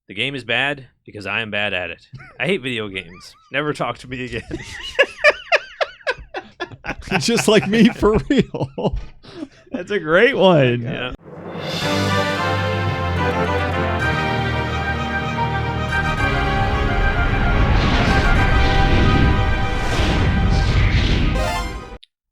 The game is bad because I am bad at it. I hate video games. Never talk to me again. Just like me, for real. That's a great one. Yeah.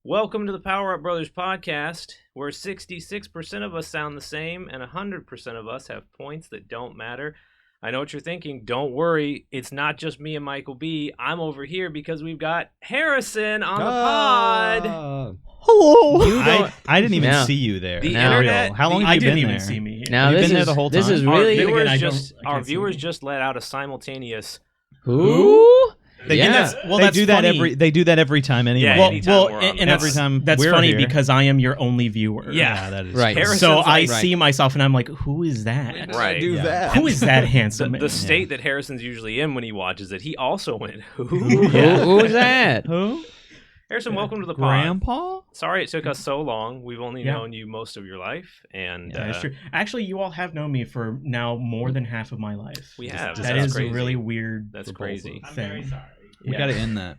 Welcome to the Power Up Brothers podcast, where 66% of us sound the same and 100% of us have points that don't matter. I know what you're thinking. Don't worry. It's not just me and Michael B. I'm over here because we've got Harrison on the pod. Hello. I didn't even see you there. The internet. How long have you been there? Even see me. Now you've been there the whole time. This is Our really viewers just let out a simultaneous. who? They do that every time anyway. Yeah, anytime we're on. And every time that's we're funny here. because I am your only viewer. Yeah, that is Right. Harrison's So I like- see myself and I'm like, who is that? Right. Do that. Who is that handsome man? The state that Harrison's usually in when he watches it, he also went, who? Who's that? Who? Harrison, welcome to the pod. Grandpa? Sorry it took us so long. We've only known you most of your life. And Yeah, that's true. Actually, you all have known me for now more than half of my life. We have. That That's is crazy. a really weird. That's proposal crazy. Thing. I'm very sorry. We got to end that.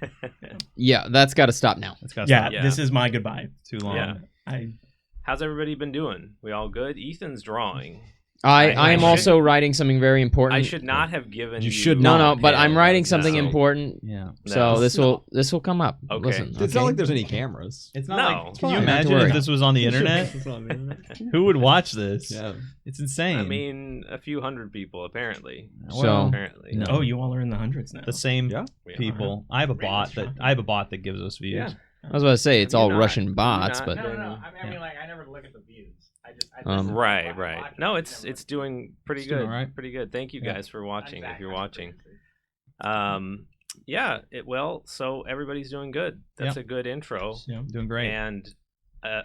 Yeah, that's got to stop now. That's gotta Yeah, stop. Yeah. this is my goodbye. Too long. Yeah. How's everybody been doing? We all good? Ethan's drawing. I am should- also writing something very important. I should not have given you. You should No, not. no, but I'm writing No. something important. Yeah. So No. this will come up. Okay. Listen, It's not like there's any cameras. It's not not No. like. Can Can you fine, not to imagine worry. if this was on the internet? Who would watch this? Yeah. It's insane. I mean, a few hundred people, apparently. So- Apparently. No. Oh, you all are in the hundreds now. the same Yeah. We are. people. I have a bot that gives us views. Yeah. I was about to say it's Have you all not- Russian have you bots, not but been- I mean, like, I never look at the views. Right. No, it's doing pretty It's doing good. all right. Pretty good. Thank you Yeah. guys for watching. If you're watching. Exactly. Yeah. So everybody's doing good. That's a good intro. Yeah. Doing great. And The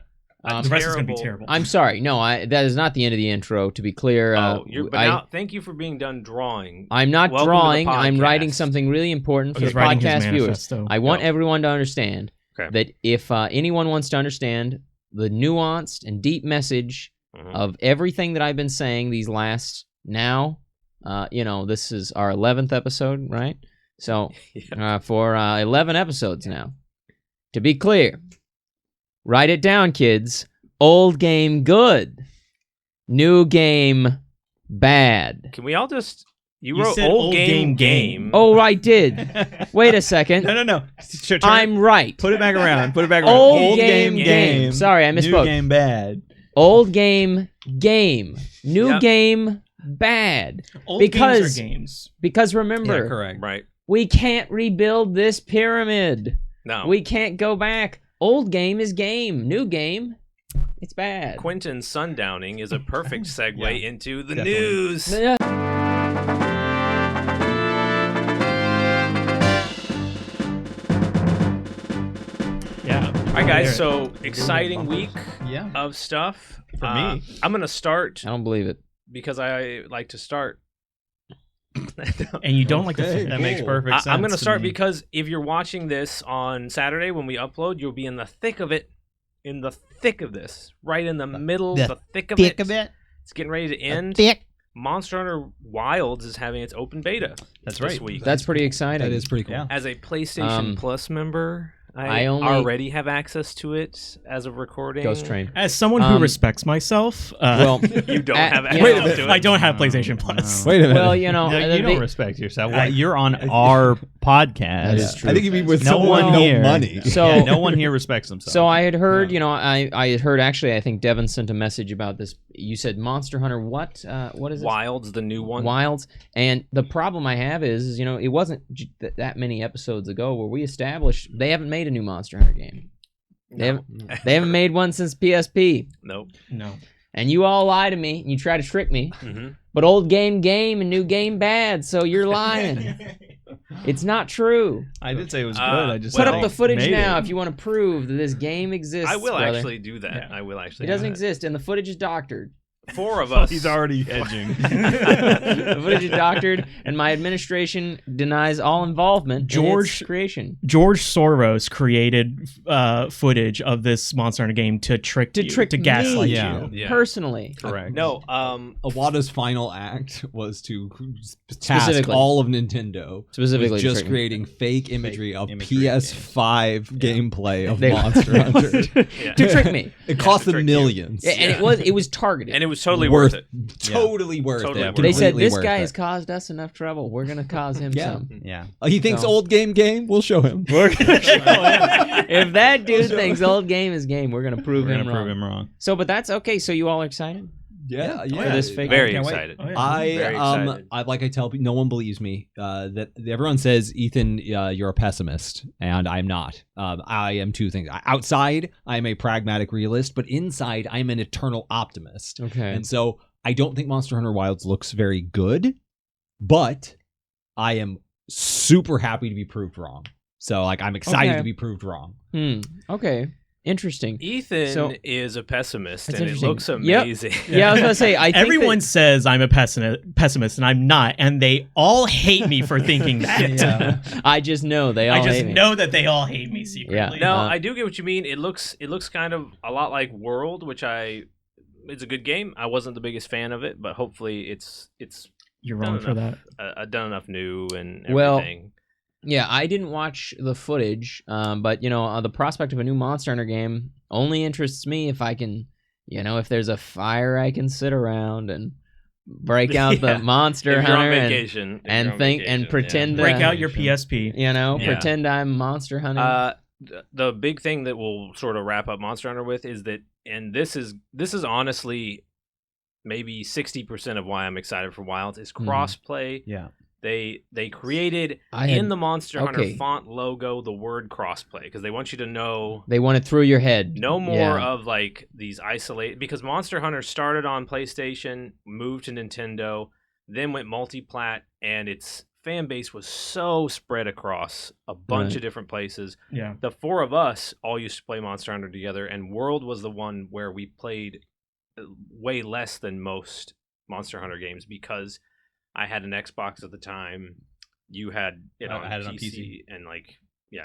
rest is gonna be terrible- terrible. I'm sorry. No, that is not the end of the intro. To be clear, now, thank you for being done drawing. I'm not Welcome to the drawing. I'm writing podcast. something really important for He's the writing his podcast viewers. manifesto. I want No. everyone to understand Okay. that if anyone wants to understand the nuanced and deep message Mhm. of everything that I've been saying these last this is our 11th episode, right? So Yeah. for 11 episodes now. To be clear, write it down, kids. Old game good, new game bad. Can we all just? You You wrote said old old game. game. Oh, I did. Wait a second. No. I'm right. Put it back around. Put it back around. Old game. Sorry, I New misspoke. game bad. Old game, new Yep. game, bad. Old because- games are games. Because remember, Yeah, correct. Right. we can't rebuild this pyramid. No. We can't go back. Old game is game. New game, it's bad. Quentin sundowning is a perfect segue Yeah, into the definitely. news. Yeah. All right, guys. So exciting week Yeah. of stuff For me. I'm gonna start I don't believe it. because I like to start. And you don't like to Okay. fit. That makes perfect sense. I'm gonna to start me. because if you're watching this on Saturday when we upload, you'll be in the thick of it. In the thick of this, right in the middle, the thick of it. It's getting ready to end. Monster Hunter Wilds is having its open beta. That's this right. week. That's pretty exciting. That is pretty cool. Yeah. As a PlayStation Plus member, I I only- already have access to it as of recording. Ghost Train. As someone who respects myself, Well, You don't have you access know- to it. I don't have PlayStation Plus. Wait a minute. well, No, you don't respect yourself. You're on our podcast. That is true. I think you mean with No someone one no here. money. So- Yeah, no one here respects themselves. So I had heard, I had heard actually. I think Devin sent a message about this. You said Monster Hunter. What? What is it? Wilds, the new one. Wilds. And the problem I have is it wasn't that many episodes ago where we established they haven't made a new Monster Hunter game. They haven't made one since PSP. Nope. No. And you all lie to me and you try to trick me. Mhm. But old game and new game bad. So you're lying. It's not true. I did say it was good. Uh, I just Put Well, up the footage made now it. if you want to prove that this game exists. I will brother. actually do that. Yeah. I will It actually. doesn't do that. exist, and the footage is doctored. 4 of us. He's already hedging. The footage is doctored, and my administration denies all involvement in its creation. George Soros created footage of this Monster Hunter game to gaslight Yeah. you. Personally. Correct. No, Iwata's final act was to task Specifically. all of Nintendo Specifically with to just trick me. creating fake imagery of imagery, PS5 gameplay of They- Monster Hunter. To trick me. It cost to them trick you. millions. And it was targeted. and it was totally worth it. Totally worth Totally it. worth it. They said, Completely this worth guy it. has caused us enough trouble. We're going to cause him Yeah. some. Yeah. He thinks So- old game. We'll show him. If that dude thinks old game is game, we're going to prove We're him gonna wrong. prove him wrong. So, but that's okay. So you all are excited? Yeah, For this figure? Very can't wait. excited. Oh, yeah. Very excited. Like I tell people, no one believes me. That everyone says, Ethan, you're a pessimist, and I'm not. I am two things. Outside, I'm a pragmatic realist, but inside, I'm an eternal optimist. Okay. And so, I don't think Monster Hunter Wilds looks very good, but I am super happy to be proved wrong. So, like, I'm excited Okay. to be proved wrong. Okay. Interesting. Ethan So- is a pessimist, That's and it interesting. looks Yep. amazing. Yeah, I was going to say, I think Everyone says I'm a pessimist, and I'm not, and they all hate me for thinking that. I just know they all I just hate me. know that they all hate me secretly. No, I do get what you mean. It looks kind of a lot like World, which it's a good game. I wasn't the biggest fan of it, but hopefully it's You're done wrong for that. enough, done enough new and Well, everything. Yeah, I didn't watch the footage, but the prospect of a new Monster Hunter game only interests me if I can, if there's a fire I can sit around and break out Yeah. the Monster If you're on Hunter vacation, if and you're on think and vacation, pretend yeah. to Break out your PSP. Yeah. pretend I'm Monster Hunter. The big thing that we'll sort of wrap up Monster Hunter with is that, and this is honestly maybe 60% of why I'm excited for Wilds is crossplay. Yeah. They created I in had- the Monster Hunter okay. font logo the word crossplay because they want you to know They want it through your head. no more Yeah. of like these isolated, because Monster Hunter started on PlayStation, moved to Nintendo, then went multi-plat, and its fan base was so spread across a bunch Right. of different places. Yeah. The 4 of us all used to play Monster Hunter together, and World was the one where we played way less than most Monster Hunter games because I had an Xbox at the time. You had it on I had it on PC, and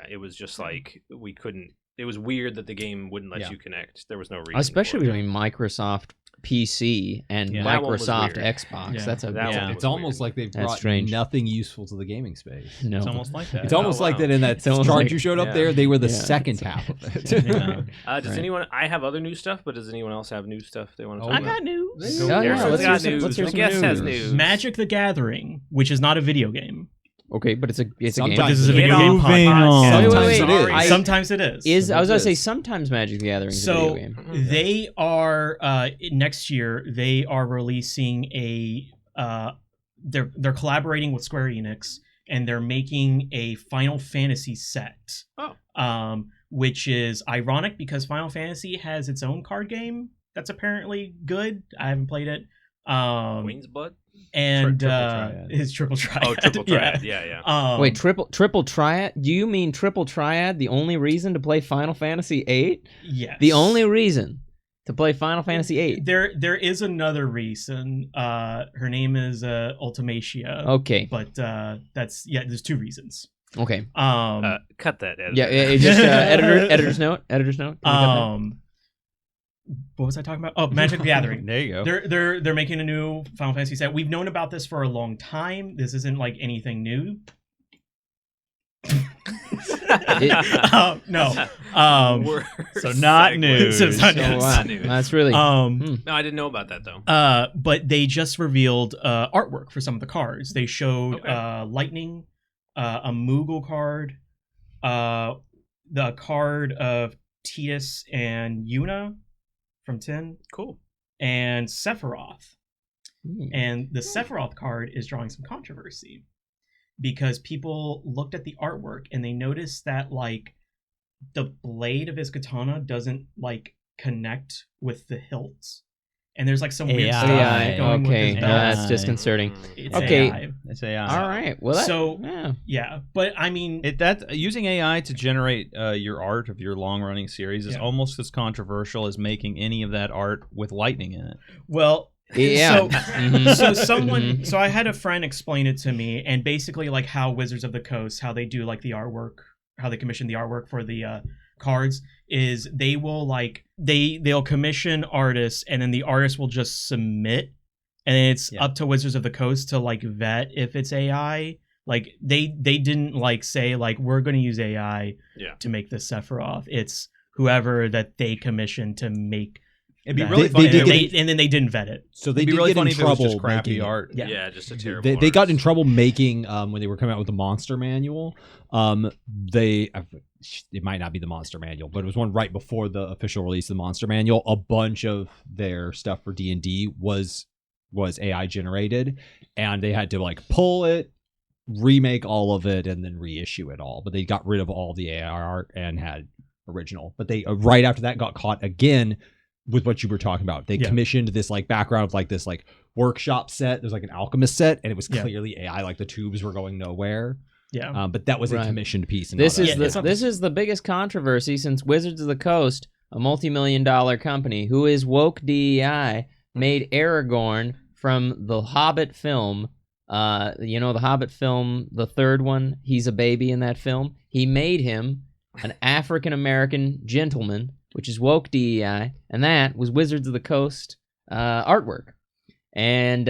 it was just like we couldn't. It was weird that the game wouldn't let Yeah. you connect. There was no reason. Especially for it. between Microsoft PC and Yeah. That one was Microsoft weird. Xbox. Yeah. That's a That big- one was It's almost weird. like they've That's brought strange. nothing useful to the gaming space. no. It's almost like that. It's almost Oh, like wow. that in that It's almost chart like- you showed up yeah. there. They were the Yeah. second half of it. Yeah. Does Right. anyone? I have other new stuff, but does anyone else have new stuff they want to Oh, talk I about? got news. Oh, yeah, Everyone's let's got hear some- news. let's hear The some guest has news. news. Magic the Gathering, which is not a video game. Okay, but it's a game. Sometimes This is a Get video off game my Moving podcast. on. Sometimes Wait, it wait, is. wait. Sometimes it is. I was gonna say is. sometimes Magic the Gathering is a So video game. they are next year. They are releasing a. They're collaborating with Square Enix, and they're making a Final Fantasy set. Which is ironic because Final Fantasy has its own card game that's apparently good. I haven't played it. Queen's Blood. And Triple Triad. his Triple Triad. Oh, Triple Triad. Yeah. Wait, triple triad? Do you mean triple triad? The only reason to play Final Fantasy VIII? Yes. The only reason to play Final Fantasy VIII? There is another reason. Her name is Ultimacia. Okay, But there's 2 reasons. okay. Cut that. Editor. Yeah, it just editor's note. Editor's note. Can we cut that? What was I talking about? Oh, Magic the Gathering. There you go. They're making a new Final Fantasy set. We've known about this for a long time. This isn't like anything new. No. So not news. So it's not Oh, news. wow. news. That's really. No, I didn't know about that though. But they just revealed artwork for some of the cards. They showed Okay. Lightning, a Moogle card, the card of Titus and Yuna from 10, Cool. and Sephiroth. Hmm. And the Sephiroth card is drawing some controversy because people looked at the artwork and they noticed that like the blade of his katana doesn't like connect with the hilts. And there's like some weird AI. stuff AI. going with Okay, his no, belt. that's disconcerting. It's Okay. AI. It's AI. All right. Well, that, So- yeah. Yeah, but I mean, That using AI to generate your art of your long running series is Yeah. almost as controversial as making any of that art with lightning in it. well, Yeah. So, Mhm. so someone, Mhm. so I had a friend explain it to me, and basically like how Wizards of the Coast, how they do like the artwork, how they commission the artwork for the cards, is they will like they'll commission artists, and then the artist will just submit, and then it's Yeah. up to Wizards of the Coast to like vet if it's AI. Like they didn't like say like we're going to use AI Yeah. to make this Sephiroth. It's whoever that they commissioned to make. It'd be that. really funny. They if did it- get And then they didn't vet it. So they It'd be did really get funny in if it was trouble just crappy making it. art. Yeah. Just a terrible. They got in artist. trouble making when they were coming out with the monster manual. It might not be the monster manual, but it was one right before the official release of the monster manual. A bunch of their stuff for D&D was AI generated, and they had to like pull it, remake all of it, and then reissue it all. But they got rid of all the AI art and had original. But they right after that got caught again with what you were talking about. They Yeah. commissioned this like background of like this like workshop set. There's like an alchemist set, and it was Yeah. clearly AI. Like the tubes were going nowhere. Yeah. But that was a Right. commissioned piece. And This not is a- it's not this is the biggest controversy since Wizards of the Coast, a multi-million-dollar company who is woke DEI, made Aragorn from the Hobbit film. The Hobbit film, the third one. He's a baby in that film. He made him an African American gentleman, which is woke DEI, and that was Wizards of the Coast artwork. And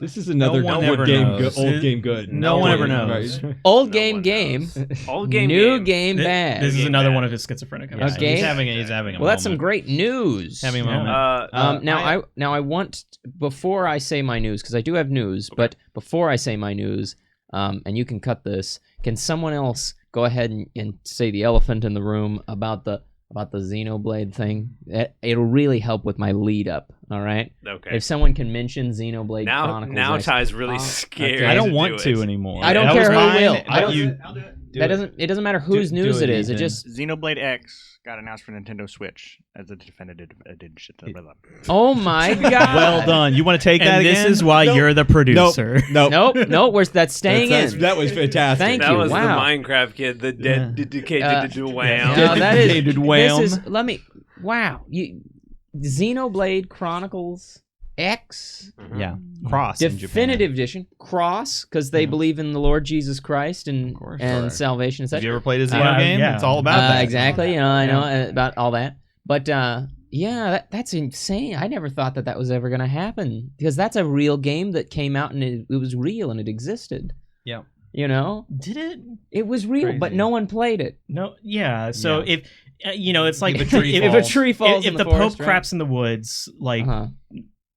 This is another one old ever game, knows. old game good. No one ever ever knows. Right? old No game one game, knows. Old game new game. game bad. This is Game another bad. one of his schizophrenic Yeah, episodes. Okay. He's having a Well, that's some moment. great news. Having a Yeah. moment. Now I want, before I say my news, because I do have news, but before I say my news, and you can cut this, can someone else go ahead and say the elephant in the room about the Xenoblade thing? It'll really help with my lead up. All right. Okay. If someone can mention Xenoblade Now Chronicles, Ty's really scared. I don't to want do to it. anymore. I don't That care was who mine. will. I don't- I'll do it. it doesn't matter whose Do news it, it is. It Ethan. just Xenoblade X got announced for Nintendo Switch as a definitive edition. oh my god. Well done. You want to take that And this again? is why Nope. you're the producer. Nope. Nope. That's staying in. That was fantastic. Thank That you. was Wow. the Minecraft kid, the dead decayed wham. No, that is. Dedicated wham. This is. Let me. Wow. Xenoblade Chronicles X Yeah. Cross in Japan. Definitive Edition Cross, because they believe in the Lord Jesus Christ and course. and salvation and Have such. you ever played a Xeno game? yeah. It's all about that. Exactly. You know, I know about all that. But yeah, that's insane. I never thought that was ever going to happen, because that's a real game that came out and it was real and it existed. Yeah. You know, Did it? it was real, but Crazy. no one played it. No. Yeah. So Yeah. if it's like If a tree If a tree falls if in the forest, Pope right? craps in the woods, like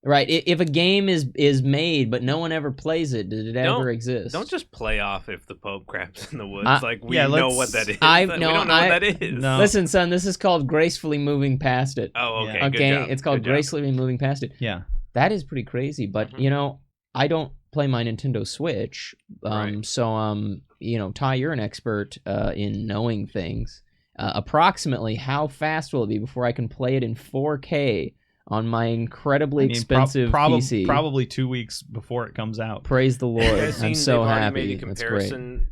Right. If a game is made but no one ever plays it, did it ever exist? Don't just play off if the Pope craps in the woods. I- like we Yeah, know let's- what that is. I- we no, don't know I- what that is. No. Listen, son, this is called gracefully moving past it. Oh, okay. Yeah. Good Okay, job. it's called Good job. gracefully moving past it. Yeah. That is pretty crazy, but Mhm. I don't play my Nintendo Switch. Right. So Ty, you're an expert in knowing things. Approximately how fast will it be before I can play it in 4K on my incredibly expensive PC? Probably 2 weeks before it comes out. Praise the Lord. You guys seen I'm so they've already happy. made a That's great. comparison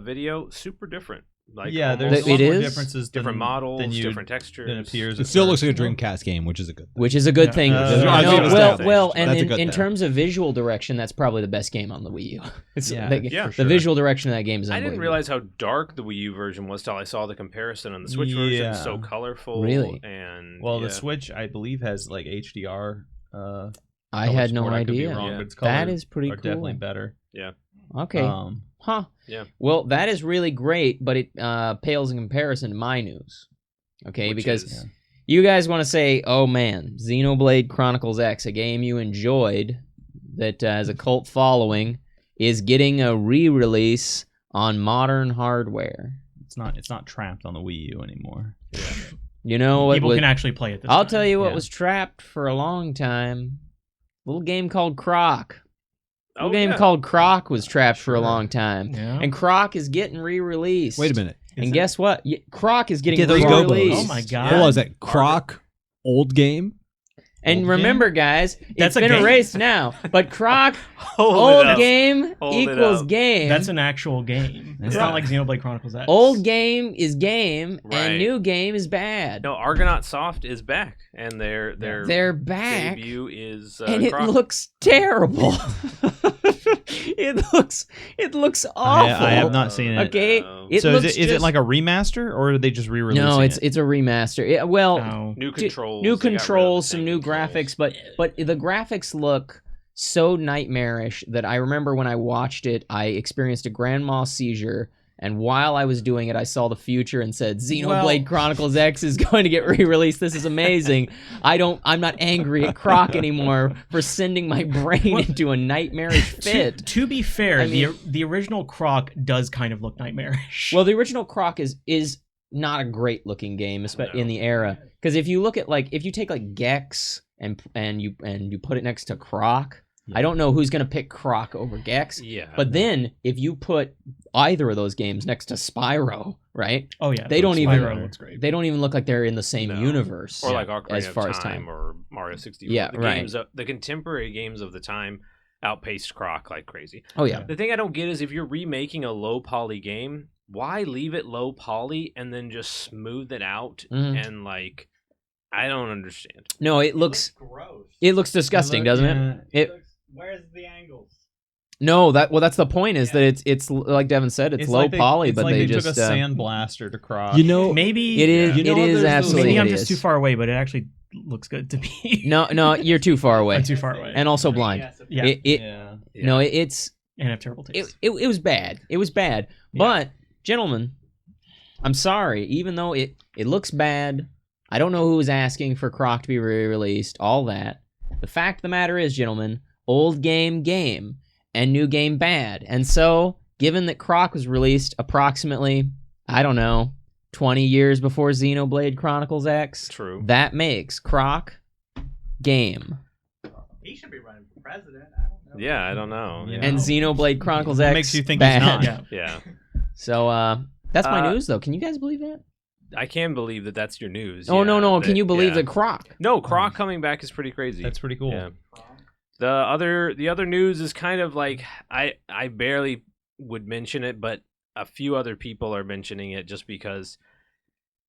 video. Super different. Like Yeah, almost there's a lot It more is? differences than, different models, than you, different textures. than appears. It still looks like a Dreamcast game, which is a good thing. Which is a good Yeah. thing. I was gonna say well, that. and That's a in, good in thing. terms of visual direction, that's probably the best game on the Wii U. Yeah, Yeah, The visual direction of that game is I unbelievable. didn't realize how dark the Wii U version was till I saw the comparison on the Switch version. It's so Yeah. colorful. Really? And Well, yeah. the Switch, I believe, has like HDR. I had no color support. I could be idea. wrong, Yeah. but its That colors is pretty are cool. definitely better. Okay. Huh. Yeah. Well, that is really great, but it pales in comparison to my news. Okay, Which because is- you guys want to say, oh man, Xenoblade Chronicles X, a game you enjoyed that has a cult following, is getting a re-release on modern hardware. It's not trapped on the Wii U anymore. You know what? people was- can actually play it. This I'll time. tell you what Yeah. was trapped for a long time. A little game called Croc. A Oh, little game yeah. called Croc was trapped for a Sure. long time. Yeah. And Croc is getting re-released. Wait a minute. And guess what? Croc is getting Yeah, those re-released. Gobos. Oh my god. Hold on, is that Croc old game? And Old remember, guys, That's it's a been game. erased now. But Croc, Hold it old up. game Hold it equals up. game. That's an actual game. It's Yeah. not like Xenoblade Chronicles X. Old game is game, Right. and new game is bad. No, Argonaut Soft is back, and their They're back, debut is and it Croc. looks terrible. it looks awful. I have not seen it. Okay, No. it So looks is it just- like a remaster, or are they just re-releasing No, it? it's a remaster. Well, Oh. New controls. new They got rid of the controls, some same new controls. graphics, but the graphics look so nightmarish that I remember when I watched it, I experienced a grand mal seizure. And while I was doing it, I saw the future and said, "Xenoblade Chronicles X is going to get re-released. This is amazing." I'm not angry at Croc anymore for sending my brain into a nightmarish fit. To be fair, I mean- the original Croc does kind of look nightmarish. Well, the original Croc is not a great looking game, especially in the era. Because if you look at if you take like Gex and you put it next to Croc, I don't know who's gonna pick Croc over Gex. Yeah. But then if you put either of those games next to Spyro, right? oh yeah, They don't even Spyro looks great. they don't even look like they're in the same No. universe. or like Ocarina as far of as Time time. or Mario 64. Yeah, the right. Games the contemporary games of the time outpaced Croc like crazy. Oh yeah. The thing I don't get is if you're remaking a low poly game, why leave it low poly and then just smooth it out Mhm. and like I don't understand. No, it looks gross. disgusting, doesn't it? It Where's the angles? no, that's the point is that it's like Devin said, it's low like poly, it's but like they took just a sandblaster to Croc. You know, Maybe it is You know, it is there's those- absolutely maybe I'm hideous. just too far away, but it actually looks good to me. No, you're too far away. I'm too far away. And also blind. yeah, Yeah. No, it's and have terrible taste. it was bad. It was bad. But gentlemen, I'm sorry. Even though it looks bad, I don't know who was asking for Croc to be re-released. All that. The fact of the matter is, gentlemen, old game and new game bad. And so, given that Croc was released approximately, I don't know, 20 years before Xenoblade Chronicles X, True. that makes Croc game. He should be running for president. I don't know. Yeah, I don't know. Yeah. And Xenoblade Chronicles X Makes you think bad. he's not. yeah. Yeah. So that's my Uh, news, though. Can you guys believe that? I can believe that that's your news. Oh no, yeah, no! Can that- you believe yeah. that Croc? No, Croc coming back is pretty crazy. That's pretty cool. Yeah. The other news is kind of like I barely would mention it, but a few other people are mentioning it just because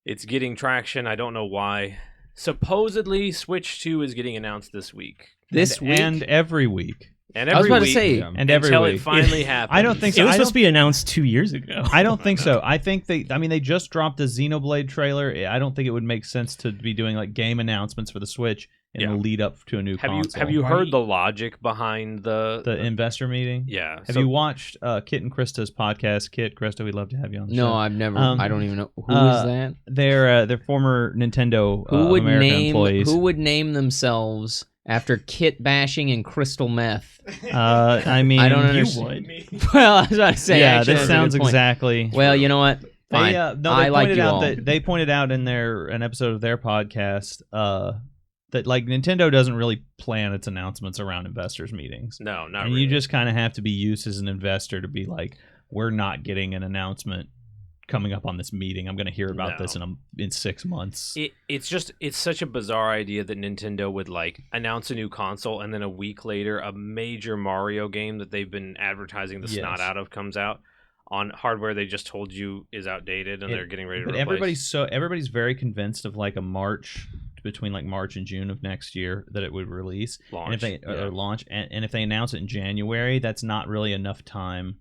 it's getting traction. I don't know why. Supposedly, Switch 2 is getting announced this week. This week, And every week. And I was every about to week, say, Yeah. And every until week. it finally happens. I don't think so. It was I supposed don't- to be announced 2 years ago. I don't think so. I think they just dropped a Xenoblade trailer. I don't think it would make sense to be doing like game announcements for the Switch in Yeah. the lead up to a new Have console. you Why- heard the logic behind the investor meeting? yeah? Have so- you watched Kit and Krista's podcast? Kit, Krista, we'd love to have you on the no, show. I've never. I don't even know who is uh, that. They're former Nintendo Who would America name? employees. Who would name themselves after kit bashing and crystal meth? I mean, I don't You understand. would. Well, I was about to say. Yeah, actually, this that's a good sounds point. exactly. Well, you know what? Fine. They I like pointed you out all. that they pointed out in an episode of their podcast that like Nintendo doesn't really plan its announcements around investors meetings, No, not and really. you just kind of have to be used as an investor to be like, we're not getting an announcement coming up on this meeting. I'm going to hear about this in 6 months. It's such a bizarre idea that Nintendo would like announce a new console and then a week later a major Mario game that they've been advertising the snot Yes. out of comes out on hardware they just told you is outdated and they're getting ready to But replace. everybody's very convinced of like a March, between like March and June of next year, that it would release. Launch, And if they yeah. launch, and if they announce it in January, that's not really enough time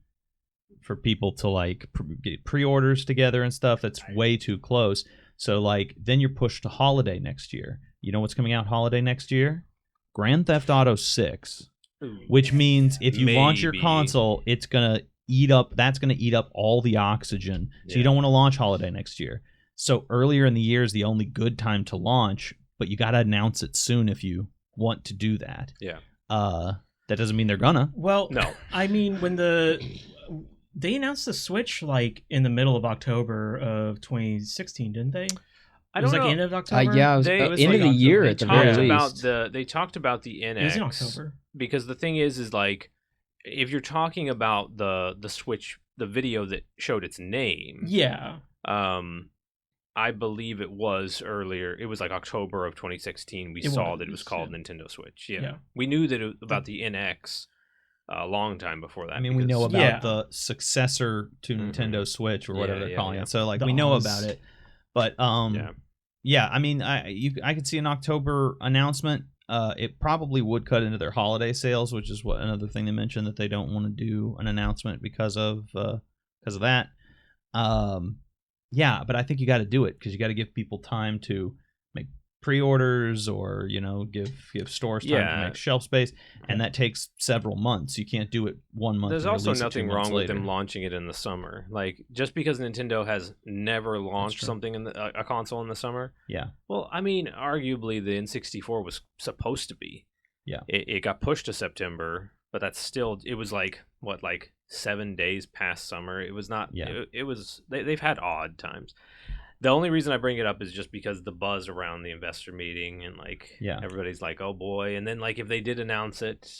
for people to like get pre-orders together and stuff. That's way too close. So like then you're pushed to holiday next year. You know what's coming out holiday next year? Grand Theft Auto 6, Ooh. which means if you launch your Maybe. console, it's gonna eat up. That's gonna eat up all the oxygen. So you Yeah. don't want to launch holiday next year. So earlier in the year is the only good time to launch, but you got to announce it soon if you want to do that. Yeah. That doesn't mean they're gonna. Well, No. I mean, when they announced the Switch like in the middle of October of 2016, didn't they? I It was don't like know. end of October. Yeah, it was They- end it was of like the year They at the talked very about least. they talked about the NX It was in October. because the thing is like if you're talking about the Switch, the video that showed its name, Yeah. I believe it was earlier. It was like October of 2016. We It saw was, that it was called yeah. Nintendo Switch. Yeah. Yeah. We knew that about the NX a long time before that. I mean, we know because- about Yeah. the successor to Mhm. Nintendo Switch or whatever Yeah, they're yeah, calling yeah. it. So like The we know Oz. about it, but Yeah. yeah. I mean, I could see an October announcement. It probably would cut into their holiday sales, which is what another thing they mentioned, that they don't want to do an announcement because of that. Yeah, but I think you got to do it because you got to give people time to make pre-orders, or give stores time to Yeah. make shelf space, and that takes several months. You can't do it 1 month. There's and also release it 2 nothing months wrong with later. them launching it in the summer. Like, just because Nintendo has never launched true. something in a console in the summer. Yeah. Well, I mean, arguably the N64 was supposed to be. Yeah. It got pushed to September, but that's still, it was like 7 days past summer. It was not. Yeah. It was. They've had odd times. The only reason I bring it up is just because the buzz around the investor meeting and Yeah. everybody's like, oh boy, and then if they did announce it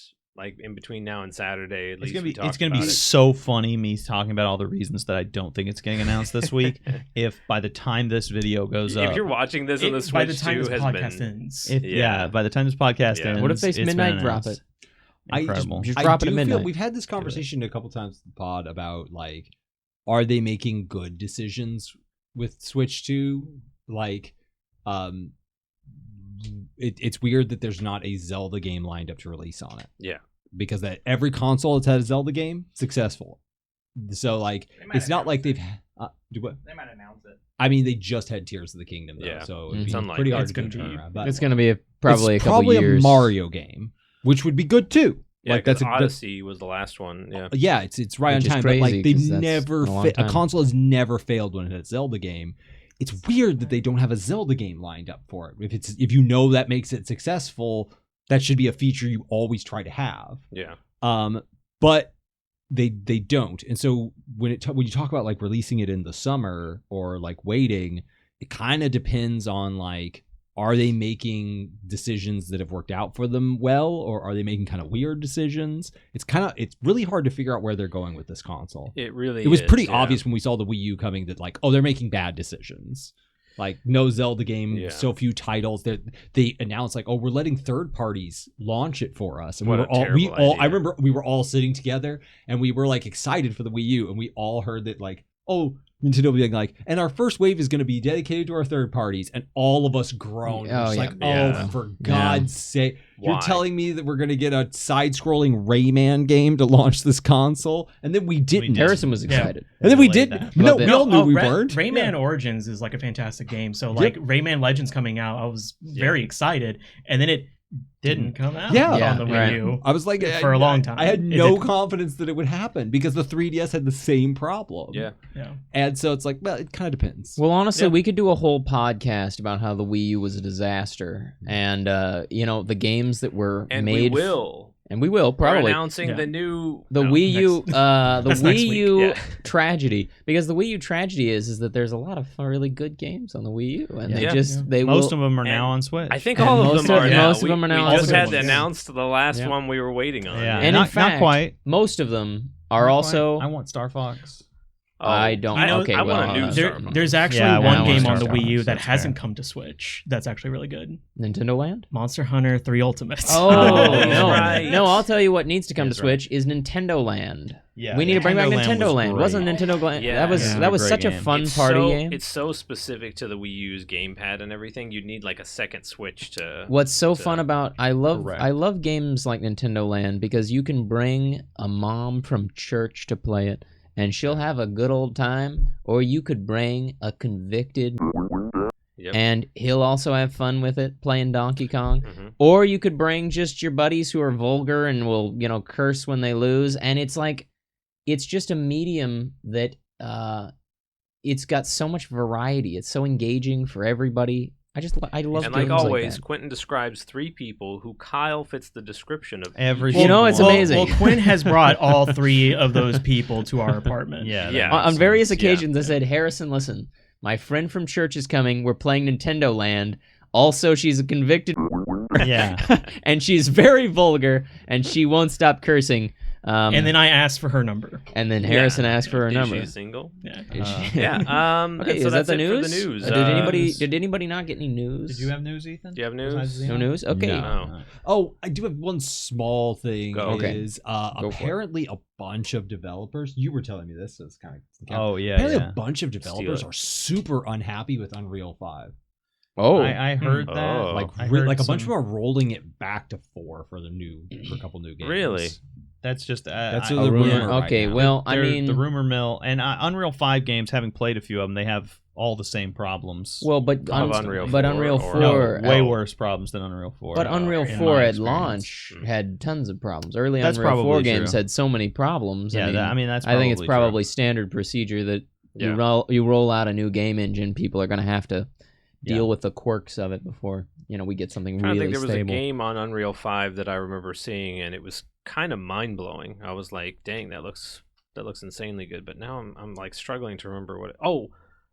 in between now and Saturday, at It's least gonna we be talked it's gonna be about it. so funny me talking about all the reasons that I don't think it's getting announced this week. If by the time this video goes up, If you're watching this on the Switch by the time 2 this has podcast been ends, yeah, by the time this podcast Yeah. ends, What if they it's been midnight drop announced. it? Incredible. Just drop it at do feel midnight. we've had this conversation a couple times in the pod about are they making good decisions with Switch 2? It's weird that there's not a Zelda game lined up to release on it. Yeah. Because that every console that's had a Zelda game successful. So it's not like they've do what? They might announce it. I mean, they just had Tears of the Kingdom though, Yeah. so Mhm. it'd be It's pretty hard It's to gonna do a be- turnaround. But It's going to be probably a it's couple probably years. a Mario game, which would be good too. Yeah, Like that's a Odyssey was the last one. Yeah. yeah, it's right Which is on time. But crazy, they've 'cause that's never a long a time. console has never failed when it has a Zelda game. It's weird that they don't have a Zelda game lined up for it. If you know that makes it successful, that should be a feature you always try to have. Yeah. But they don't. And so when you talk about releasing it in the summer or waiting, it kind of depends on are they making decisions that have worked out for them well, or are they making kind of weird decisions? It's really hard to figure out where they're going with this console. It really It was is, pretty yeah. obvious when we saw the Wii U coming that they're making bad decisions. No Zelda game, Yeah. so few titles that they announced we're letting third parties launch it for us. And What a terrible idea. I remember we were all sitting together and we were excited for the Wii U, and we all heard that Nintendo being and our first wave is going to be dedicated to our third parties, and all of us groaned. Oh, We're just yeah. Yeah. for God's sake. You're Why? telling me that we're going to get a side-scrolling Rayman game to launch this console? And then we didn't. Harrison was Yeah. excited. And then we Delayed did. that. No, Loved we it. all knew we weren't. Rayman Yeah. Origins is a fantastic game. So Yep. Rayman Legends coming out, I was very excited, and then it didn't come out Yeah. on the Wii Right. U. I was For a long time. I had It no did- confidence that it would happen because the 3DS had the same problem. Yeah. Yeah. And so it's well, it kind of depends. Well, honestly, Yeah. we could do a whole podcast about how the Wii U was a disaster, and the games that were And made. we will. And we will We're probably. announcing Yeah. the new The no, Wii U, the That's next Wii week, U yeah. tragedy, because the Wii U tragedy is that there's a lot of really good games on the Wii U, and Yeah. they Most will. of them are now And on Switch. I think And all of most them of- are now. most of We- them are now We on just Switch. had to announce the last Yeah. one we were waiting on. Yeah, And in not fact, quite. most of them are Not also. quite. I want Star Fox. Oh, I don't- I know, okay, I want well, a new there- Star Fox. There's actually Yeah, I one want game Star on the Fox, Wii U that that's hasn't fair. come to Switch. That's actually really good. Nintendo Land? Monster Hunter 3 Ultimate. Oh, Oh, no. right. No, I'll tell you what needs to come to That's right. Switch is Nintendo Land. Yeah, We need to bring back Nintendo Land Nintendo was Land. great. Wasn't Nintendo Land? Yeah. Yeah. That was Great such a game. fun It's party so, game. It's so specific to the Wii U's gamepad and everything. You'd need a second Switch to. What's so to- fun about I Correct. love games like Nintendo Land because you can bring a mom from church to play it and she'll have a good old time, or you could bring a convicted Yep. and he'll also have fun with it playing Donkey Kong. Mhm. Or you could bring just your buddies who are vulgar and will, curse when they lose, and it's just a medium that it's got so much variety. It's so engaging for everybody. I love And games always, that. Quentin describes 3 people who Kyle fits the description of. Every each You know, single it's one. amazing. Well, Quinn has brought all 3 of those people to our apartment. Yeah, Yeah. that On makes various sense. occasions, I said, Harrison, listen, my friend from church is coming. We're playing Nintendo Land. Also, she's a convicted Yeah. and she's very vulgar and she won't stop cursing. And then I asked for her number. and then Harrison asked for her Is number. she single? Yeah. Yeah. Okay, so is that's that the it news? for the news. Did anybody not get any news? Did you have news, Ethan? Do you have Besides news? no Xenon? news? Okay. No. Oh, I do have one small thing. Go. Okay. Is Go for it. apparently a bunch of developers. You were telling me this, so it's kind of. Oh yeah, Apparently, yeah. a bunch of developers it. are super unhappy with Unreal 5. Oh, I heard that. Oh. Like, I re- heard like a bunch of some- them are rolling it back to 4 for a couple new games. Really? That's just That's I- the rumor. Right okay, now. well, I they're mean, the rumor mill and Unreal 5 games. Having played a few of them, they have all the same problems. well, but Of Unreal 4 Unreal or- 4, no, way worse problems than Unreal 4. But Unreal in 4 my at experience. launch had tons of problems. Early That's Unreal 4 probably games true. had so many problems. Yeah, I mean that's. I think it's true. probably standard procedure that Yeah. you roll out a new game engine, people are going to have to deal Yeah. with the quirks of it before we get something I'm trying to really think, there was stable. a game on Unreal 5 that I remember seeing, and it was kind of mind blowing. I was like, "Dang, that looks insanely good." But now I'm like struggling to remember what.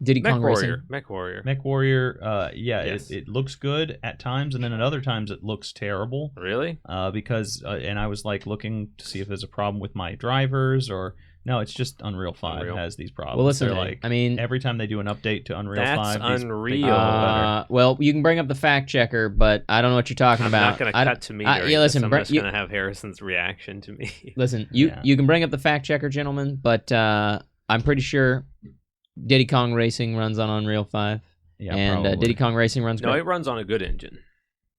Diddy Kong Racing. Mech Warrior. Mech Warrior. Yeah, Yes. it looks good at times, and then at other times it looks terrible. Really? Because and I was like looking to see if there's a problem with my drivers or no, it's just Unreal 5 Unreal. has these problems. Well, listen, They're like I mean, every time they do an update to Unreal That's 5, these- they unreal. get a little better. well, you can bring up the fact checker, but I don't know what you're talking I'm about. not going to I cut to me. I- during yeah, listen, this. I'm Brett, just you- going to have Harrison's reaction to me. Listen, Yeah. you can bring up the fact checker, gentlemen, but I'm pretty sure Diddy Kong Racing runs on Unreal 5, Yeah, and probably. Diddy Kong Racing runs No, great. it runs on a good engine.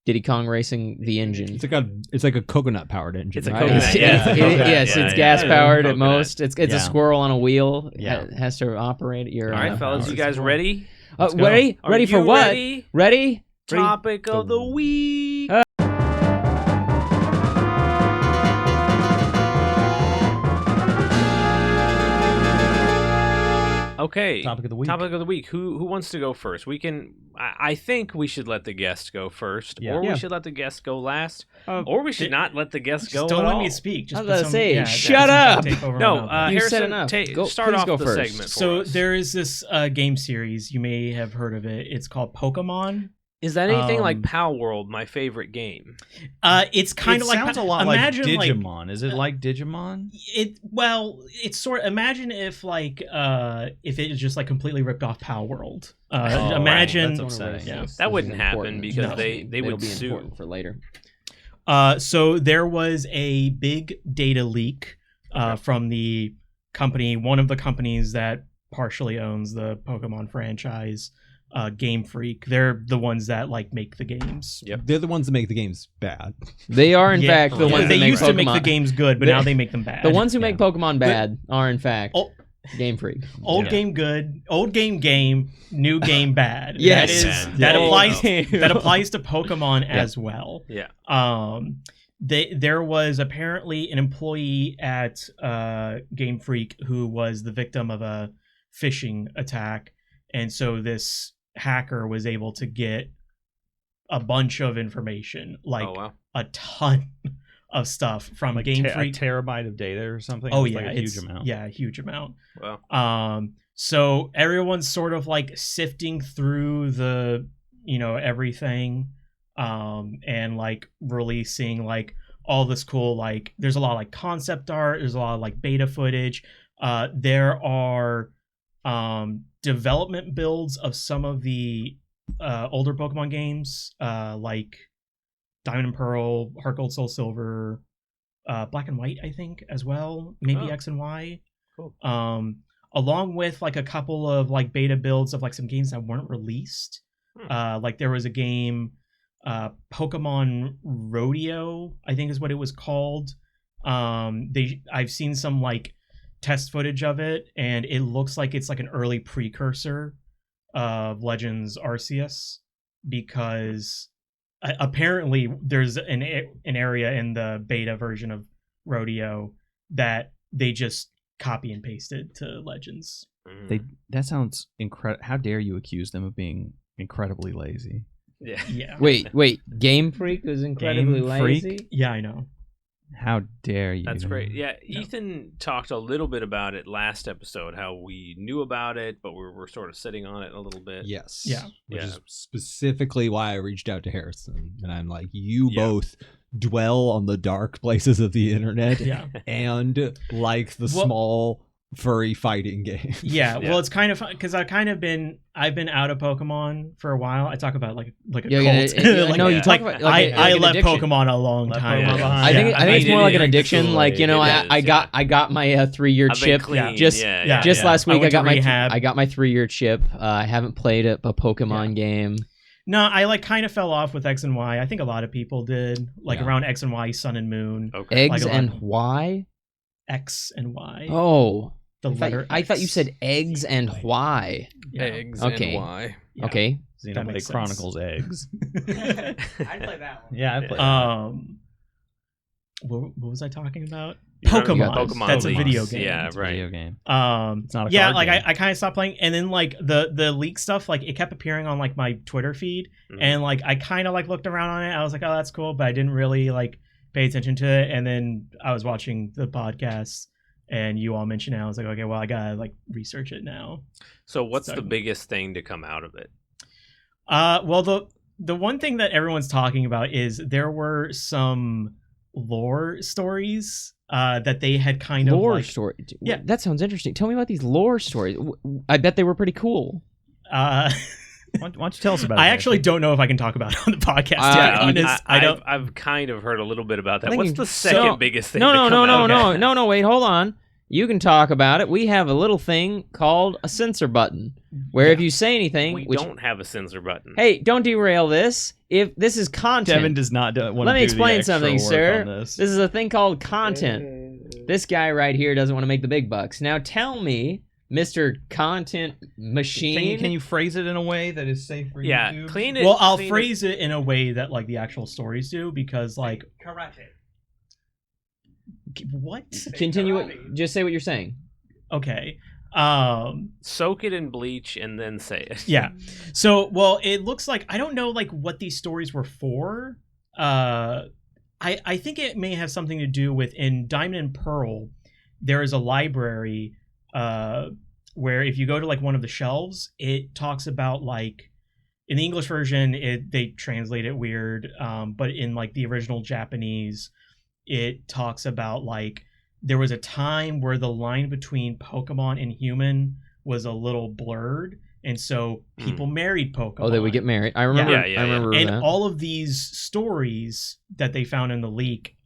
Diddy Kong Racing, the engine. It's like a coconut powered engine. It's a right? coconut, Yes, yeah. yes, Yeah, it's yeah, gas powered at coconut. most. It's Yeah. a squirrel on a wheel. Yeah. It has to operate at your. All right, fellas, you guys ready? Let's go. ready? Are Ready for you what? Ready? Ready? Topic of the week. Okay. Topic of the week. Topic of the week. Who wants to go first? We can. I think we should let the guest go first, Yeah. or we Yeah. should let the guest go last, or we should not let the guest Just go. don't at let all. me speak. Just I was put about to some- say, yeah, shut yeah, up! take over No, my mouth. You said Harrison, enough. start Please off go the first. segment for So us. there is this game series, you may have heard of it. It's called Pokemon. Is that anything like um, Pal World, my favorite game? It's kind It of like sounds a lot like imagine Digimon. Is it like Digimon? It's sort of imagine if if it was just like completely ripped off Pal World. Oh, imagine that's upsetting. Yeah. That wouldn't happen Important. because No. they It'll would be sue. important for later. So there was a big data leak from the company, one of the companies that partially owns the Pokemon franchise, Game Freak. They're the ones that make the games. Yep. They're the ones that make the games bad. They are, in Yeah, fact, the yeah. ones they that make used to make the Pokemon- games good, but They- now they make them bad. The ones who make Yeah. Pokemon bad are, in fact, Oh. Game Freak. Old Yeah. game good, old game, new game bad. Yes. that Yeah. applies. Yeah. That applies to Pokemon as well. Yeah. There was apparently an employee at Game Freak who was the victim of a phishing attack, and so this hacker was able to get a bunch of information, Oh wow. a ton of stuff from Like Game a Freak. terabyte of data or something? Oh It's yeah, like a huge it's amount. yeah, a huge amount. Wow. So everyone's sort of sifting through the everything, and releasing all this cool there's a lot of concept art, there's a lot of beta footage. There are development builds of some of the older Pokemon games, like Diamond and Pearl, Heart Gold, Soul Silver, Black and White, I think, as well. Maybe Oh. X and Y. Cool. Along with a couple of beta builds of some games that weren't released. There was a game, Pokemon Rodeo, I think is what it was called. I've seen some test footage of it, and it looks like it's an early precursor of Legends Arceus, because apparently there's an area in the beta version of Rodeo that they just copy and pasted to Legends. Mhm. That sounds incredible. How dare you accuse them of being incredibly lazy? Yeah. Yeah. Wait. Game Freak was incredibly Game Freak? lazy? Yeah, I know. How dare you? That's great. Yeah, No. Ethan talked a little bit about it last episode, how we knew about it, but we're sort of sitting on it a little bit. Yes. Yeah. Which Yeah. is specifically why I reached out to Harrison. And I'm like, you Yeah. both dwell on the dark places of the internet Yeah. and like the Well- small furry fighting game. Yeah, Yeah. well, it's kind of fun because I've been out of Pokemon for a while. I talk about like a Yeah, cult. yeah, no, you yeah. talk about like I an left addiction. Pokemon a long Left time. Pokemon ago. behind. I think Yeah, I think it's more like an it addiction. is. Like, you know, It I is, got I got my 3-year I've been chip. clean. Just yeah. just last I week I went to got my rehab. I got my 3-year chip. I haven't played a Pokemon game. No, I like kind of fell off with X and Y. I think a lot of people did. Like Yeah. around X and Y, Sun and Moon, Okay. Eggs Like a lot. and Y. X and Y. Oh, the I thought, letter. I thought you X. said eggs and Y. Yeah. Eggs Okay. and Y. Yeah. Okay. That Xenoblade makes sense. Chronicles eggs. I'd play that one. Yeah, I played. What was I talking about? You're on Pokemon. Pokemon That's a Leagues. video game. Yeah, It's a right. video game. It's not a yeah, card like game. I kind of stopped playing, and then like the leak stuff, like it kept appearing on like my Twitter feed, Mhm. and like I kind of like looked around on it. I was like, oh, that's cool, but I didn't really like pay attention to it. And then I was watching the podcast, and you all mentioned it. I was like, okay, well, I gotta like research it now. So what's So- the biggest thing to come out of it? Well, the one thing that everyone's talking about is there were some lore stories that they had kind of Lore like, story. Yeah. That sounds interesting. Tell me about these lore stories. I bet they were pretty cool. uh Why don't you tell us about it? I actually don't know if I can talk about it on the podcast. To Yeah, be honest, I don't. I've kind of heard a little bit about that. I think What's the so- second biggest thing? No, to no, come no, out no, of it? no, no, no. Wait, hold on. You can talk about it. We have a little thing called a censor button, where if you say anything, We which don't have a censor button. hey, don't derail this. If this is content, Devin does not want Let to me do explain the extra something, work sir. on this. This is a thing called content. This guy right here doesn't want to make the big bucks. Now tell me, Mr. Content Machine. Can you phrase it in a way that is safe for Yeah, YouTube? clean it. Well, I'll clean phrase it in a way that like the actual stories do, because like Karate. what? Continue Karate. it. Just say what you're saying. Okay. Soak it in bleach and then say it. Yeah. So, well, it looks like I don't know like what these stories were for. I think it may have something to do with in Diamond and Pearl, there is a library where if you go to like one of the shelves, it talks about like in the English version, they translate it weird, but in like the original Japanese, it talks about like there was a time where the line between Pokemon and human was a little blurred, and so people married Pokemon. Oh, they would get married. I remember. Yeah, yeah, I remember And that. all of these stories that they found in the leak,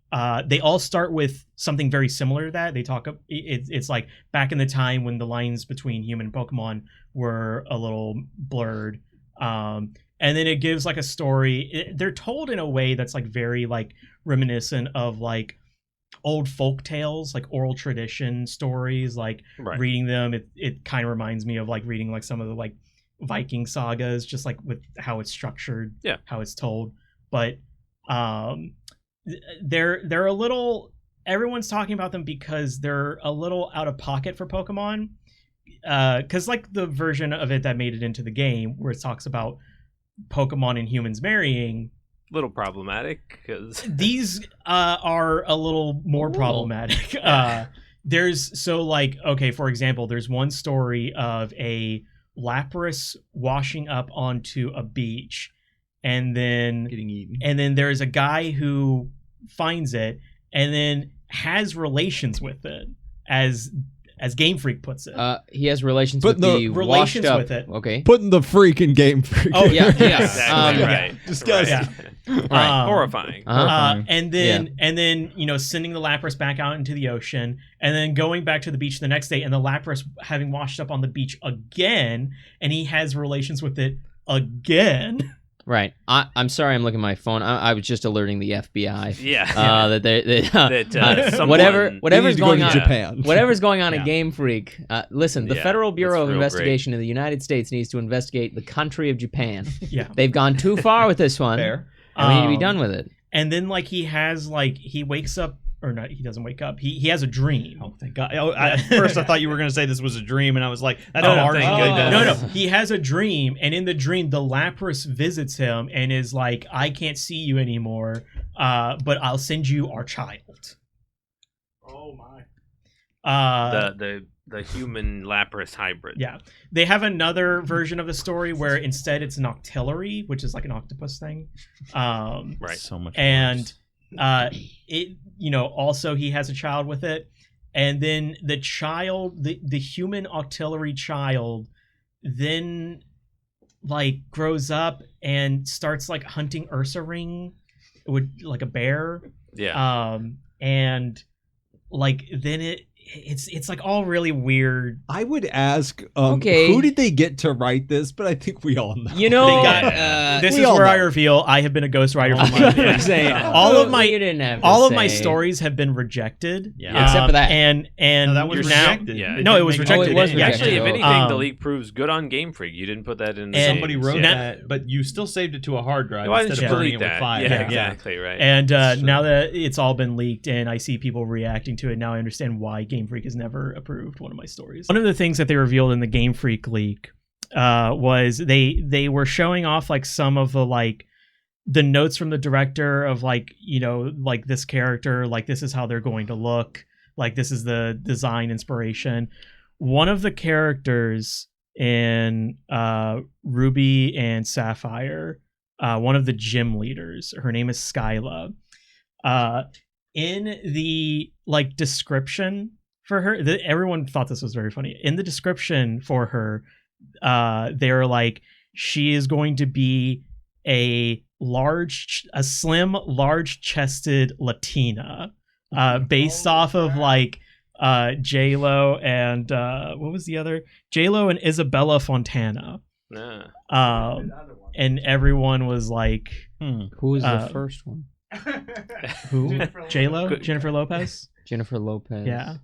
they all start with something very similar to that. They talk. It's like back in the time when the lines between human and Pokemon were a little blurred. And then it gives like a story. They're told in a way that's like very like reminiscent of like old folk tales, like oral tradition stories. Like Right. reading them, it kind of reminds me of like reading like some of the like Viking sagas, just like with how it's structured, Yeah. how it's told. But they're a little. Everyone's talking about them because they're a little out of pocket for Pokemon. Because like the version of it that made it into the game, where it talks about Pokemon and humans marrying, Little problematic because these are a little more Ooh. problematic. There's so like okay, for example, there's one story of a Lapras washing up onto a beach, and then Getting eaten. there's a guy who finds it and then has relations with it, as Game Freak puts it. He has relations But with the the relations washed up. with it. Okay. Putting the freaking Game Freak. Oh, yeah, yeah. exactly Um, right. Disgusting. Right. Um, Horrifying. Uh-huh. And then you know, sending the Lapras back out into the ocean, and then going back to the beach the next day, and the Lapras having washed up on the beach again, and he has relations with it again. Right. I'm sorry. I'm looking at my phone. I was just alerting the FBI. Yeah. That Someone- whatever's to going go on. to Japan. Whatever's going on Yeah. at Game Freak. Listen, the Yeah, Federal Bureau it's of real Investigation in the United States needs to investigate the country of Japan. Yeah. They've gone too far with this one. Fair. And we need to be Um, done with it. And then like he has like he wakes up or not, he doesn't wake up. He has a dream. Oh, thank God. At first, I thought you were going to say this was a dream, and I was like, that's Oh, hard. thank goodness. No, he has a dream, and in the dream, the Lapras visits him and is like, "I can't see you anymore, but I'll send you our child." Oh my. the human Lapras hybrid. Yeah, they have another version of the story where instead it's an octillery, which is like an octopus thing, Right. So much and worse. it also he has a child with it, and then the child, the human auxiliary child, then like grows up and starts like hunting Ursa Ring with like a bear. Yeah. And like then it's like all really weird. I would ask, Okay. who did they get to write this? But I think we all know. You know, They got, this We is all where I know. reveal I have been a ghostwriter Oh for my months. God. Saying, All of my You didn't have to all of my say. stories have been rejected. Yeah. Except for that. And No, that was now, rejected. Yeah. No, it was rejected. Oh, it was Yeah, rejected. actually, if Oh. anything, the Um, leak proves good on Game Freak. You didn't put that in the And Somebody games. wrote yeah. that, but you still saved it to a hard drive Why didn't instead you of burning delete it with that? fire. Yeah, exactly, right. And That's true. now that it's all been leaked and I see people reacting to it, now I understand why Game Freak has never approved one of my stories. One of the things that they revealed in the Game Freak leak was they were showing off like some of the notes from the director of like this character, like this is how they're going to look, like this is the design inspiration. One of the characters in Ruby and Sapphire, one of the gym leaders, her name is Skyla. In the like description for her, everyone thought this was very funny. In the description for her, they're like, she is going to be a slim, large-chested Latina, based off of like J-Lo and what was the other? J-Lo and Isabella Fontana. Nah. And everyone was like, Who was the first one? who? J-Lo? Jennifer Lopez? Jennifer Lopez. Yeah.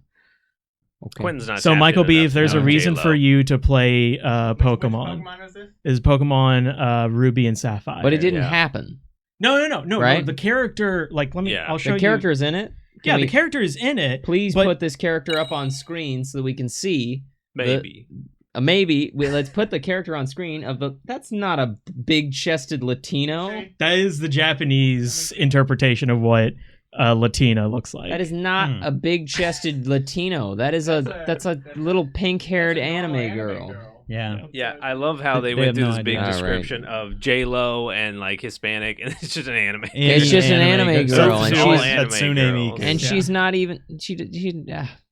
Okay. Quentin's not So tapped Michael in B, enough if there's to a know reason J-Lo. for you to play Pokemon, Which Pokemon is this? is Pokemon Ruby and Sapphire. But it didn't Yeah. happen. No. Right? The character, like, let me. Yeah. I'll show The character is in it. Yeah, Can the we character is in it. please but- put this character up on screen so that we can see. Maybe. Let's put the character on screen of the. That's not a big-chested Latino. That is the Japanese interpretation of what Latina looks like. That is not a big-chested Latino. That's a little pink-haired anime girl. Yeah. Yeah, I love how they They went have through no this big idea. description of J-Lo and like Hispanic, and it's just an anime. It's just an anime girl, So and it's all she's anime Hatsune girls. Miku. and Yeah. she's not even she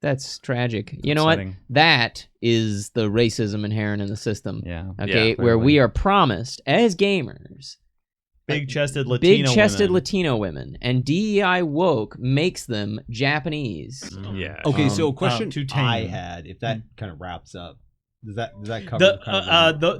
that's tragic. You know Upsetting. what? That is the racism inherent in the system. Yeah. Okay, Yeah, where clearly. we are promised as gamers Big-chested Latino big-chested women. Latino women, and DEI woke makes them Japanese. Yeah. Okay, so a question too I tame. had, if that kind of wraps up, does that cover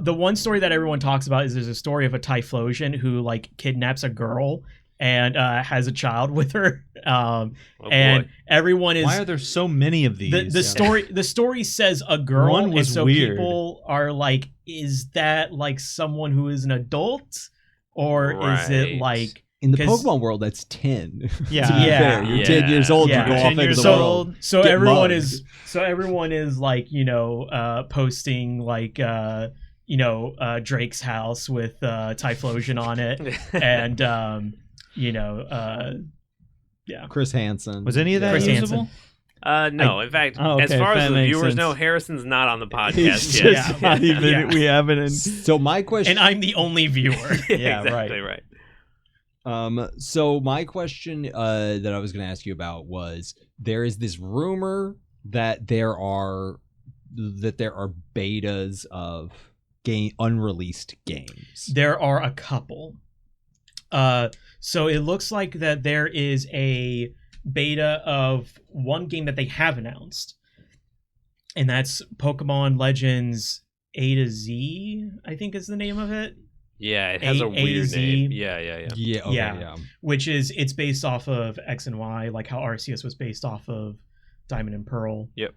The one story that everyone talks about is there's a story of a Typhlosion who like kidnaps a girl and has a child with her. Oh, And boy. everyone is Why are there so many of these? the story says a girl, One and was so weird. people are like, is that like someone who is an adult, or is it Right. like in the 'cause- Pokemon world? That's 10. Yeah. To be Yeah. fair, you're 10 years old. Yeah. You go You're off 10 into years the so world. so Get everyone mugged. is like posting like Drake's house with Typhlosion on it, and Chris Hansen. Was any of that Chris usable? Hansen. No, in fact, Oh, okay, as far as that the makes viewers sense. know, Harrison's not on the podcast It's yet. just not even. Yeah. We haven't. So my question. and I'm the only viewer. Yeah, exactly right. So my question that I was going to ask you about was, there is this rumor that there are betas of unreleased games. There are a couple. So it looks like that there is a beta of one game that they have announced, and that's Pokemon Legends A to Z, I think is the name of it, Yeah, it has a A to weird Z. name. Yeah. Yeah. Okay, Yeah. yeah. which is it's based off of X and Y, like how Arceus was based off of Diamond and Pearl. Yep.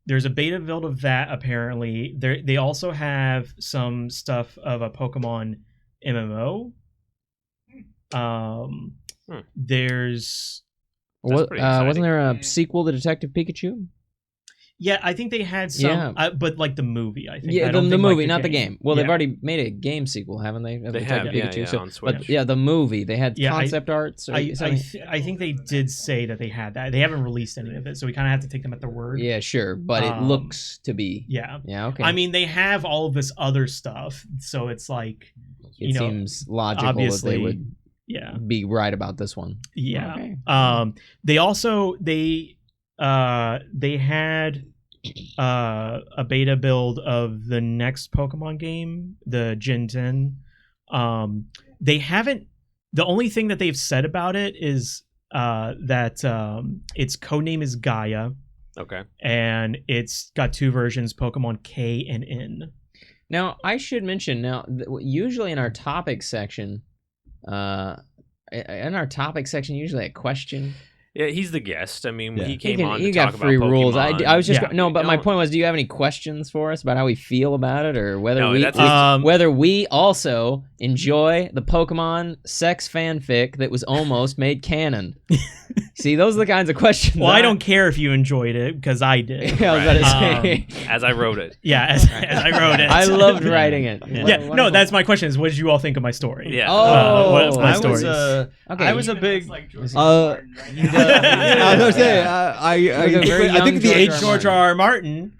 There's a beta build of that apparently. They also have some stuff of a Pokemon MMO. There's That's pretty exciting. Wasn't there a sequel to Detective Pikachu? yeah, I think they had some, Yeah. but like the movie, I think. Yeah, I don't the think, movie, like, not the game. Well, they've Yeah. already made a game sequel, haven't they? Of They Detective have, yeah, Pikachu. yeah, So, on but Switch. yeah, the movie they had Yeah, concept arts. Or I something. think they did say that they had that. They haven't released any of it, so we kind of have to take them at their word. Yeah, sure, but it looks to be. Yeah. Yeah, okay. I mean, they have all of this other stuff, so it's like, it you know, seems logical that obviously they would Yeah. be right about this one. Yeah. Okay. They had a beta build of the next Pokemon game, the Gen 10. They haven't. The only thing that they've said about it is that its codename is Gaia, Okay. and it's got 2 versions, Pokemon K and N. Now, I should mention usually in our topic section, usually a question. Yeah, he's the guest. I mean, Yeah. he came on He to got talk free about rules. Pokemon. I was just Yeah. but my Don't- point was, do you have any questions for us about how we feel about it, or whether No, we that's- whether we also enjoy the Pokemon sex fanfic that was almost made canon? See, those are the kinds of questions. Well, I don't care if you enjoyed it because I did. I was about to say. as I wrote it. Yeah, as I wrote it. I loved writing it. Yeah. What a Yeah, no, wonderful- that's my question. Is what did you all think of my story? Yeah. Oh, what's my I stories? Okay. I was a Even big. looks like George Uh, Martin, right? I was gonna say, Like a very I think the young H- George R. Martin,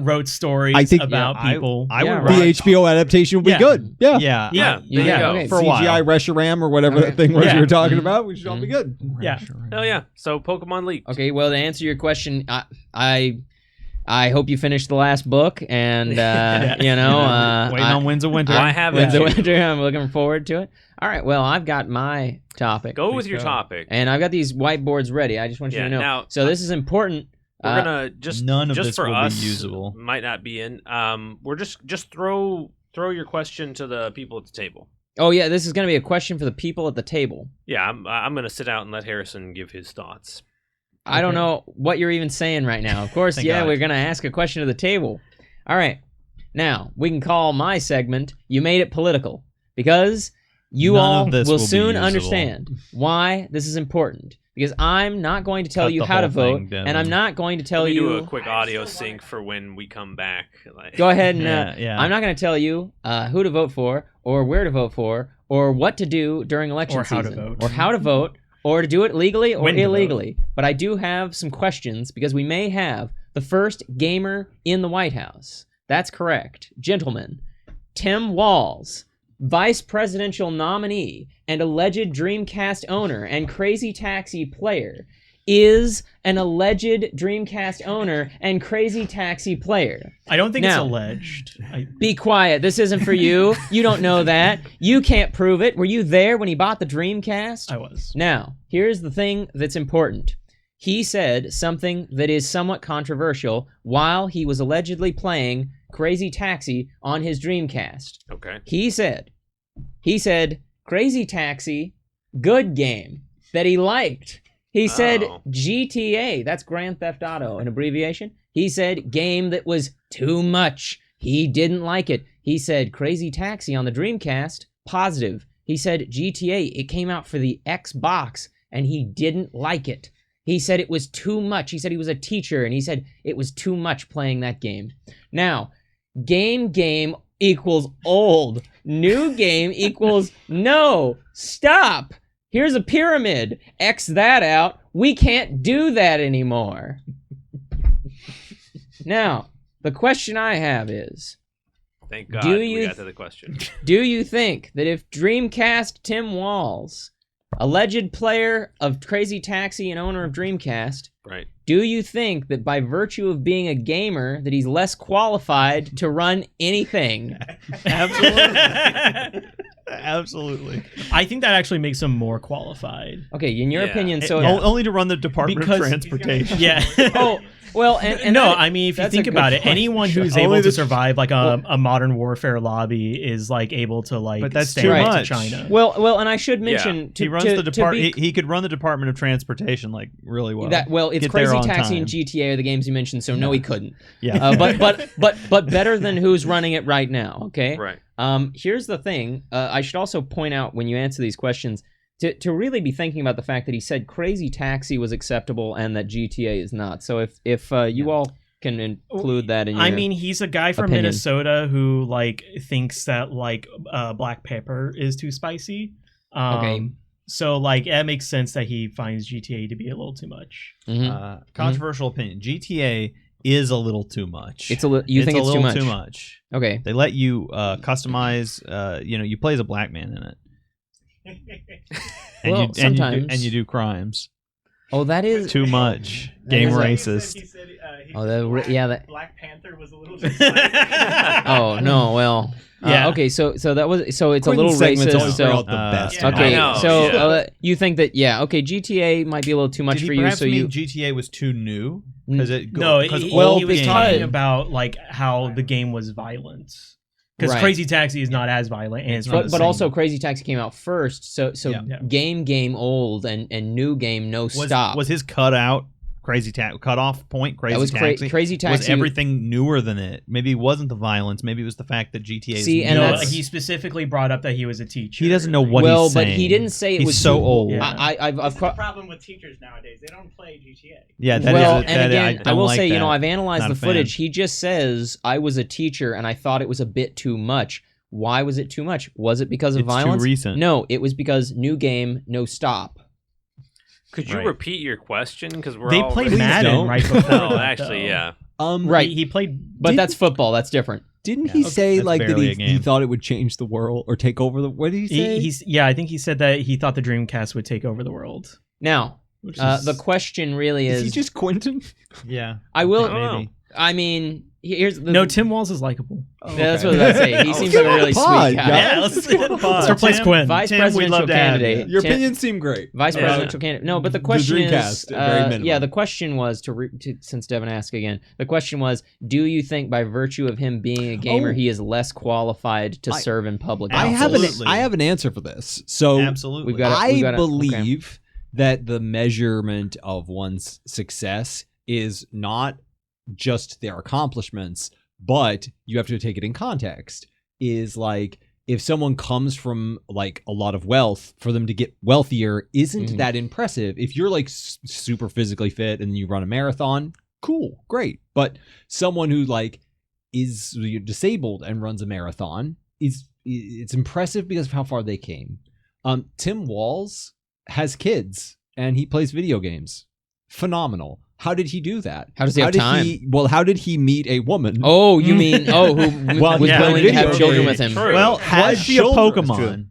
wrote stories I think- about Yeah, people. I Yeah, would right. the HBO adaptation would be Yeah. good. Yeah. Yeah. Yeah, there you go. okay. For a while. CGI Reshiram or whatever Okay. that thing was Yeah. you were talking Mhm. about, we should all be good. Yeah. Hell yeah. So Pokemon leaked. Okay, well, to answer your question, I hope you finished the last book, and Waiting on Winds of Winter. I have Winds it. of Winter. I'm looking forward to it. All right, well, I've got my topic. Go with Please your go. topic. And I've got these whiteboards ready. I just want you Yeah, to know. now, so this is important. We're gonna just None of just this for will us be usable. might not be in. We're just throw your question to the people at the table. Oh yeah, this is going to be a question for the people at the table. Yeah, I'm gonna sit out and let Harrison give his thoughts. I don't know what you're even saying right now. Of course, Thank yeah, God. we're going to ask a question to the table. All right. Now, we can call my segment You Made It Political, because you None all of this will will be soon usable. understand why this is important. Because I'm not going to tell Cut you the how to whole vote, thing, Devin. and I'm not going to tell Let me you. do a quick I'm audio still sync for when we come back. Like, Go ahead and. Yeah. I'm not going to tell you who to vote for, or where to vote for, or what to do during election Or how to season, vote. or how to vote, or to do it legally or When to vote. illegally. But I do have some questions because we may have the first gamer in the White House. That's correct, gentlemen. Tim Walz, vice presidential nominee and alleged Dreamcast owner and Crazy Taxi player, is an alleged Dreamcast owner and Crazy Taxi player. I don't think Now- it's alleged. Be quiet. This isn't for you. You don't know that. You can't prove it. Were you there when he bought the Dreamcast? I was. Now, here's the thing that's important. He said something that is somewhat controversial while he was allegedly playing Crazy Taxi on his Dreamcast. okay. He said, Crazy Taxi, good game that he liked. He said Oh. GTA, that's Grand Theft Auto, an abbreviation. He said game that was too much. He didn't like it. He said Crazy Taxi on the Dreamcast, positive. He said GTA, it came out for the Xbox, and he didn't like it. He said it was too much. He said he was a teacher, and he said it was too much playing that game. Now, game equals old. New game equals no. Stop. Here's a pyramid. X that out. We can't do that anymore. Now, the question I have is, Thank God Do we you got to the question. do you think that if Dreamcast Tim Walz, alleged player of Crazy Taxi and owner of Dreamcast, Right. do you think that by virtue of being a gamer that he's less qualified to run anything? Absolutely. Absolutely. I think that actually makes him more qualified. Okay, in your Yeah. opinion, so Only to run the Department Because- of Transportation. Yeah. oh well, and no, that- I mean, if you that's a think good about it, point. anyone who's Only able to the- survive like a modern warfare lobby is like able to like But that's stand too up to much. China. well, and I should mention He runs the department. He could run the Department of Transportation like really well. It's Get there Crazy on Taxi time. and GTA are the games you mentioned, so no, he couldn't. Yeah. But better than who's running it right now. Okay. Right. Here's the thing. I should also point out when you answer these questions to really be thinking about the fact that he said Crazy Taxi was acceptable and that GTA is not. So if you all can include that in your... I mean, he's a guy from opinion. Minnesota who like thinks that like black pepper is too spicy. Okay. So like it makes sense that he finds GTA to be a little too much. Mhm. Controversial opinion. GTA is a little too much. It's a little. You It's think a it's little too much? Okay. They let you customize. You play as a black man in it. And Well, you, sometimes. and you do crimes. Oh, that is Too much. That Game is a- racist. Oh, that. Black Panther was a little too spicy. Oh no, well. Yeah. Okay, so that was it's a little Quentin's segments racist. always So bring out the best. yeah. okay, I know, so yeah. you think that okay, GTA might be a little too much Did he for you, perhaps so mean you GTA was too new? Because it No, because he well, was because- talking about like how the game was violent. Because Right. Crazy Taxi is not as violent, and it's from the but same- also Crazy Taxi came out first, so Yeah. Yeah. game old and new game no stop. Was his cutout cutoff point Crazy that was Taxi? Crazy Taxi. Was everything newer than it? Maybe it wasn't the violence. Maybe it was the fact that GTA. See, is and new. No, that's- he specifically brought up that he was a teacher. He doesn't know what well, he's but saying. he didn't say it He's was so too- old. Yeah. I've That's the cro- problem with teachers nowadays. They don't play GTA. Yeah, that well, is. and again, I don't will like say, that. I've analyzed Not the a fan. footage. He just says, I was a teacher and I thought it was a bit too much. Why was it too much? Was it because of It's too violence? recent. No, it was because new game, no stop. Could you Right. repeat your question? Because we're They all played Please Madden don't. right before. Oh, that, actually, though. yeah. Right. He played, But Did- that's football. That's different. Didn't Yeah. he Okay. say That's like that barely a he game. thought it would change the world or take over the? What did he say? I think he said that he thought the Dreamcast would take over the world. Now, Which the question really Is is, he just Quentin? Yeah, I will, maybe. I mean, here's the... No, Tim Walz is likable. Yeah, that's what I was about to say. He seems like a really Pod, sweet guy. guys. Let's replace Quinn. Vice Tim, we'd presidential love to have candidate. you. Your Tim- opinions seem great. Vice Yeah. presidential candidate. No, but the The question is, Dreamcast, at very minimum. yeah, the question was since Devin asked again, the question was, do you think by virtue of him being a gamer, Oh. he is less qualified to serve in public I office? have an Absolutely. I have an answer for this. So Absolutely. We've got I okay. believe that the measurement of one's success is not just their accomplishments, but you have to take it in context. Is like if someone comes from like a lot of wealth, for them to get wealthier isn't Mhm. that impressive. If you're like super physically fit and you run a marathon, cool, great. But someone who like is disabled and runs a marathon it's impressive because of how far they came. Tim Walz has kids and he plays video games. Phenomenal. How did he do that? How does he have time? How did he meet a woman? Oh, you mean who Well, was yeah, willing to have video children games. with him? True. Well, was she a children. Pokemon?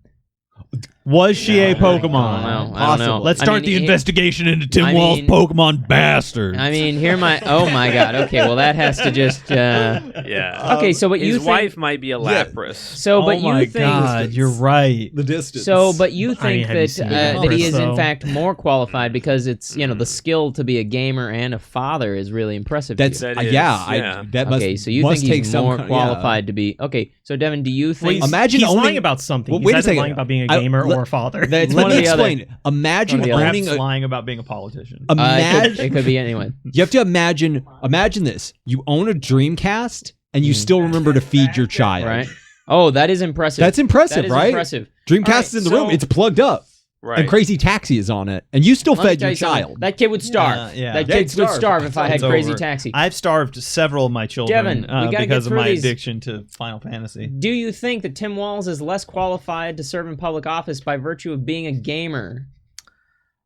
Was she a I don't Pokemon? know. I don't know. Possible. Let's I start mean, the investigation into Tim I Walz mean- Pokemon bastard. I mean, here my oh my god. Okay, well that has to just Yeah. okay. So what you His think? wife might be a Lapras. So, but oh my you think? God, you're right. The distance. So, but you I think mean, have you that seen that he is in Lapras, fact more qualified because it's the skill to be a gamer and a father is really impressive. that's to you. That is, yeah. yeah. That must Okay, so you must think take he's some more kind- qualified to be okay? So Devin, do you Well, think? Imagine he's owning- lying about something. Well, He's wait a either second. lying about being a I- gamer let- or a father. That's Let one me or the other. explain. Imagine One or the other. owning Perhaps a. lying about being a politician. It could be anyone. You have to imagine this. You own a Dreamcast and you Mhm. still remember to feed your child. Right? Oh, that is impressive. That's impressive, That is right? impressive. Dreamcast All right, is in the room. so- It's plugged up. Right. And Crazy Taxi is on it. And you still Let me fed tell your you something. child. That kid would starve. Yeah. That Yeah, kid he'd would starve. starve if I had It's Crazy over. Taxi. I've starved several of my children Devin, we gotta get because of through my these. addiction to Final Fantasy. Do you think that Tim Walz is less qualified to serve in public office by virtue of being a gamer?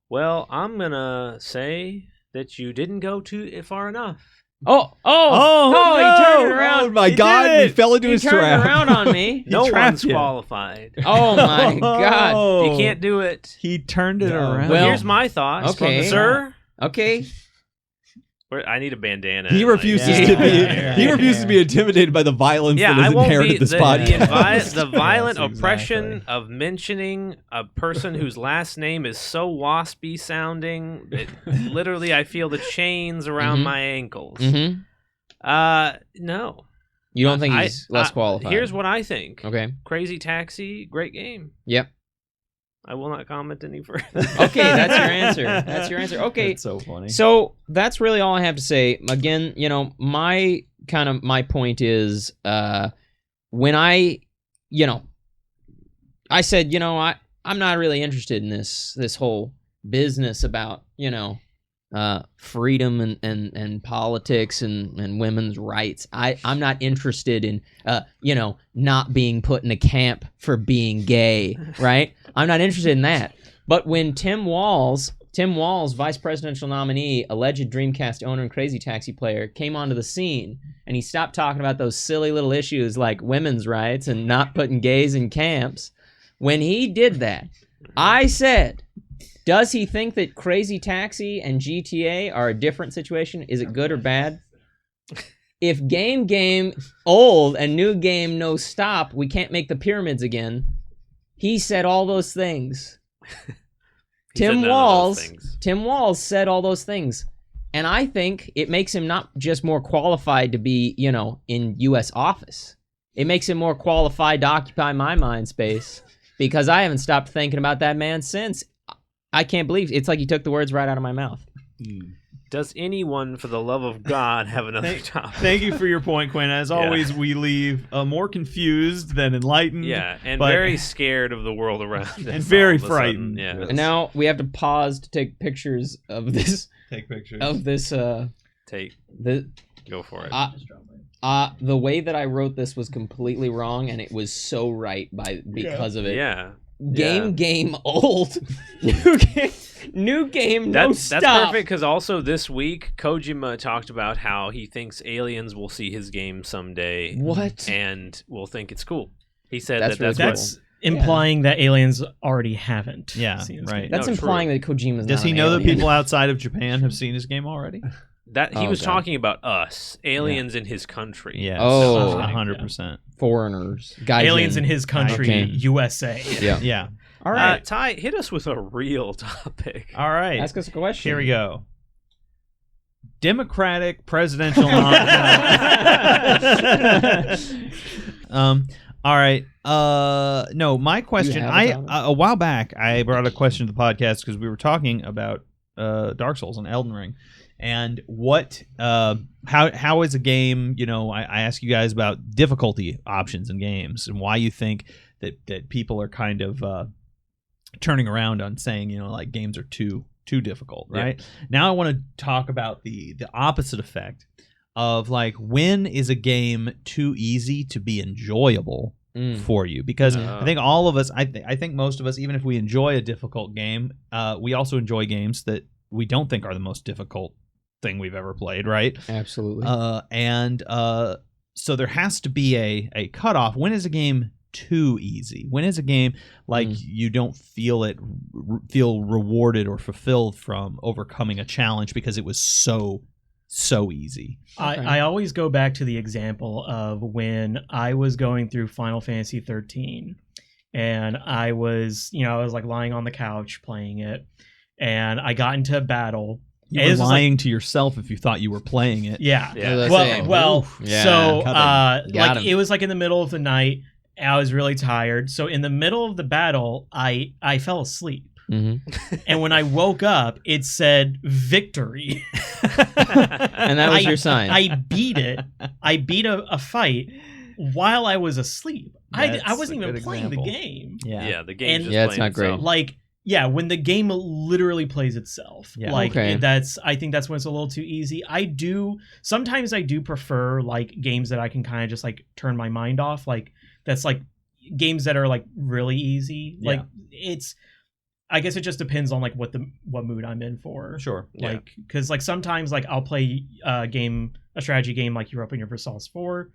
Well, I'm gonna say that you didn't go too far enough. Oh, he turned it around. Oh my He God, did we it. fell into He his turned trap. around on me. No trapped one's you. qualified. Oh my God. You can't do it. He turned it No. around. Well, Here's my thoughts, okay. sir. Okay. I need a bandana. He refuses Yeah. to be. Yeah. He refuses to be intimidated by the violence Yeah, that I has won't be inherited this the podcast. violent Yes, oppression exactly. of mentioning a person whose last name is so waspy sounding that literally I feel the chains around Mhm. my ankles. Mm-hmm. No. You don't think he's less qualified? Here's what I think. Okay. Crazy Taxi, great game. Yep. I will not comment any further. Okay, that's your answer. That's your answer. Okay. That's so funny. So that's really all I have to say. Again, my point is when I said, I'm not really interested in this whole business about, freedom and politics and women's rights. I'm not interested in not being put in a camp for being gay, right? I'm not interested in that. But when Tim Walz, vice presidential nominee, alleged Dreamcast owner and Crazy Taxi player, came onto the scene and he stopped talking about those silly little issues like women's rights and not putting gays in camps, when he did that, I said, does he think that Crazy Taxi and GTA are a different situation? Is it good or bad? If game old and new game no stop, we can't make the pyramids again. He said all those things. Tim Walls said all those things. And I think it makes him not just more qualified to be, in U.S. office. It makes him more qualified to occupy my mind space because I haven't stopped thinking about that man since. I can't believe it's like he took the words right out of my mouth. Does anyone, for the love of God, have another topic? Thank you for your point, Quinn. As always, we leave more confused than enlightened. Yeah, and very scared of the world around us. And very frightened. Yeah. And now we have to pause to take pictures of this. Take pictures. Of this. Go for it. The way that I wrote this was completely wrong, and it was so right because of it. Yeah. Game old. New game, no stop. That's perfect because also this week, Kojima talked about how he thinks aliens will see his game someday. What? And will think it's cool. He said that's implying that aliens already haven't. Yeah, seen his right. game. That's implying that Kojima's Does not he an know that alien. people outside of Japan have seen his game already? He was talking about us, aliens in his country. Yeah. Oh. 100%. Foreigners. Aliens in his country, Okay. USA. Yeah. Yeah. All right. Ty, hit us with a real topic. All right. Ask us a question. Here we go. Democratic presidential nominee. All right. No, my question. A while back, I brought a question to the podcast because we were talking about Dark Souls and Elden Ring, and what, how is a game? I ask you guys about difficulty options in games and why you think that people are kind of turning around on saying like games are too difficult, right? Yeah. Now I want to talk about the opposite effect of like when is a game too easy to be enjoyable for you? Because I think all of us, I think most of us, even if we enjoy a difficult game, we also enjoy games that we don't think are the most difficult thing we've ever played, right? Absolutely. So there has to be a cutoff. When is a game too easy? When is a game like you don't feel rewarded or fulfilled from overcoming a challenge because it was so easy? I always go back to the example of when I was going through Final Fantasy 13 and I was like lying on the couch playing it and I got into a battle. You were lying to yourself if you thought you were playing it. Yeah. Yeah. It was like in the middle of the night. I was really tired. So in the middle of the battle, I fell asleep. Mm-hmm. And when I woke up, it said victory. And that was your sign. I beat it. I beat a fight while I was asleep. I wasn't even playing the game. Yeah, the game. It's not great. Like, when the game literally plays itself. Yeah. Like I think that's when it's a little too easy. Sometimes I do prefer like games that I can kind of just like turn my mind off. Like that's like games that are like really easy. Yeah. Like I guess it just depends on like what mood I'm in for. Sure. Like because like sometimes like I'll play a strategy game like Europa Universalis 4,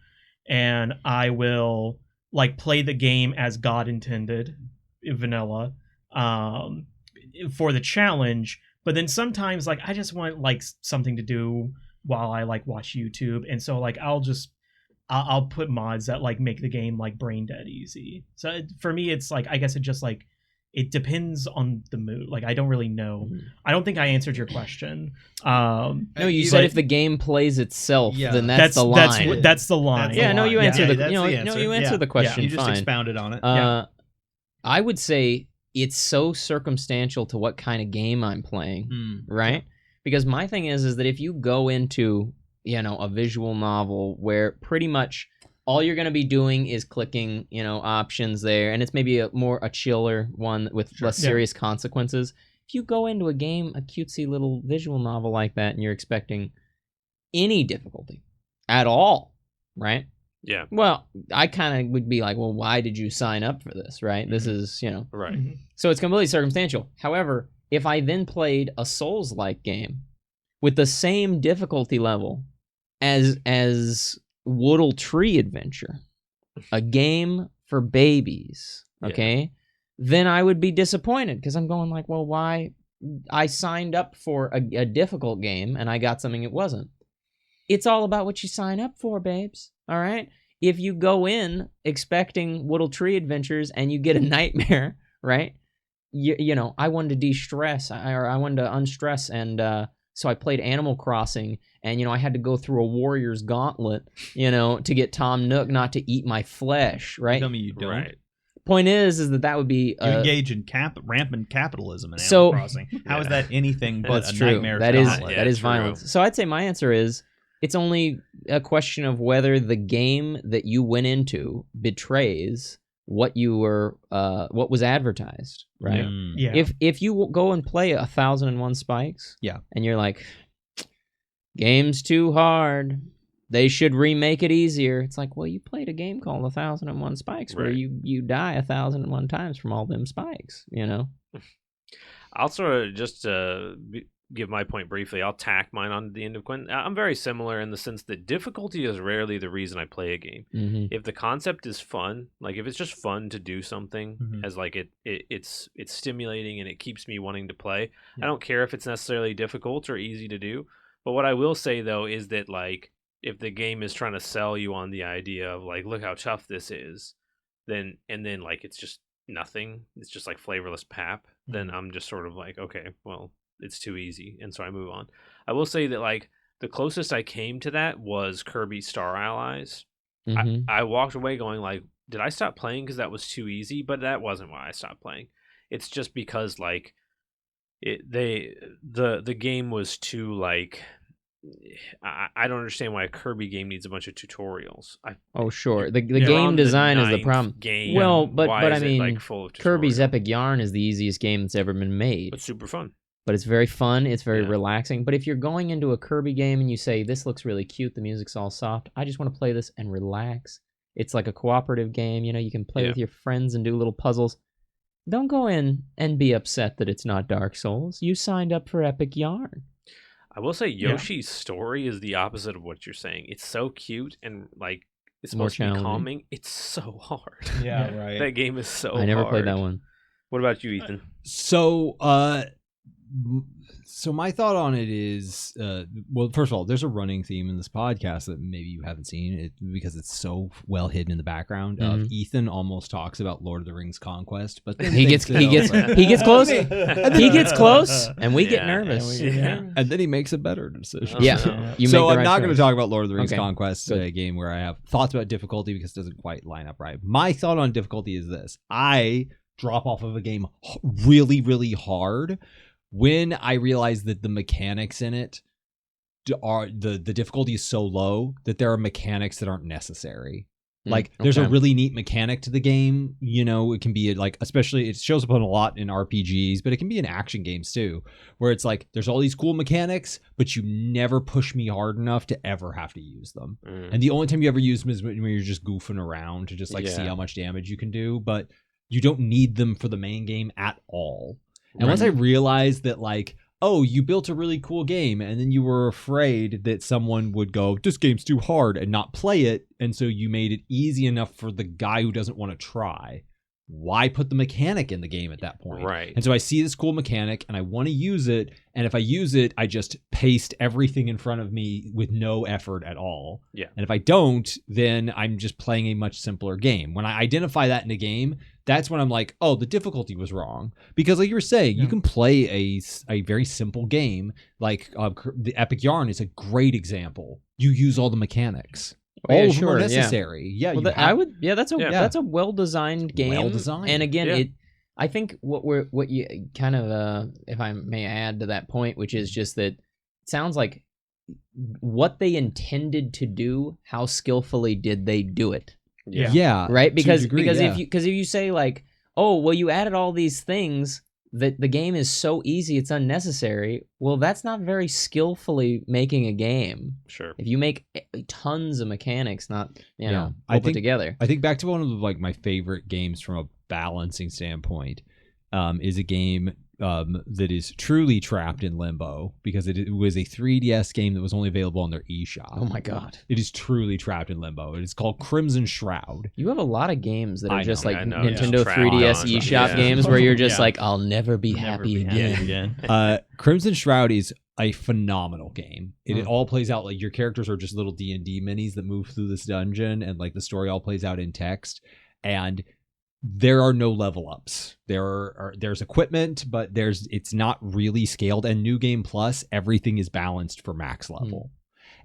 and I will like play the game as God intended, vanilla, for the challenge. But then sometimes like I just want like something to do while I like watch YouTube, and so like I'll put mods that like make the game like brain dead easy. So for me, it's like I guess it just like it depends on the mood. Like I don't really know. I don't think I answered your question. No, you said if the game plays itself, then that's the line. That's the line. You answered you answered the question. You just fine. expounded on it. I would say it's so circumstantial to what kind of game I'm playing, right? Because my thing is that if you go into a visual novel where pretty much all you're going to be doing is clicking, options there, and it's maybe a chiller one with less serious consequences. If you go into a game, a cutesy little visual novel like that, and you're expecting any difficulty at all, right? Yeah. Well, I kind of would be like, well, why did you sign up for this, right? This is, Right. Mm-hmm. So it's completely circumstantial. However, if I then played a Souls-like game with the same difficulty level as Woodle Tree Adventure, a game for babies, okay? then I would be disappointed because I'm going like, well, why? I signed up for a difficult game and I got something it wasn't. It's all about what you sign up for, babes. All right? If you go in expecting Woodle Tree Adventures and you get a nightmare, right? You know, I wanted to de-stress, or I wanted to unstress, and so I played Animal Crossing, and, you know, I had to go through a warrior's gauntlet, you know, to get Tom Nook not to eat my flesh, right? Tell me you don't. Right. Point is that would be... You engage in rampant capitalism in So- Animal Crossing. How is that anything but That's a true. nightmare? That is gauntlet? that is true. violence. So I'd say my answer is it's only a question of whether the game that you went into betrays what you were what was advertised, right? Mm. Yeah. If you go and play 1001 Spikes, Yeah. and you're like, game's too hard, they should remake it easier. It's like, well, you played a game called 1001 Spikes where Right. you die 1001 times from all them spikes, you know? I'll sort of just give my point briefly. I'll tack mine on to the end of Quentin. I'm very similar in the sense that difficulty is rarely the reason I play a game. Mm-hmm. If the concept is fun, like if it's just fun to do something, Mhm. as like it's stimulating and it keeps me wanting to play. Yeah. I don't care if it's necessarily difficult or easy to do. But what I will say though is that like if the game is trying to sell you on the idea of like, look how tough this is, then like it's just nothing. It's just like flavorless pap. Then I'm just sort of like, okay, well, it's too easy, and so I move on. I will say that like the closest I came to that was Kirby Star Allies. Mm-hmm. I walked away going like, did I stop playing because that was too easy? But that wasn't why I stopped playing. It's just because like the game was too like I don't understand why a Kirby game needs a bunch of tutorials. Oh, sure. The You're game on the design is the 9th problem. Game. Well, but Why I is it, mean, like, full of Kirby's tutorials? Epic Yarn is the easiest game that's ever been made. But super fun. But it's very fun. It's very Yeah. relaxing. But if you're going into a Kirby game and you say, this looks really cute, the music's all soft, I just want to play this and relax. It's like a cooperative game. You know, you can play Yeah. with your friends and do little puzzles. Don't go in and be upset that it's not Dark Souls. You signed up for Epic Yarn. I will say Yoshi's story is the opposite of what you're saying. It's so cute and like it's More supposed to be challenging. calming. It's so hard. Yeah, right. That game is so I never hard. played that one. What about you, Ethan? So my thought on it is, well, first of all, there's a running theme in this podcast that maybe you haven't seen it because it's so well hidden in the background. Of Ethan almost talks about Lord of the Rings Conquest, but then He gets close. He gets close, and we get Yeah. nervous. Yeah. and then he makes a better decision. Yeah. Oh, You So make the I'm right not going to choice. talk about Lord of the Rings Okay. Conquest, Good. a game where I have thoughts about difficulty because it doesn't quite line up right. My thought on difficulty is this: I drop off of a game really, really hard when I realize that the mechanics in it are the difficulty is so low that there are mechanics that aren't necessary. Like there's a okay. really neat mechanic to the game, you know, it can be like, especially it shows up on a lot in RPGs, but it can be in action games too, where it's like there's all these cool mechanics, but you never push me hard enough to ever have to use them. And the only time you ever use them is when you're just goofing around to just like see Yeah. how much damage you can do, but you don't need them for the main game at all. And once I realized that, like, oh, you built a really cool game, and then you were afraid that someone would go, this game's too hard, and not play it, and so you made it easy enough for the guy who doesn't want to try. Why put the mechanic in the game at that point? Right. And so I see this cool mechanic, and I want to use it, and if I use it, I just paste everything in front of me with no effort at all. Yeah. And if I don't, then I'm just playing a much simpler game. When I identify that in a game, that's when I'm like, oh, the difficulty was wrong. Because like you were saying, you can play a very simple game. Like the Epic Yarn is a great example. You use all the mechanics. Oh, yeah, All of them sure, are yeah. necessary. Yeah, Well, you I have- would. Yeah, that's a well-designed game. Well-designed. And again, Yeah. I think what you kind of, if I may add to that point, which is just that it sounds like what they intended to do, how skillfully did they do it? Yeah. Right? to a Because degree, because yeah. if you say like, oh, well, you added all these things that the game is so easy it's unnecessary. Well, that's not very skillfully making a game. Sure. If you make tons of mechanics, not you Yeah. know, I well put think- together. I think back to one of like my favorite games from a balancing standpoint is a game that is truly trapped in limbo because it was a 3DS game that was only available on their eShop. Oh my god. It is truly trapped in limbo. It is called Crimson Shroud. You have a lot of games that are I just know, like I know, Nintendo yeah. 3DS Trapped eShop on. games where you're just Yeah. like, I'll never be Never happy be again. again. Crimson Shroud is a phenomenal game. It Mm. all plays out like your characters are just little D&D minis that move through this dungeon, and like the story all plays out in text. And there are no level ups. There's equipment, but it's not really scaled. And New Game Plus, everything is balanced for max level.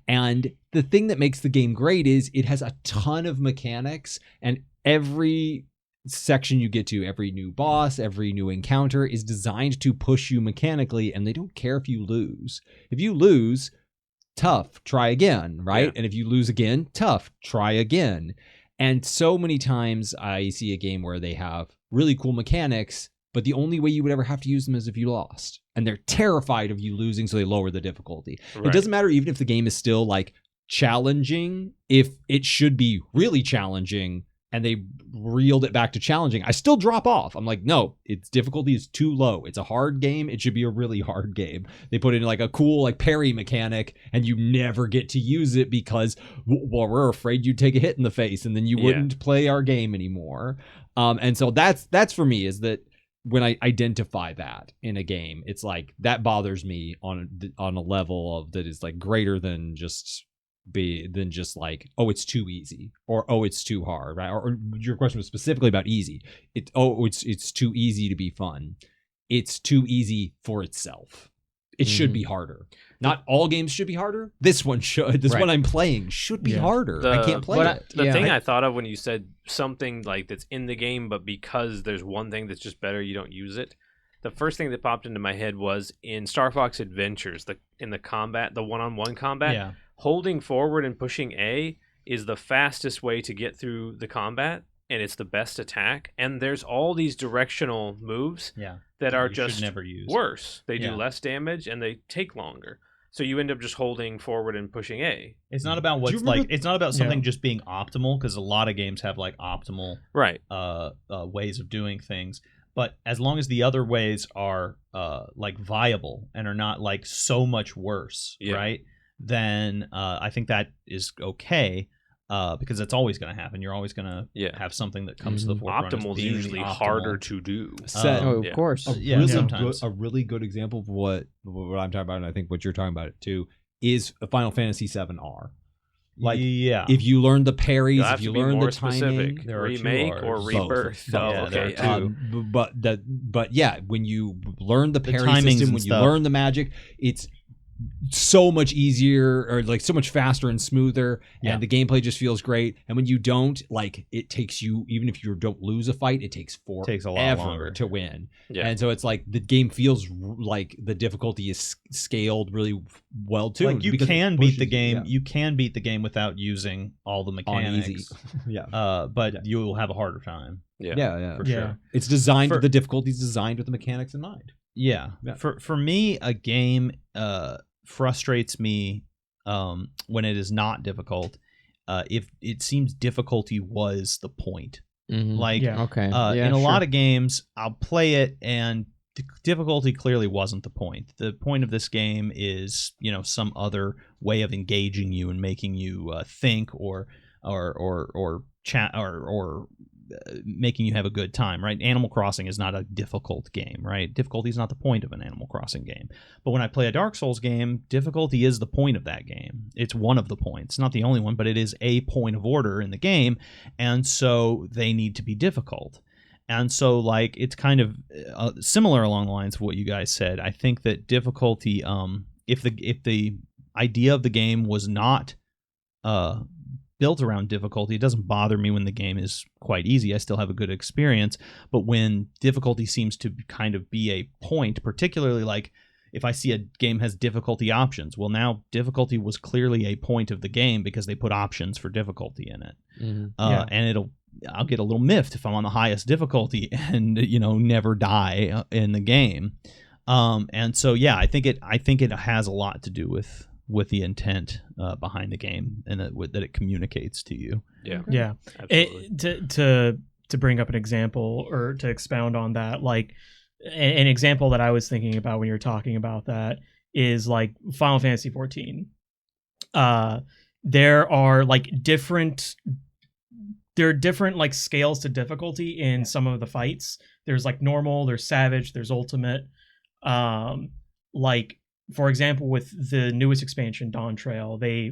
And the thing that makes the game great is it has a ton of mechanics, and every section you get to, every new boss, every new encounter is designed to push you mechanically, and they don't care if you lose. If you lose, tough, try again, right? Yeah. And if you lose again, tough, try again. And so many times I see a game where they have really cool mechanics, but the only way you would ever have to use them is if you lost. And they're terrified of you losing, so they lower the difficulty. Right. It doesn't matter even if the game is still like challenging, if it should be really challenging and they reeled it back to challenging, I still drop off. I'm like, no, its difficulty is too low. It's a hard game. It should be a really hard game. They put in like a cool like parry mechanic, and you never get to use it because well, we're afraid you'd take a hit in the face and then you Yeah. wouldn't play our game anymore. And so that's for me, is that when I identify that in a game, it's like that bothers me on a level of that is like greater than just like, oh, it's too easy, or oh, it's too hard, right? Or your question was specifically about easy. It's too easy to be fun. It's too easy for itself. It should be harder. Not all games should be harder. This one should. This Right. one I'm playing should be Yeah. harder. I can't play but it. The thing I thought of when you said something like that's in the game, but because there's one thing that's just better, you don't use it. The first thing that popped into my head was in Star Fox Adventures, in the combat, the one-on-one combat, Yeah. holding forward and pushing A is the fastest way to get through the combat, and it's the best attack. And there's all these directional moves Yeah. that are You just should never use. worse. They Yeah. do less damage and they take longer. So you end up just holding forward and pushing A. It's not about Do you what's remember- like. It's not about something Yeah. just being optimal, because a lot of games have like optimal Right. ways of doing things. But as long as the other ways are like viable and are not like so much worse, Yeah. right? Then I think that is okay, because it's always going to happen. You're always going to Yeah. have something that comes to the forefront. as Optimal is being the usually optimal. harder to do. Set Oh, of Yeah. course. Yeah, really sometimes. a really good example of what I'm talking about, and I think what you're talking about it too, is a Final Fantasy VII R. Like, yeah, if you learn the parries, You'll if have you to be learn more the timing, specific. There are two Remake or Rs. rebirth. Both. Oh, Yeah, there okay. are two. But yeah, when you learn the The parry timings system, and when you stuff. learn the magic, it's so much easier, or like so much faster and smoother, Yeah. and the gameplay just feels great. And when you don't, like, it takes you, even if you don't lose a fight, it takes Takes a lot longer. forever to win. Yeah. And so it's like the game feels like the difficulty is scaled really well too. like you because it can beat the pushes game. yeah, You can beat the game without using all the on mechanics. easy. Yeah. But Yeah. you will have a harder time. Yeah. Yeah. For Yeah. sure. It's designed. For- The difficulty's designed with the mechanics in mind. Yeah. Yeah. For me, a game frustrates me when it is not difficult. If it seems difficulty was the point. Mhm. Like Yeah. Okay. in a lot of games, I'll play it and difficulty clearly wasn't the point. The point of this game is, some other way of engaging you and making you think or chat or making you have a good time, right? Animal Crossing is not a difficult game, right? Difficulty is not the point of an Animal Crossing game. But when I play a Dark Souls game, difficulty is the point of that game. It's one of the points. Not the only one, but it is a point of order in the game. And so they need to be difficult. And so, like, it's kind of similar along the lines of what you guys said. I think that difficulty, if the idea of the game was not built around difficulty, it doesn't bother me when the game is quite easy. I still have a good experience. But when difficulty seems to kind of be a point, particularly like if I see a game has difficulty options, well, now difficulty was clearly a point of the game because they put options for difficulty in it. Mhm. Yeah. And I'll get a little miffed if I'm on the highest difficulty and never die in the game. And so yeah, I think it has a lot to do with the intent behind the game and that it communicates to you. Yeah. Yeah. Absolutely. To bring up an example or to expound on that, like an example that I was thinking about when you were talking about that is like Final Fantasy 14. There are different like scales to difficulty in some of the fights. There's like normal, there's savage, there's ultimate. Like for example, with the newest expansion, Dawn Trail, they,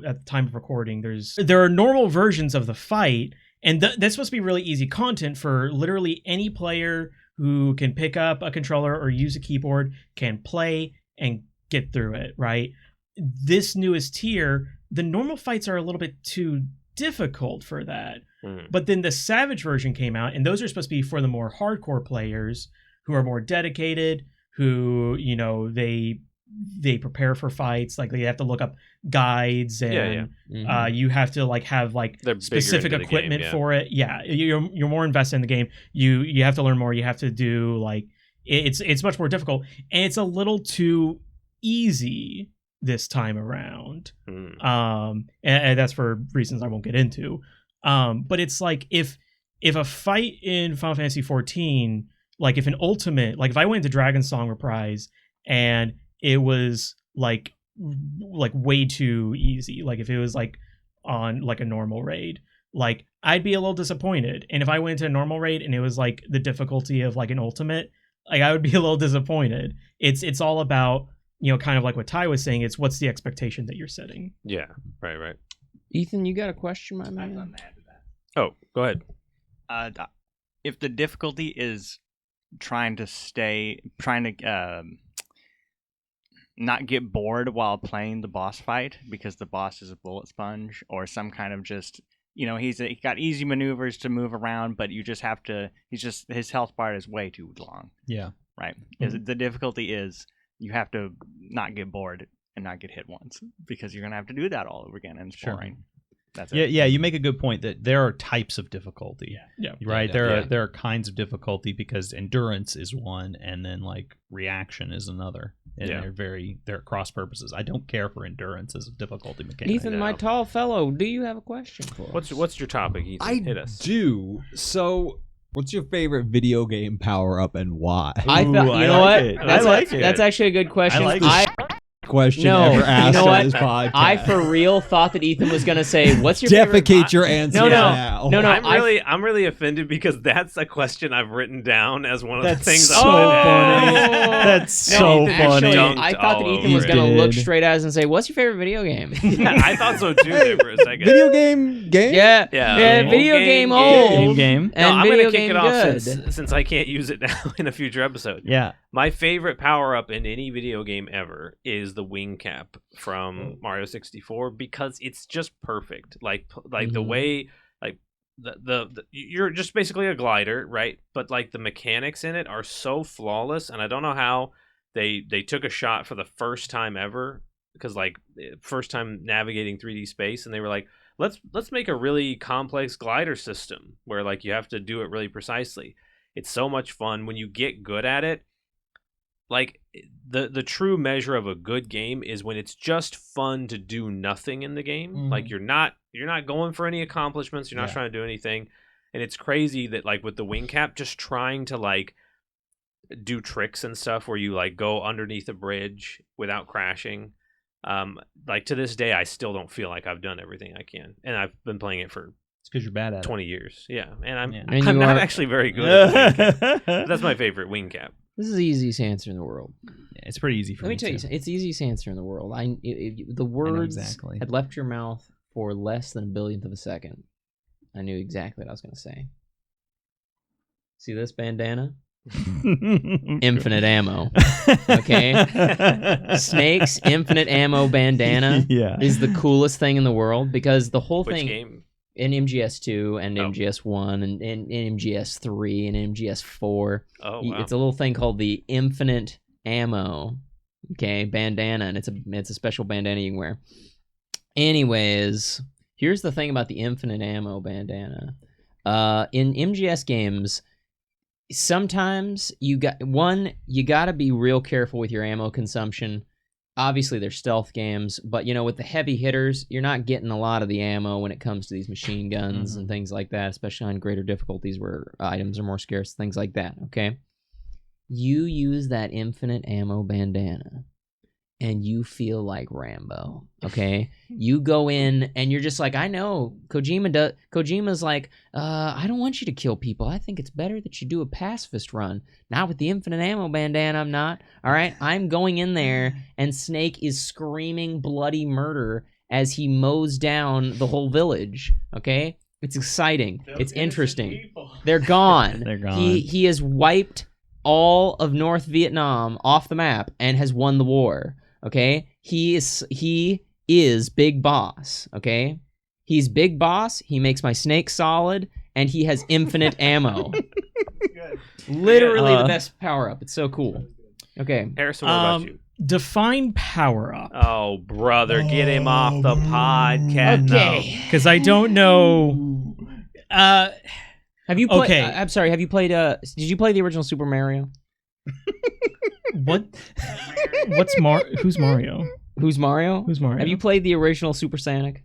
at the time of recording, there are normal versions of the fight, and that's supposed to be really easy content for literally any player who can pick up a controller or use a keyboard, can play and get through it, right? This newest tier, the normal fights are a little bit too difficult for that. But then the Savage version came out, and those are supposed to be for the more hardcore players who are more dedicated, who, they prepare for fights, like they have to look up guides, and you have to have specific equipment for it. Yeah, you're more invested in the game. You have to learn more. You have to do it's much more difficult, and it's a little too easy this time around. And that's for reasons I won't get into. But it's like if a fight in Final Fantasy 14, like if an ultimate, like if I went to Dragon Song Reprise and it was like way too easy, like if it was like on like a normal raid, like I'd be a little disappointed. And if I went to a normal raid and it was like the difficulty of like an ultimate, like I would be a little disappointed. It's all about, kind of like what Ty was saying, it's what's the expectation that you're setting. Yeah, right. Ethan, you got a question, my man? Oh, go ahead. If the difficulty is trying to not get bored while playing the boss fight because the boss is a bullet sponge, or some kind of just, he got easy maneuvers to move around, but you just have to, his health bar is way too long. Yeah. Right. The difficulty is you have to not get bored and not get hit once, because you're going to have to do that all over again, and it's boring. That's it. Yeah, you make a good point that there are types of difficult,y Yeah. Right. There are kinds of difficulty, because endurance is one, and then like reaction is another. And they're cross purposes. I don't care for endurance as a difficulty mechanic. Ethan, my tall fellow, do you have a question for us? What's your topic, Ethan? Hit us. do. So, what's your favorite video game power up and why? I thought, Ooh, you know like what? it. That's I like it. That's actually a good question. Question No, ever you asked know on what? this podcast. I for real thought that Ethan was gonna say, "What's your favorite?" Defecate your answer No, now. no. I'm really offended, because that's a question I've written down as one of the things. so I'm funny. That's so Actually, funny. I thought that all Ethan was over gonna it. look straight at us and say, "What's your favorite video game?" Yeah, I thought so too there for a second. Video game? Yeah, Yeah, video old game game, old, game. and No, I'm video gonna kick game it off good. since I can't use it now in a future episode. Yeah. My favorite power up in any video game ever is the wing cap from Mario 64, because it's just perfect. Like the way, like the you're just basically a glider, right? But like the mechanics in it are so flawless, and I don't know how they took a shot for the first time ever, because like first time navigating 3D space, and they were like, let's make a really complex glider system where like you have to do it really precisely. It's so much fun when you get good at it. Like the true measure of a good game is when it's just fun to do nothing in the game. Like you're not going for any accomplishments, you're not trying to do anything. And it's crazy that like with the wing cap, just trying to like do tricks and stuff where you like go underneath a bridge without crashing. Like to this day I still don't feel like I've done everything I can. And I've been playing it for It's because you're bad at 20 years. Yeah. And I'm And I'm you not are- actually very good at wing cap. it. That's my favorite wing cap. This is the easiest answer in the world. It's pretty easy for Let me me tell you, too. it's the easiest answer in the world. The words exactly. had left your mouth for less than a billionth of a second. I knew exactly what I was going to say. See this bandana? Infinite ammo. Okay? Snake's infinite ammo bandana Yeah. is the coolest thing in the world, because the whole Which thing game? in MGS2 and Oh. MGS1 and MGS3 and MGS4, Oh, wow. it's a little thing called the infinite ammo, okay, bandana, and it's a special bandana you can wear. Anyways, here's the thing about the infinite ammo bandana. In MGS games, sometimes you got to be real careful with your ammo consumption. Obviously, they're stealth games, but with the heavy hitters, you're not getting a lot of the ammo when it comes to these machine guns and things like that, especially on greater difficulties where items are more scarce, things like that, okay? you use that infinite ammo bandana and you feel like Rambo, okay? You go in and you're just like, I know Kojima's like, I don't want you to kill people. I think it's better that you do a pacifist run. Not with the infinite ammo bandana, I'm not. All right, I'm going in there and Snake is screaming bloody murder as he mows down the whole village, okay? It's exciting. It's interesting. They're gone. They're gone. He has wiped all of North Vietnam off the map and has won the war. Okay? He is Big Boss, okay? He's Big Boss, he makes my Snake solid, and he has infinite ammo. Literally the best power-up. It's so cool. Okay. Harrison, what about you? Define power up. Oh, brother, get him off the podcast. Okay. Because I don't know. Have you played Okay. I'm sorry, have you played did you play the original Super Mario? What? Who's Mario? Who's Mario? Who's Mario? Have you played the original Super Sonic?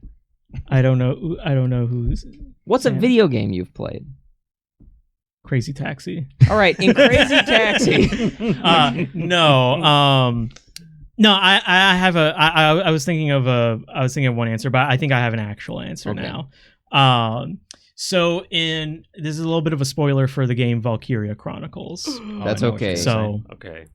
I don't know. I don't know who's What's a Yeah. video game you've played? Crazy Taxi. All right, in Crazy Taxi. No. No. I have a. I was thinking of one answer, but I think I have an actual answer Okay. now. So this is a little bit of a spoiler for the game Valkyria Chronicles. That's I know what you're okay. saying. So Okay.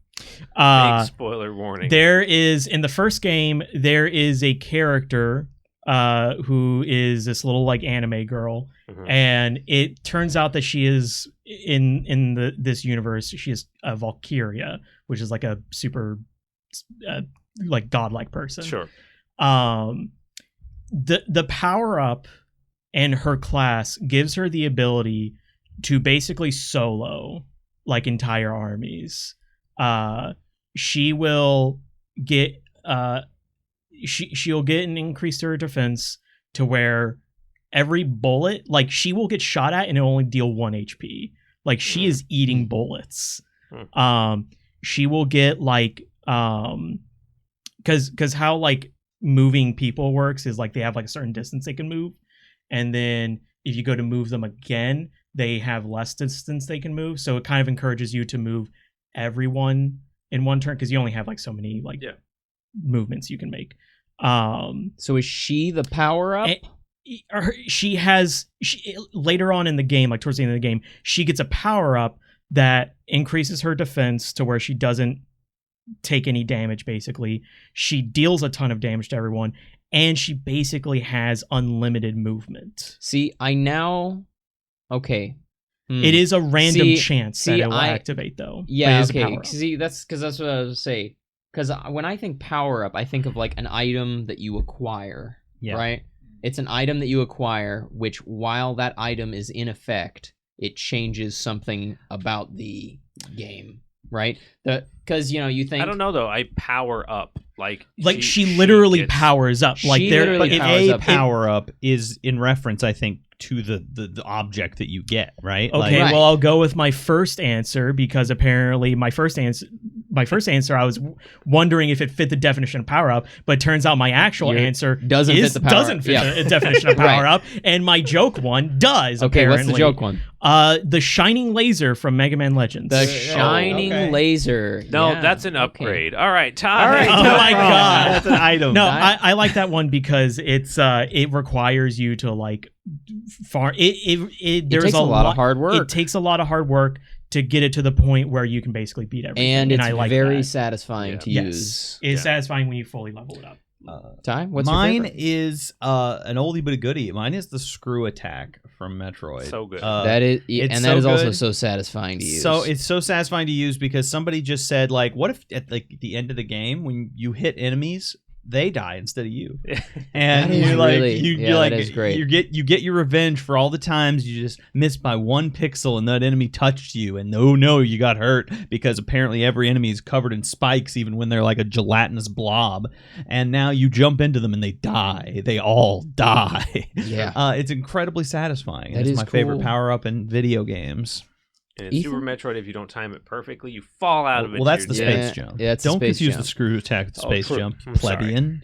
uh, Big spoiler warning. there is in the first game there is a character who is this little like anime girl, Mhm. and it turns out that she is in this universe she is a Valkyria, which is like a super like godlike person. Sure. The power up in her class gives her the ability to basically solo like entire armies. She will get she'll get an increase to her defense to where every bullet, like she will get shot at and it'll only deal 1 HP. Like she is eating bullets. She will get like because how like moving people works is like they have like a certain distance they can move, and then if you go to move them again, they have less distance they can move. So it kind of encourages you to move everyone in one turn because you only have like so many like movements you can make. So is she the power up? She later on in the game, like towards the end of the game, she gets a power up that increases her defense to where she doesn't take any damage. Basically, she deals a ton of damage to everyone, and she basically has unlimited movement. See, I now okay. It is a random chance that see, it will I- activate, though. Yeah, But it is a okay. power-up. See, that's what I was gonna say. Because when I think power up, I think of like an item that you acquire, Yeah. right? It's an item that you acquire, which while that item is in effect, it changes something about the game, right? Because you think I don't know though. I power up like she literally gets- powers up. Like She there, literally but powers A up. power up is in reference, I think, to the object that you get, right? Okay, Right. well, I'll go with my first answer because apparently my first answer, I was wondering if it fit the definition of power up, but it turns out my actual Your- answer doesn't fit the power doesn't up. fit Yeah. the definition of Right. power up, and my joke one does. Okay, apparently. what's the joke one? The shining laser from Mega Man Legends. The shining okay. laser. No, Yeah, that's an okay. upgrade. All right, Todd. All right, Oh no my problem. God. That's an item. No, That- I like that one because it's it requires you to like farm. There's takes a lot of hard work. It takes a lot of hard work to get it to the point where you can basically beat everything. And it's I like very that. satisfying to Yes. use. It's satisfying when you fully level it up. Ty, what's your Mine favorite? is an oldie but a goodie. Mine is the screw attack from Metroid. So good. That is, it's and that so is also good. so satisfying to use. So it's so satisfying to use because somebody just said, like, what if at like the end of the game when you hit enemies, they die instead of you, and That is you like really- you yeah, like that is great. you get your revenge for all the times you just missed by 1 pixel and that enemy touched you, and oh no, you got hurt because apparently every enemy is covered in spikes even when they're like a gelatinous blob, and now you jump into them and they die. They all die. Yeah. It's incredibly satisfying. That It's is my favorite cool. power up in video games. And in Super Ethan? Metroid, if you don't time it perfectly, you fall out of it. Well, that's the You're Yeah, space dead. jump. yeah, it's the Don't space confuse jump. the screw attack with the Oh, space true. jump, I'm sorry. plebeian.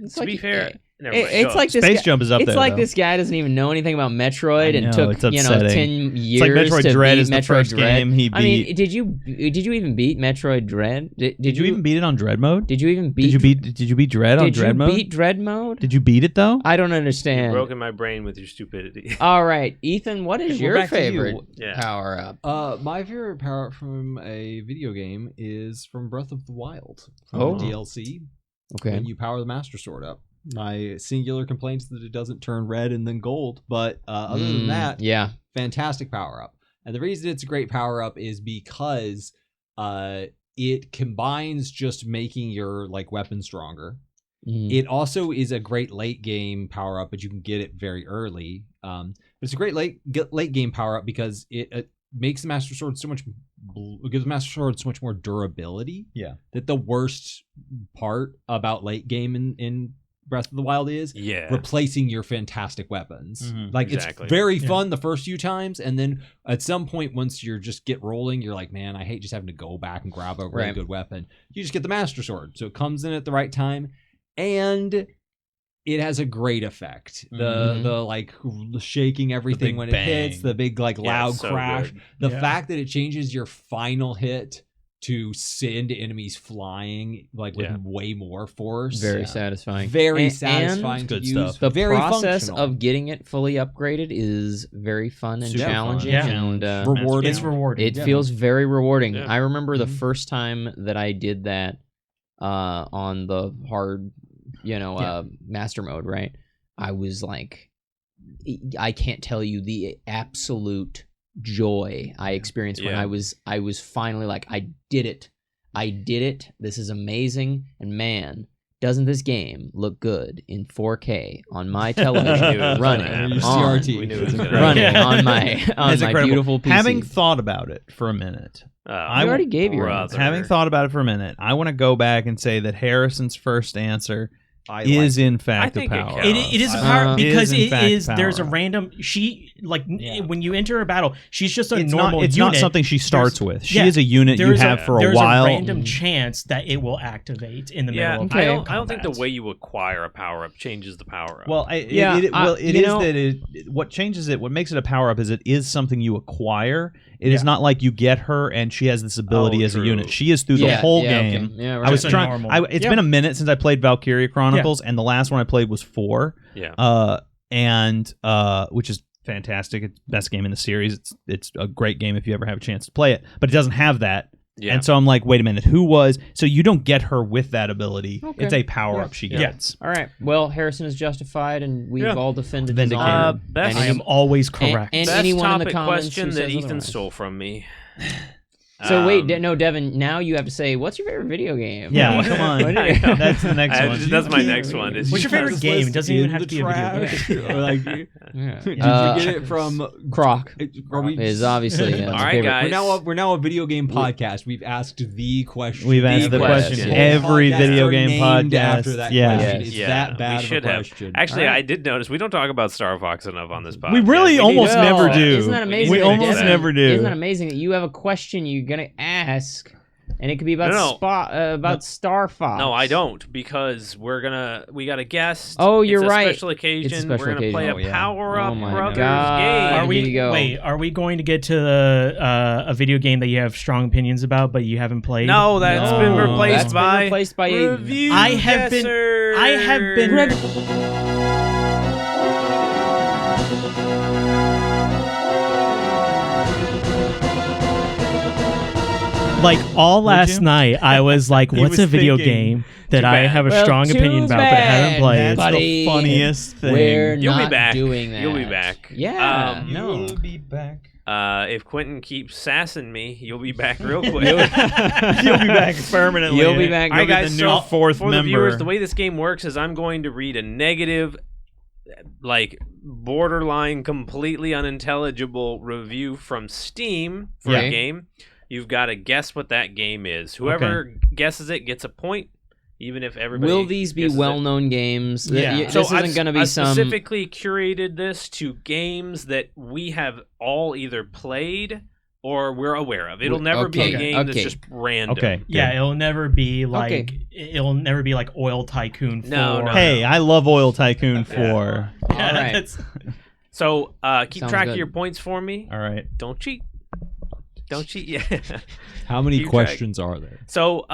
It's To be fair, Never mind. It's Go. like this Space guy, Jump is up it's there. like though. this guy doesn't even know anything about Metroid and I know, took it's upsetting. 10 years It's like Metroid to Dread beat is the Metroid first Dread. game he beat. I mean, did you even beat Metroid Dread? Did you even beat it on Dread mode? Did you even beat? Did you beat Dread on Dread mode? Did you beat Dread mode? Did you beat it though? I don't You've understand. broken my brain with your stupidity. All right, Ethan, what is We're your back to you. favorite Yeah. power up? My favorite power up from a video game is from Breath of the Wild. From Oh. the DLC. Okay. When you power the Master Sword up. My singular complaint is that it doesn't turn red and then gold, but other than that, yeah. fantastic power up. And the reason it's a great power up is because it combines just making your like weapon stronger. Mhm. It also is a great late game power up, but you can get it very early. It's a great late game power up because it makes the Master Sword gives the Master Sword so much more durability. Yeah. That the worst part about late game in Breath of the Wild is Yeah. replacing your fantastic weapons. Mhm. Like Exactly. it's very Yeah. fun the first few times, and then at some point once you're just get rolling, you're like, man, I hate just having to go back and grab a really Right. good weapon. You just get the Master Sword, so it comes in at the right time, and it has a great effect. Mhm. The like shaking everything big when it hits, bang. the big like Yeah, loud so crash, good. the Yeah. fact that it changes your final hit to send enemies flying like with Yeah. way more force. Very Yeah. satisfying. Very And- satisfying and to Good use. stuff. the very process functional. of getting it fully upgraded is very fun and Super fun. challenging, Yeah. and Rewarding. It's rewarding. it Yeah. feels very rewarding. Yeah. I remember the Mhm. first time that I did that on the hard, master mode. Right, I was like, I can't tell you the absolute joy I experienced when Yeah. I was finally like, I did it. This is amazing, and man, doesn't this game look good in 4K on my television We knew it was running gonna happen. Your on, CRT. We knew it was It's gonna incredible. running on my It's incredible. beautiful PC. Having thought about it for a minute, I already gave your brother. having thought about it for a minute, I want to go back and say that Harrison's first answer I is like in fact I a think it power. counts. It is a up. power because Is, in it fact, is. There's a power up. random. Yeah. When you enter a battle, she's just a It's normal not. It's unit. not something she starts with. She yeah, is a unit you there's have for a there's while. a random chance that it will activate in the Yeah, middle of Okay. I don't think the combat. way you acquire a power up changes the power up. Well, Yeah, it you is know- that what changes it, what makes it a power up is it is something you acquire. It is Yeah. not like you get her and she has this ability Oh, as a true. unit. She is through the whole game. Okay. Yeah, I was Just a trying. normal. It's Yeah. been a minute since I played Valkyria Chronicles, and the last one I played was 4. yeah. And which is fantastic. It's the best game in the series. It's a great game if you ever have a chance to play it, but it doesn't have that. Yeah. And so I'm like, wait a minute, who was? So you don't get her with that ability. Okay. It's a power up she Yeah. gets. All right. Well, Harrison is justified, and we've Yeah. all defended his Vindicated. honor. Best, And I am always and- correct. and best anyone in the topic comments question who that says Ethan otherwise. stole from me. So wait, Um, no, Devin. Now you have to say, what's your favorite video game? Yeah, What- come on. what do you- That's the next one. That's my next one. It's What's your favorite Just game? It list doesn't even in have the to be a video trash. game. Or like, Yeah. did you get it from Croc? Are we Is obviously All my right, favorite. guys. We're now a video game podcast. We've asked the question. We've asked the question. Whole Every podcasts video are game named podcast. after that Yeah. question. Yes. It's Yeah, that bad we of a should have. question. Actually, All right. I did notice we don't talk about Star Fox enough on this podcast. We really need almost to- never do. Isn't that amazing? We that almost Devin- never do. Isn't that amazing that you have a question you're gonna ask, and it could be about No. about Star Fox? No, I don't, because we got a guest. Oh, you're it's right. a special occasion. It's a special we're gonna play occasion. a Power Up Oh my Brothers God. game. Are Here we you go. wait? Are we going to get to a video game that you have strong opinions about, but you haven't played? No, that's been No, replaced that's been by replaced by a- review. I have been. Like all last you? night, I was like, He "What's was a video thinking, game that too I bad. have a Well, strong too opinion about but haven't bad, played?" That's buddy. the funniest thing. We're You'll be not back. doing that. You'll be back. Yeah. Um, no. You'll be back. If Quentin keeps sassing me, you'll be back real quick. You'll be back permanently. You'll be back. All right, You'll be guys. the new So fourth for member. the viewers, the way this game works is I'm going to read a negative, like borderline, completely unintelligible review from Steam for Okay. a game. You've got to guess what that game is. Whoever guesses it gets a point, even if everybody. Will these be guesses it. well-known games? Yeah. This So isn't going to be I've some. specifically curated this to games that we have all either played or we're aware of. It'll never be a Okay, game that's okay. just random. Okay. Yeah, it'll never be like Okay. it'll never be like Oil Tycoon 4. No. Hey, I love Oil Tycoon 4. Yeah, All right. that's- So keep Sounds track good. of your points for me. All right. Don't cheat. Don't cheat. Yeah. How many Keep track. questions are there? So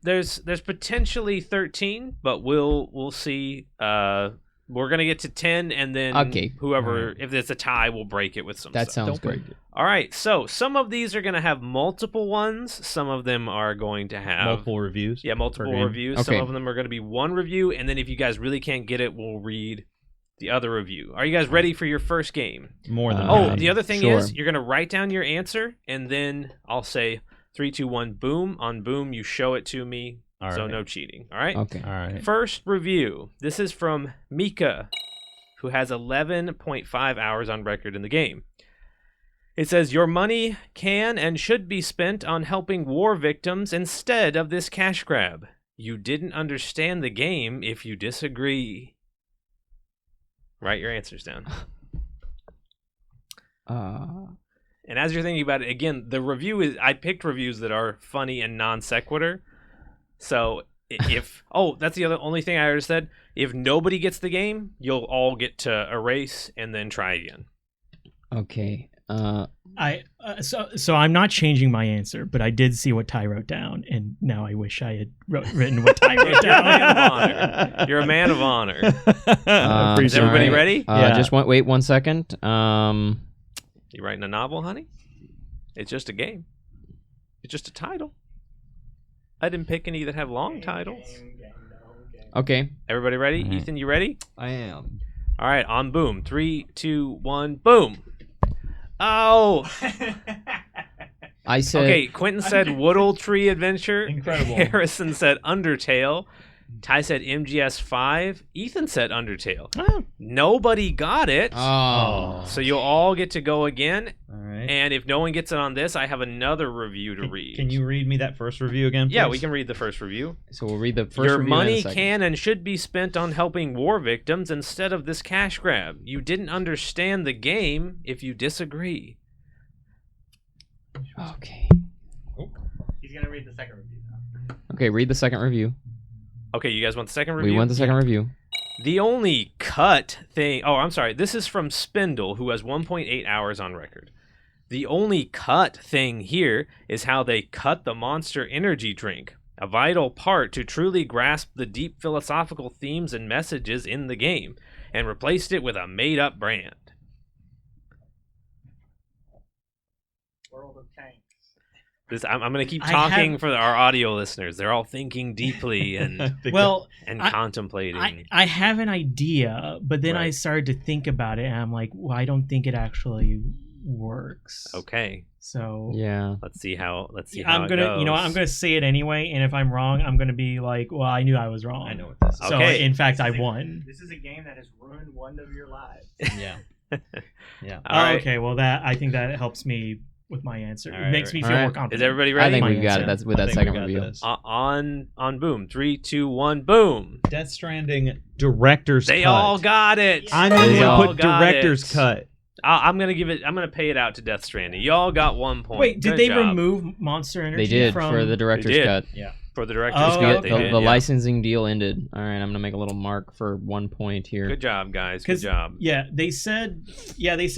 there's potentially 13, but we'll see. We're gonna get to 10, and then Okay. whoever, Alright. if it's a tie, we'll break it with some That stuff. sounds Don't good. break it. All right. So some of these are gonna have multiple ones. Some of them are going to have Multiple reviews. Yeah, multiple game. reviews. Okay. Some of them are going to be one review, and then if you guys really can't get it, we'll read the other review. Are you guys ready for your first game? More than Oh, that. the other thing sure. is you're going to write down your answer, and then I'll say 3, 2, 1, boom. On boom, you show it to me, All so right. no cheating. All right? Okay. All right. First review. This is from Mika, who has 11.5 hours on record in the game. It says, your money can and should be spent on helping war victims instead of this cash grab. You didn't understand the game if you disagree. Write your answers down. And as you're thinking about it, again, the review is, I picked reviews that are funny and non sequitur. So if, oh, that's the only thing I already said. If nobody gets the game, you'll all get to erase and then try again. Okay. So I'm not changing my answer, but I did see what Ty wrote down, and now I wish I had written what Ty wrote You're a man of down. honor. You're a man of honor. Is Appreciate everybody it. ready? Yeah. Just wait 1 second. You writing a novel, honey? It's just a game. It's just a title. I didn't pick any that have long titles. Okay. Everybody ready? All right. Ethan, you ready? I am. All right, on boom. 3, 2, 1, boom. Oh, I said. okay. Quentin said Woodle Tree Adventure. Incredible. Harrison said Undertale. Ty said MGS 5. Ethan said Undertale. Oh. Nobody got it. Oh. So you'll all get to go again. All right. And if no one gets it on this, I have another review to read. Can you read me that first review again? Yeah, please? we can read the first review. So we'll read the first. Your review in a money second. can and should be spent on helping war victims instead of this cash grab. You didn't understand the game if you disagree. Okay. He's gonna read the second review now. Okay. Read the second review. Okay, you guys want the second review? We want the second review. The only cut thing... Oh, I'm sorry. This is from Spindle, who has 1.8 hours on record. The only cut thing here is how they cut the Monster Energy drink, a vital part to truly grasp the deep philosophical themes and messages in the game, and replaced it with a made-up brand. World of Tanks. I'm going to keep I talking have- for our audio listeners. They're all thinking deeply and Well, contemplating. I have an idea, but then I Right. started to think about it, and I'm like, well, I don't think it actually works. Okay, So Yeah. let's see how I'm it gonna, goes. you know, I'm gonna say it anyway, and if I'm wrong, I'm gonna be like, well, I knew I was wrong. I know what this is. So Okay. in fact, I won. This is a game that has ruined one of your lives. Yeah. Yeah. All right. Okay, well, I think that helps me with my answer. All It right, makes all me right. feel All more right. confident. Is everybody I ready? think My we've got answer. it. That's with I that think second we got review. this. On boom. 3, 2, 1, boom. Death Stranding director's They cut. all got it. I'm They gonna all put got director's it. cut. I'm gonna pay it out to Death Stranding. Y'all got 1 point. Wait, did Good they job. remove Monster Energy? They did from... for the director's did. cut. for the director's Oh, cut? okay. They The, did, the yeah. licensing deal ended. All right, I'm gonna make a little mark for 1 point here. Good job, guys. Good 'Cause- job. Yeah, they said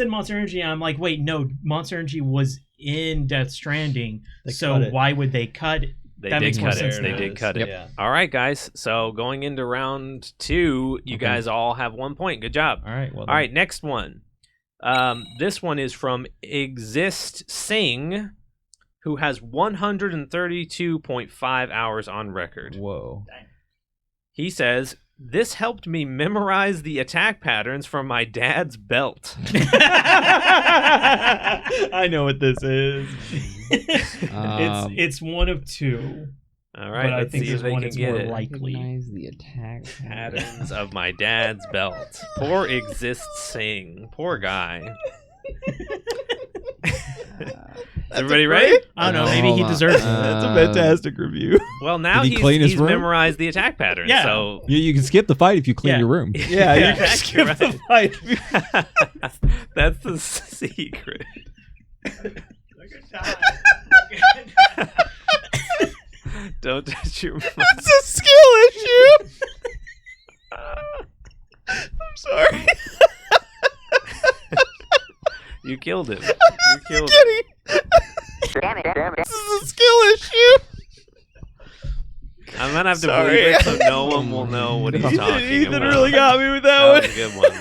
Monster Energy. And I'm like, wait, no, Monster Energy was in Death Stranding. They So cut it. why would they cut it? They That did makes more cut sense it. They now. did cut it. Yeah. All right, guys. So going into round 2, you Okay. guys all have 1 point. Good job. All right. Well. All right, next one. This one is from Exist Sing, who has 132.5 hours on record. Whoa. He says, "This helped me memorize the attack patterns from my dad's belt." I know what this is. It's one of two. All right, but I let's think see if there's they one can that's get more it. likely. Recognize the attack Patterns of my dad's belt. Poor Exist Sing. Poor guy. Everybody ready? I don't know. No, Maybe he hold on. deserves it. That's a fantastic review. Well, now Did he clean his he's room? memorized the attack pattern. Yeah. So You can skip the fight if you clean Yeah. your room. Yeah, Yeah, you can skip you're the right. fight. that's the secret. Look at time. Don't touch your mic. It's a skill issue. I'm sorry. You killed him. You killed him. Damn it. This is a skill issue. I'm gonna have to Sorry. believe it so no one will know what he's talking Ethan about. really got me with that That one. was a good one.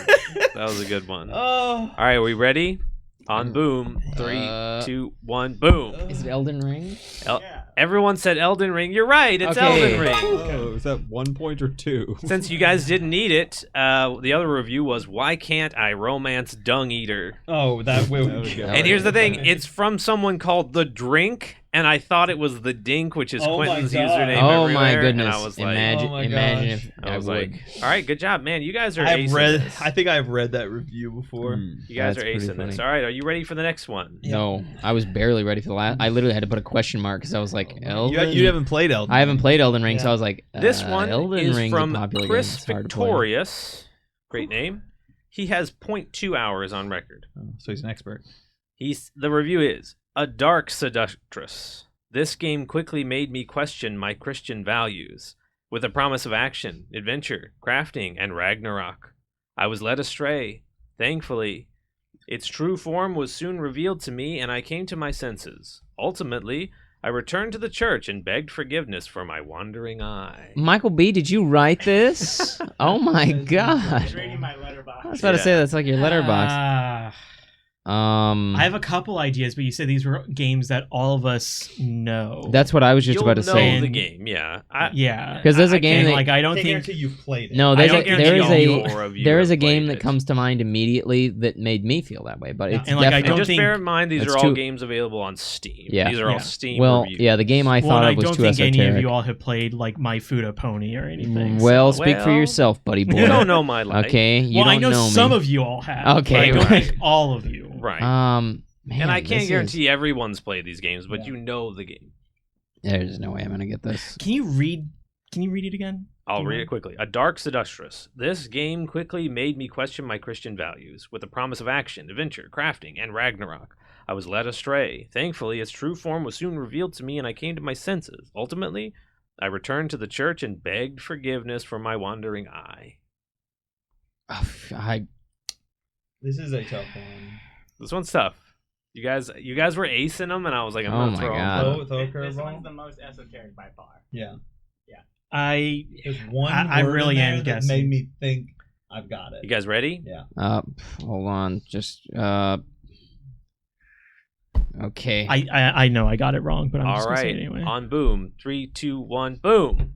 That was a good one. All Oh. right, we ready? On boom. 3, 2, 1, boom. Is it Elden Ring? Everyone said Elden Ring. You're right. It's Okay. Elden Ring. Oh, is that 1 point or 2? Since you guys didn't need it, the other review was Why Can't I Romance Dung Eater? Oh, that way. That was good. And here's the thing, it's from someone called The Drink, and I thought it was The Dink, which is Oh my Quentin's God. username Oh my everywhere, goodness! And I was like, imagine, Oh my imagine gosh. if I I was would. like, all right, good job, man. You guys are I've acing read. this. I think I've read that review before. You guys That's are pretty acing this. funny. All right, are you ready for the next one? No, I was barely ready for the last. I literally had to put a question mark because I was like, Elden. You haven't played Elden. I haven't played Elden Ring, Yeah. so I was like, This one Elden is Ring's from a popular Chris game. It's hard to play. Victorious. Great name. He has 0.2 hours on record. Oh, so he's an expert. The review is A Dark Seductress. This game quickly made me question my Christian values. With a promise of action, adventure, crafting, and Ragnarok, I was led astray. Thankfully, its true form was soon revealed to me, and I came to my senses. Ultimately, I returned to the church and begged forgiveness for my wandering eye. Michael B, did you write this? Oh my I'm god! reading my letterbox. I was about to say that's like your letterbox. I have a couple ideas, but you said these were games that all of us know. That's what I was just You'll about to know say. the game, yeah. yeah. 'Cause there's a I game And that- like I don't Can't think guarantee you've played it. No, I there's don't a guarantee there is all a four of you there is have a game played that it. comes to mind immediately that made me feel that way. But Yeah. it's And, like, I definitely And don't just think- bear in mind, these That's are all too- games available on Steam. Yeah. These are all Yeah. Steam well, reviews. yeah. The game I well, thought and I of was don't too think any of esoteric. you all have played like My Fuda Pony or anything. Well, so- speak for Well, yourself, buddy boy. You don't know my life. Okay, you well, don't I know me. some of you all have. Okay, but I don't right. think all of you. Right. Man, and I this can't is- guarantee everyone's played these games, but Yeah. you know the game. There's no way I'm gonna get this. Can you read? Can you read it again? I'll read it quickly. A Dark Seductress. This game quickly made me question my Christian values. With the promise of action, adventure, crafting, and Ragnarok, I was led astray. Thankfully, its true form was soon revealed to me, and I came to my senses. Ultimately, I returned to the church and begged forgiveness for my wandering eye. This is a tough one. This one's tough. You guys were acing them, and I was like, I'm Oh gonna my throw 'em. God. Throw a This curveball. one's the most esoteric by far. Yeah. There's one. I word really in am there that guessing. made me think I've got it. You guys ready? Yeah. Hold on, just okay. I know I got it wrong, but I'm All just gonna say right. it anyway. On boom. 3, 2, 1, boom.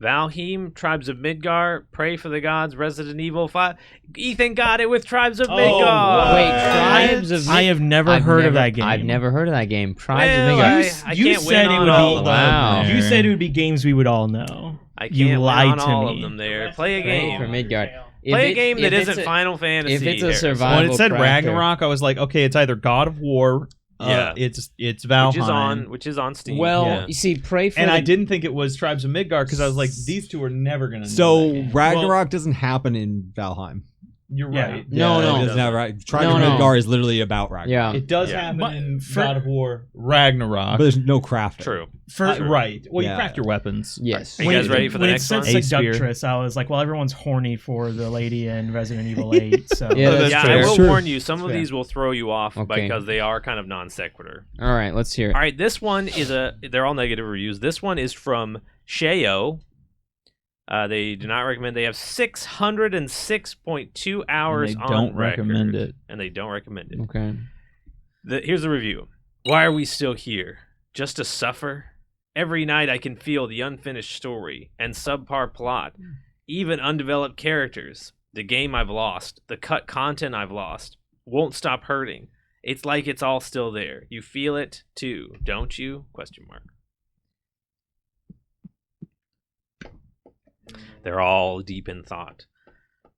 Valheim, Tribes of Midgar, Pray for the Gods, Resident Evil 5. Ethan got it with Tribes of Oh, Midgar. Wait, Tribes of I have never heard of that game. I've never heard of that game. Tribes Well, of I Midgar. You can't said win it on would all be. of Wow. them. You said it would be games we would all know. I You can't win lied on to all me. of them The there. rest Play a of Pray game. for Midgard. If Play a it- game if that it's isn't a- Final Fantasy. if it's a Harrison, survival When it said crafter. Ragnarok, I was like, okay, it's either God of War. Yeah. It's Valheim. which is on Steam. Well, yeah. you see, Pray for And the I didn't think it was Tribes of Midgard because I was like, these two are never gonna. know that So game. Ragnarok doesn't happen in Valheim. You're Yeah. right. No, it no. doesn't have right. Tribes No, of no. Midgard is literally about Ragnarok. Yeah. It does Yeah. happen But in for- God of War Ragnarok. But there's no crafting. True. Right. Well, Yeah. you craft your weapons. Yes. Are you guys ready for the when next it one? said A spear. seductress, I was like, well, everyone's horny for the lady in Resident Evil 8. So Yeah, that's Yeah, fair. I will True. warn you, some of Fair. these will throw you off Okay. because they are kind of non sequitur. All right, let's hear it. All right, this one is they're all negative reviews. This one is from Shayo. They do not recommend. They have 606.2 hours they on don't record, recommend it. and they don't recommend it. Okay. Here's the review. Why are we still here? Just to suffer? Every night I can feel the unfinished story and subpar plot, even undeveloped characters. The game I've lost, the cut content I've lost, won't stop hurting. It's like it's all still there. You feel it too, don't you? Question mark. They're all deep in thought,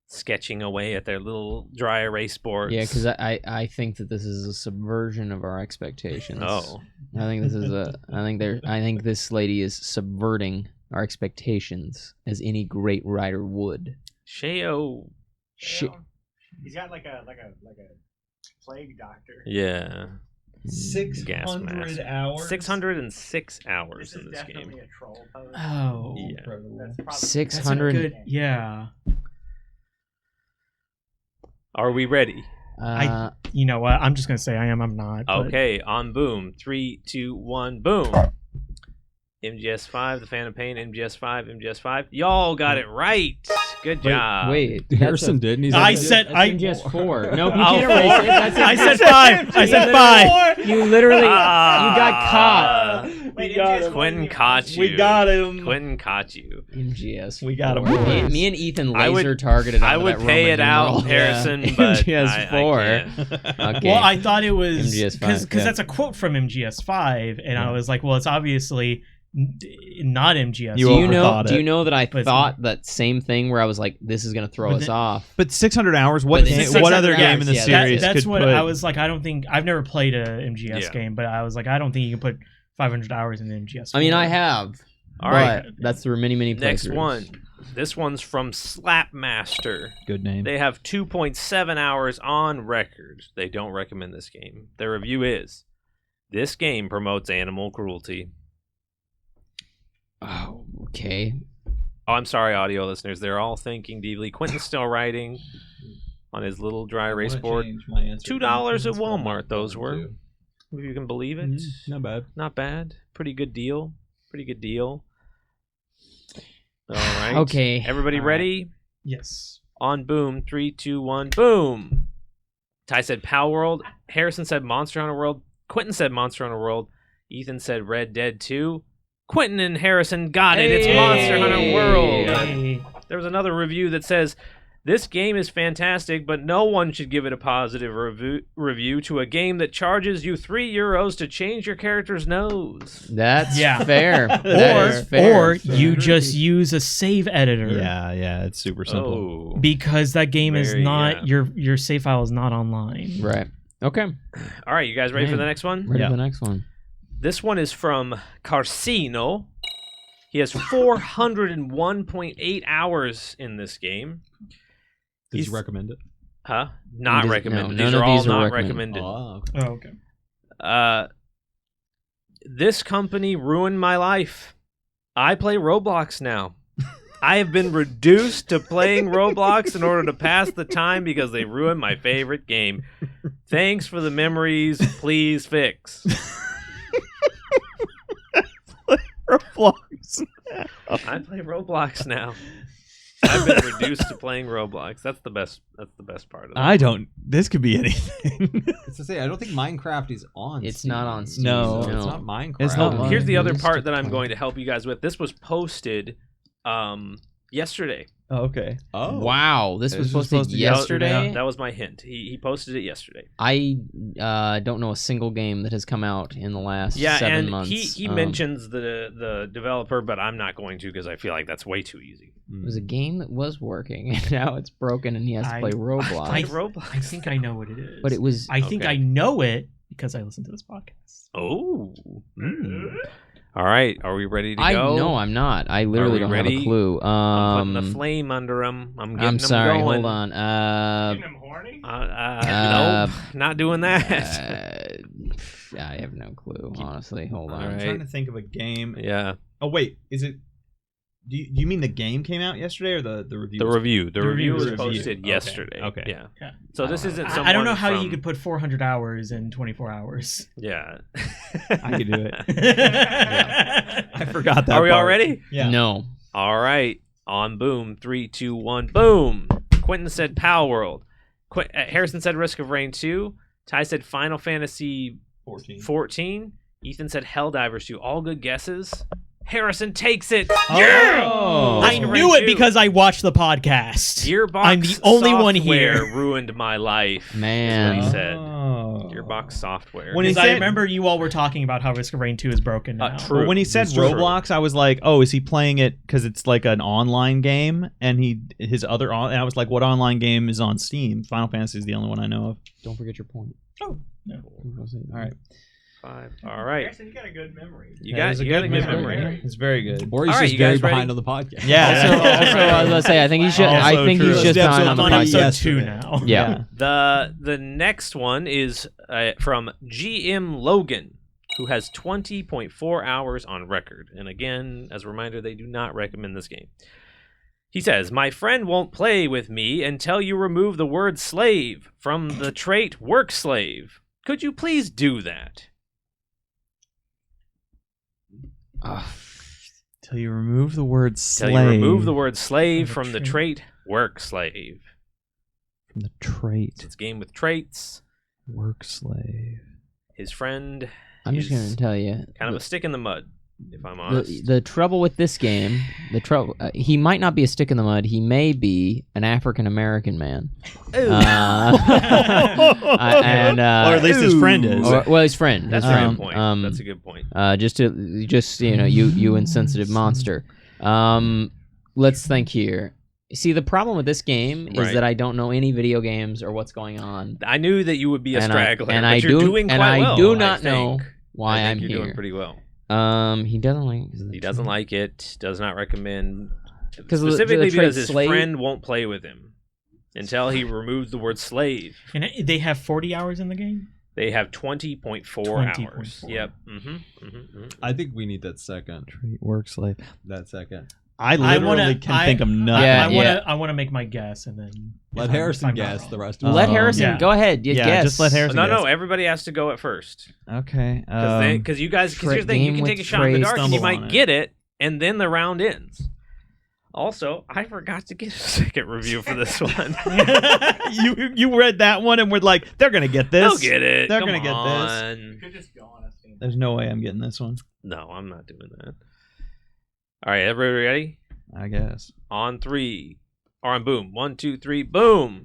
sketching away at their little dry erase boards. Yeah, because I think that this is a subversion of our expectations. Oh. I think this is I think this lady is subverting our expectations as any great writer would. Shayo. Shit. He's got like a plague doctor. Yeah. Gas mask. hours. 606 hours This in is this game. definitely a troll pose. Oh, Yeah. That's probably 600. That's a good, yeah. Are we ready? You know what? I'm just gonna say I am. I'm not. but- Okay, on boom. 3, 2, 1, boom. MGS5, the Fan of Pain, MGS5, MGS5. Y'all got it right. Good job. Wait, Harrison did, and he's I like, said That's I. MGS4. No, you Oh, can't erase it. That's I said MGS4. 5. I said 5. You literally, you got caught. Wait, got MGS1 him. Quentin is the- caught you. We got him. Quentin caught you. MGS. We got him. Me and Ethan I would- laser targeted. I onto would that pay Roman it out, numeral. Harrison, Yeah. but MGS4. I can't. Okay. Well, I thought it was MGS5, because yeah. that's a quote from MGS5, and I was like, well, it's obviously not MGS. You do you know? overthought Do it. you know that I But it's- thought that same thing where I was like, "This is gonna throw But us then- off." But 600 hours. What But game, 600 what other game in the hours, yeah, series that's could what put? I was like. I don't think I've never played a MGS Yeah. game, but I was like, I don't think you can put 500 hours in the MGS. I mean, I have. All right, but that's through many playthroughs. next one. This one's from Slapmaster. Good name. They have 2.7 hours on record. They don't recommend this game. Their review is, this game promotes animal cruelty. Oh, okay. Oh, I'm sorry, audio listeners. They're all thinking deeply. Quentin's still writing on his little dry erase board. $2 at Walmart, those were. If you can believe it. Not bad. Not bad. Pretty good deal. Pretty good deal. All right. Okay. Everybody All right. ready? Yes. On boom. 3, 2, 1, boom. Ty said Pal World. Harrison said Monster Hunter World. Quentin said Monster Hunter World. Ethan said Red Dead 2. Quentin and Harrison got it. It's Monster Hunter World. Hey. There was another review that says, this game is fantastic, but no one should give it a positive review to a game that charges you €3 to change your character's nose. That's Yeah. fair. That is fair. Or you just use a save editor. Yeah, it's super simple. Oh. Because that game is Very, not yeah. your save file is not online. Right. Okay. All right, you guys ready for Man. the next one? Ready Yeah. for the next one. This one is from Carcino. He has 401.8 hours in this game. Does He's- he recommend it? Huh? Not Does- recommended. no, These none are of all these are not recommended. recommended. Oh, okay. Oh, okay. This company ruined my life. I play Roblox now. I have been reduced to playing Roblox in order to pass the time because they ruined my favorite game. Thanks for the memories. Please fix. Roblox. I play Roblox now. I've been reduced to playing Roblox. That's the best part of it. I don't. This could be anything. It's to say, I don't think Minecraft is on. It's Steam. not on Steam. No. So no. it's not Minecraft. It's not Oh, here's the other Used part to that I'm play. going to help you guys with. This was posted yesterday. Oh, okay. Oh, Wow, this was supposed to be yesterday. That was my hint. He posted it yesterday. I don't know a single game that has come out in the last Yeah, 7 and months. he mentions the developer, but I'm not going to because I feel like that's way too easy. It was a game that was working, and now it's broken, and he has to play Roblox. Play Roblox. I think I know what it is. but it was I think Okay. I know it because I listened to this podcast. Oh. All right. Are we ready to I go? no, I'm not. I literally we don't have ready? a clue. I'm putting a flame under him. I'm getting I'm him sorry. going. Hold on. Getting him horny? Nope. Not doing that. I have no clue. Honestly, hold on. All I'm right. trying to think of a game. Yeah. Oh wait, is it? Do you mean the game came out yesterday or the review? The review. The review was review. posted Okay. yesterday. Okay. Yeah. Yeah. So this isn't. I don't know someone how you from- could put 400 hours in 24 hours. Yeah. I could do it. I I forgot that. Are we all part. ready? Yeah. No. All right. On boom. 3, 2, 1. Boom. Quentin said Pal World. Harrison said Risk of Rain 2. Ty said Final Fantasy 14. Ethan said Helldivers 2. All good guesses. Harrison takes it. Oh. I knew it because I watched the podcast. Gearbox I'm the only one software here. ruined my life. Man. Is what he said. Oh. Gearbox software. When he Because I said- remember you all were talking about how Risk of Rain 2 is broken now. True. Well, when he said It's true. Roblox, I was like, "Oh, is he playing it because it's like an online game?" And and I was like, "What online game is on Steam?" Final Fantasy is the only one I know of. Don't forget your point. Oh, no. All right. 5. All right. Harrison, you got a good memory. You got a good memory. It's very good. Or he's All right, just you guys very ready? behind on the podcast. Yeah. Also, I was gonna say, I think he should. I Also think true. he's just Steps behind up on the on I'm on podcast. episode 2 yesterday. now. Yeah. The next one is from GM Logan, who has 20.4 hours on record. And again, as a reminder, they do not recommend this game. He says, "My friend won't play with me until you remove the word slave from the trait work slave. Could you please do that?" Till you remove the word Till slave. you remove the word slave From from the the trait work slave. from the trait It's a game with traits. work slave. His friend I'm just is gonna tell you. kind of a stick in the mud, if I'm honest. The trouble with this game, he might not be a stick in the mud. He may be an African American man. And Or at least his friend is. well, his friend. That's his a friend. good point. That's a good point. Just you insensitive monster. Let's think here. See, the problem with this game is Right. that I don't know any video games or what's going on. I knew that you would be a And straggler, and but I you're do, doing quite and I well. do not I know think. why I think I'm you're here. doing pretty well. He doesn't like. He doesn't like it. Does not recommend. 'Cause the Specifically trait because his slave- friend won't play with him until he removes the word slave. And they have 40 hours in the game? They have 20.4 hours. 20.4. Yep. I think we need that second. Trait work slave. That second. I literally can think of nothing. I want to make my guess and then Let if Harrison I'm guess wrong. the rest of Let us. Harrison Yeah. go ahead. Yeah, guess. just let Harrison No, guess. everybody has to go at first. Okay. Because you guys, because here's the thing, you game can take a with shot in the traits. dark and you Stumble on might it. get it, and then the round ends. Also, I forgot to get a second review for this one. you read that one and we're like, they're gonna get this. They'll get it. They're Come gonna get this. on. You could just go on a scene. There's no way I'm getting this one. No, I'm not doing that. All right, everybody ready? I guess. On 3. Or on boom. 1, 2, 3, boom.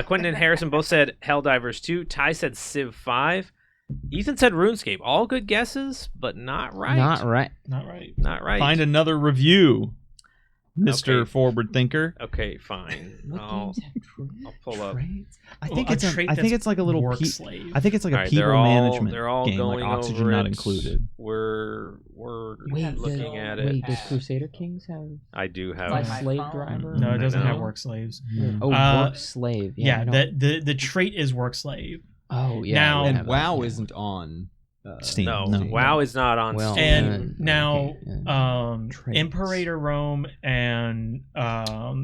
Quentin and Harrison both said Helldivers 2. Ty said Civ 5. Ethan said RuneScape. All good guesses, but not right. Not right. Not right. Not right. Find another review, Mr. Okay. Forward Thinker. Okay, fine. I'll pull up. I think a it's trait I think that's it's like a little work pe- slave. I think it's like All a right, people management they're all game, going like oxygen over not it. included. We're looking at it. Wait, does Crusader Kings have I do have. like my slave phone. driver? No, it doesn't I have know. work slaves. Oh, work slave. Yeah, I know. the trait is work slave. Oh, yeah. Now- we And have that, WoW yeah. isn't on Steam. No, No. WoW is not on Well, Steam. And yeah, now, okay, yeah. Traits. Imperator Rome and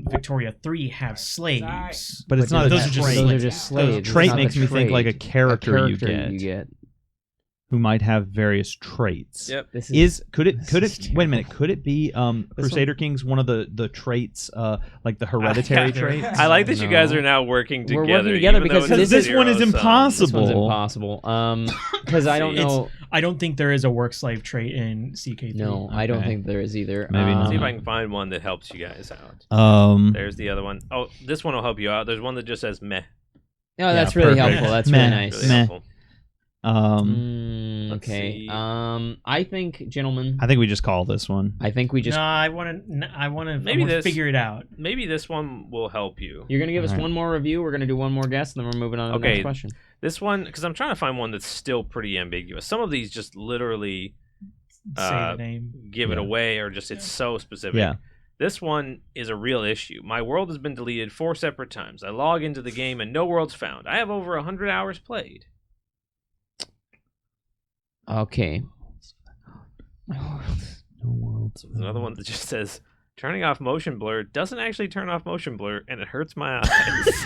Victoria 3 have slaves. But it's not a those are just trait. those are slaves. just slaves. Trait It's not makes the me think like a trait. character, you character get who might have various traits. Yep. This Could it is wait a minute, could it be Crusader Kings one of the traits like the hereditary traits? I like that you guys No. are now working We're together. working together even though because it's this a one is zero-sum. impossible. This one's impossible. Because I don't It's- know. I don't think there is a work slave trait in CK3. No, I don't Okay. think there is either. Maybe not. See if I can find one that helps you guys out. There's the other one. Oh, this one will help you out. There's one that just says meh. No, that's Yeah, really perfect. helpful. That's Meh. really nice. Really Meh. helpful. Let's Okay. see. I think, gentlemen, I think we just call this one. I think we just. No, I want to Maybe this- figure it out. Maybe this one will help you. You're gonna give us Alright. one more review. We're gonna do one more guess, and then we're moving on to the Okay. next question. This one, because I'm trying to find one that's still pretty ambiguous. Some of these just literally Say the name. give it Yeah. away, or just it's so specific. Yeah. This one is a real issue. My world has been deleted 4 separate times. I log into the game and no world's found. I have over 100 hours played. Okay. No worlds. There's another one that just says turning off motion blur doesn't actually turn off motion blur, and it hurts my eyes.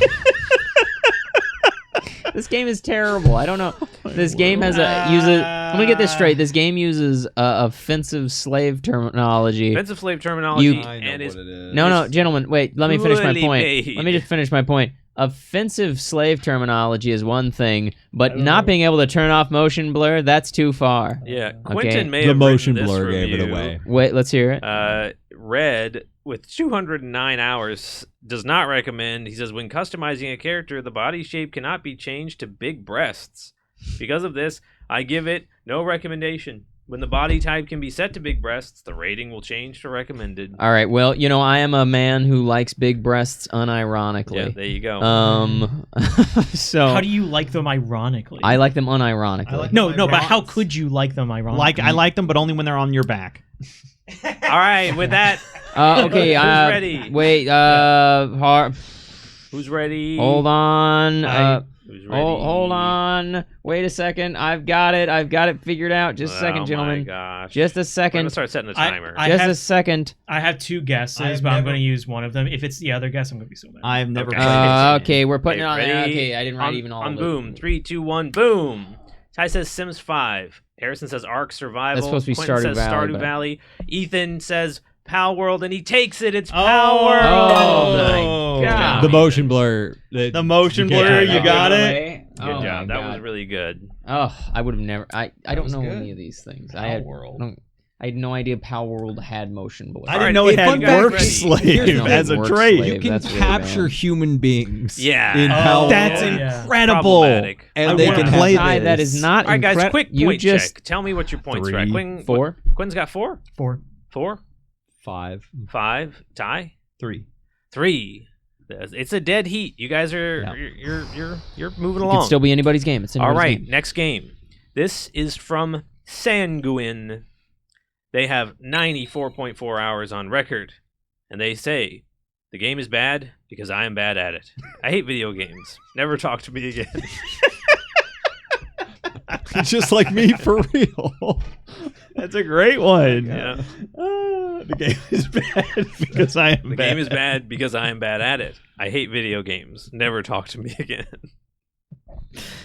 This game is terrible. I don't know. This game has Let me get this straight. This game uses offensive slave terminology. Offensive slave terminology, I know and is what it is. No, gentlemen, wait. Let me finish my poorly point. made. Let me just finish my point. Offensive slave terminology is one thing, but don't not know. being able to turn off motion blur, that's too far. Yeah, Okay. Quentin may The have motion written this blur gave it review. away. Wait, let's hear it. Red with 209 hours does not recommend. He says when customizing a character, the body shape cannot be changed to big breasts. Because of this, I give it no recommendation. When the body type can be set to big breasts, the rating will change to recommended. All right. Well, I am a man who likes big breasts unironically. Yeah, there you go. So How do you like them ironically? I like them unironically. I like no, my no, but how bronze. could you like them ironically? Like I like them, but only when they're on your back. All right, with that, Okay. Who's ready? Wait. who's ready? Hold on. Who's ready? Hold on. Wait a second. I've got it figured out. Just a second, gentlemen. Oh my gosh. Just a We're second. gonna start setting the timer. I Just have- a second. I have two guesses, I've but I'm never- going to use one of them. If it's the other guess, I'm going to be so mad. I've never Okay. played this. Okay, we're putting Okay, it on there. ready? Okay, I didn't write on, even all on of it. boom. 3, 2, 1, boom. Ty says Sims 5. Harrison says Ark Survival. That's supposed to be Quentin Stardew says Valley, Stardew but- Valley. Ethan says Pal World, and he takes it. It's Oh. Pal World. Oh, my God. The motion blur. The motion You blur, can't- you got it. Away. Good Oh, job. my That was God. really good. Oh, I would have never. I don't was know good. any of these things. Pal I had World. I had no idea Pal World had motion blur. I All didn't right, know it if had you guys work ready- slave No, as a work trait. slave. You can That's really capture bad. human beings. Yeah. In Oh, Pal That's World. yeah. incredible. Problematic. And I they wanna can play have Ty, that this. is not All right, guys, quick You point just check. Tell me what your points are. 3, Quinn, 4. Quinn's got 4? 4. 4? 5. 5? Ty? 3. 3. It's a dead heat. You guys are you're moving It along. could still be anybody's game. It's All anybody's right, game. next game. This is from Sanguine. They have 94.4 hours on record, and they say the game is bad because I am bad at it. I hate video games. Never talk to me again. Just like me, for real. That's a great one. Yeah. The game is bad because I am The bad. game is bad because I am bad at it. I hate video games. Never talk to me again.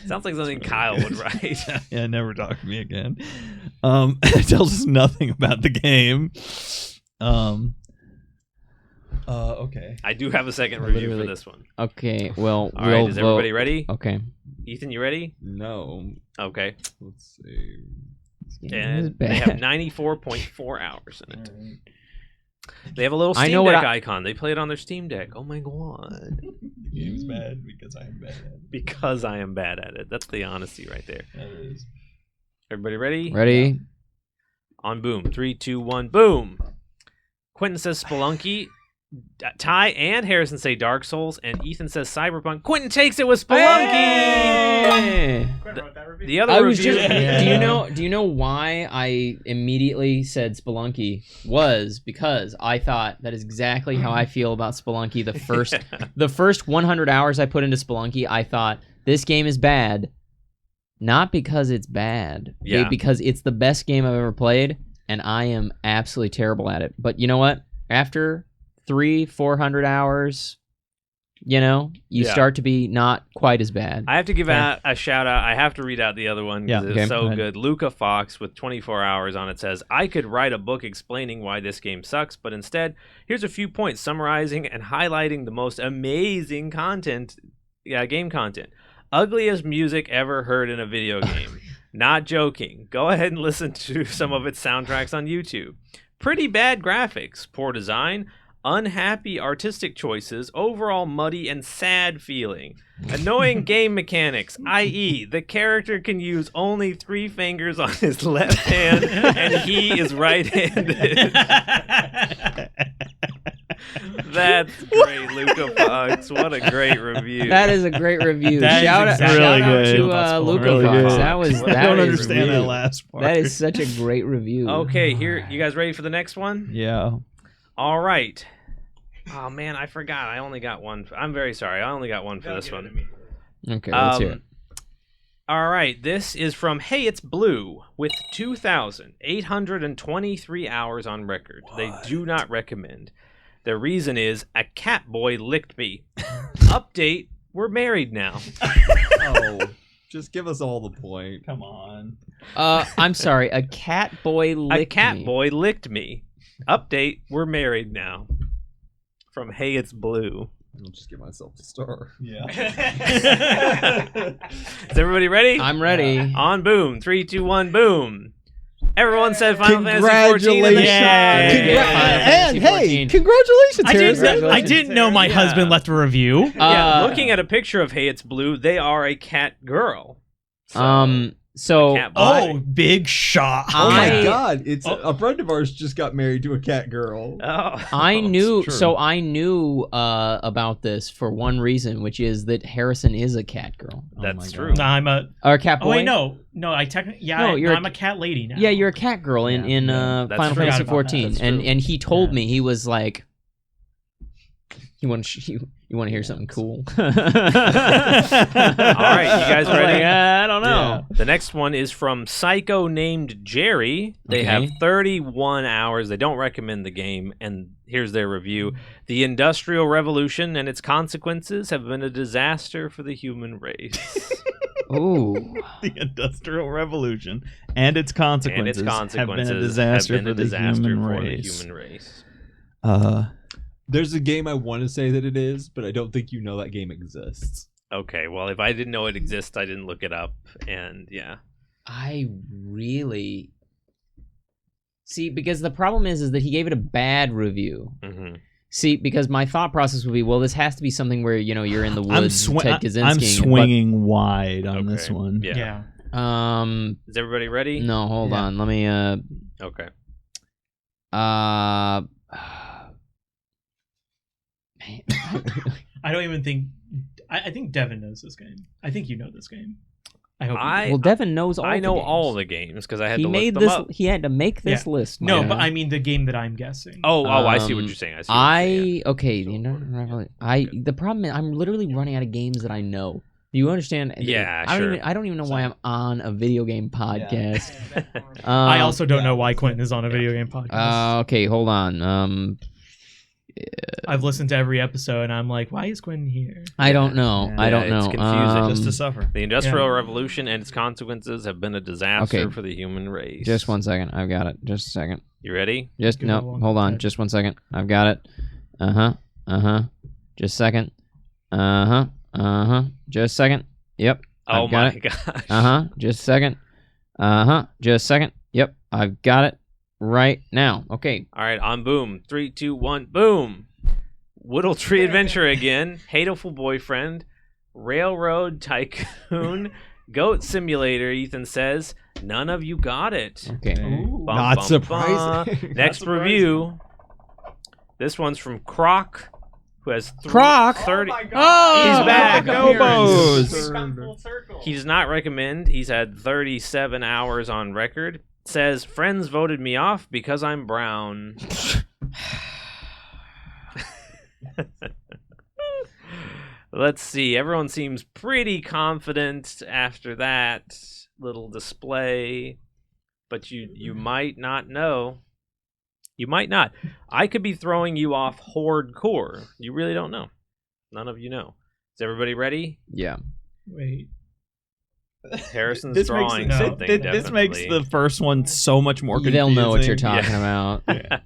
Sounds like something Kyle would write. Yeah, never talk to me again. It tells us nothing about the game. Okay. I do have a second review for Literally. this one. Okay, well, All we'll right, is vote. everybody ready? Okay. Ethan, you ready? No. Okay. Let's see. This game is And they have bad. 94.4 hours in it. They have a little I Steam know what Deck I- icon. They play it on their Steam Deck. Oh my god. The game is bad because I am bad at it. Because I am bad at it. That's the honesty right there. That is. Everybody ready? Ready? On boom. 3, 2, 1, boom. Quentin says Spelunky. Ty and Harrison say Dark Souls, and Ethan says Cyberpunk. Quentin takes it with Spelunky. Hey! The other I was review. just. Yeah. Do you know why I immediately said Spelunky? Was because I thought that is exactly how I feel about Spelunky. The first 100 hours I put into Spelunky, I thought this game is bad, not because it's bad, Yeah. because it's the best game I've ever played, and I am absolutely terrible at it. But you know what? After 300-400 hours, you Yeah. start to be not quite as bad. I have to give out a shout out. I have to read out the other one because Yeah, it's okay, so go ahead. good. Luca Fox with 24 hours on it says, I could write a book explaining why this game sucks, but instead, here's a few points summarizing and highlighting the most amazing game content. Ugliest music ever heard in a video game. Not joking. Go ahead and listen to some of its soundtracks on YouTube. Pretty bad graphics, poor design, unhappy artistic choices, overall muddy and sad feeling. Annoying game mechanics, i.e., the character can use only 3 fingers on his left hand and he is right-handed. That's great, Luca Fox. What a great review. That is a great review. That is shout exactly shout how I out feel to about Spelunky. Luca Really Fox. good. That was I I that don't is understand review. that last part. That is such a great review. Okay, here, you guys ready for the next one? Yeah. All right. Oh man, I forgot. I only got one. I'm very sorry. I only got one for this one. Okay, let's hear it. All right, this is from Hey It's Blue with 2,823 hours on record. They do not recommend. The reason is a cat boy licked me. Update: we're married now. Oh, just give us all the point. Come on. I'm sorry. A cat boy licked A cat me. boy licked me. Update: we're married now. From Hey It's Blue. I'll just give myself a star. Yeah. Is everybody ready? I'm ready. On boom. 3, 2, 1, boom. Everyone said Final Fantasy 14 in the Congratulations. chat. Congra- Final Fantasy And hey, 14. congratulations, I Harrison. didn't know my Yeah. husband left a review. Yeah, looking at a picture of Hey It's Blue, they are a cat girl. So, So cat boy. Oh, big shot. Oh my I- god! It's Oh. a friend of ours just got married to a cat girl. Oh, I knew, true. so I knew about this for one reason, which is that Harrison is a cat girl that's my true. God. No, I'm a. or a cat boy. Oh wait, no. I technically. Yeah, No, you're a- I'm a cat lady now. Yeah, you're a cat girl in Yeah, that's Final true. Fantasy Forgot about that. 14, That's and true. he told Yeah. me, he was like, "You want to hear something cool?" All All right, you guys ready? I don't know. The next one is from Psycho Named Jerry. They have Okay. 31 hours. They don't recommend the game, and here's their review. The Industrial Revolution and its consequences have been a disaster for the human race. Ooh, The Industrial Revolution and its consequences, have been a disaster have been a for the disaster human for race. the human race. There's a game I want to say that it is, but I don't think you know that game exists. Okay, well, if I didn't know it exists, I didn't look it up, and yeah. I really see, because the problem is that he gave it a bad review. hmm See, because my thought process would be, well, this has to be something where you're in the woods, Ted Kaczynski. I'm swinging wide on this Okay. one. Yeah. Yeah. Is everybody ready? No, hold Yeah. on. Let me. Okay. Man. I don't even think. I think Devin knows this game. I think you know this game. I hope. You do. Well, Devin knows all. I know the games. all the games because I had He to made look them this. up. He had to make this list. No, man. but I mean the game that I'm guessing. Oh, I see what Um, you're saying. I see. What you're saying, okay. The problem is I'm literally running out of games that I know. Do you understand? Yeah, I don't sure. even. I don't even know why I'm on a video game podcast. I also don't know why Quentin is on a video game podcast. Okay, hold on. I've listened to every episode, and I'm like, why is Quentin here? I don't know. Yeah, I don't it's know. confusing. Just to suffer. The Industrial Yeah. Revolution and its consequences have been a disaster Okay. for the human race. Just one second. I've got it. Just a second. You ready? Just Good no. one. Hold on. Good. Just one second. I've got it. Just a second. Just a second. Yep. Oh I've got my it. gosh. Just a second. Just a second. Yep. I've got it right now. Okay. All right, on boom. 3, 2, 1, boom. Whittle Tree Adventure again. Hateful Boyfriend. Railroad Tycoon. Goat Simulator, Ethan says. None of you got it. Okay. Ooh. Bum, Not bum, surprising. bum. Next review. This one's from Croc, who has Croc? 30. Oh, He's back. Gobos. He does not recommend. He's had 37 hours on record. Says, friends voted me off because I'm brown. Let's see. Everyone seems pretty confident after that little display. But you might not know. You might not. I could be throwing you off Horde Core. You really don't know. None of you know. Is everybody ready? Yeah. Wait. Harrison's This drawing makes, something. this makes definitely. the first one so much more confusing. They'll know what you're talking Yeah. about.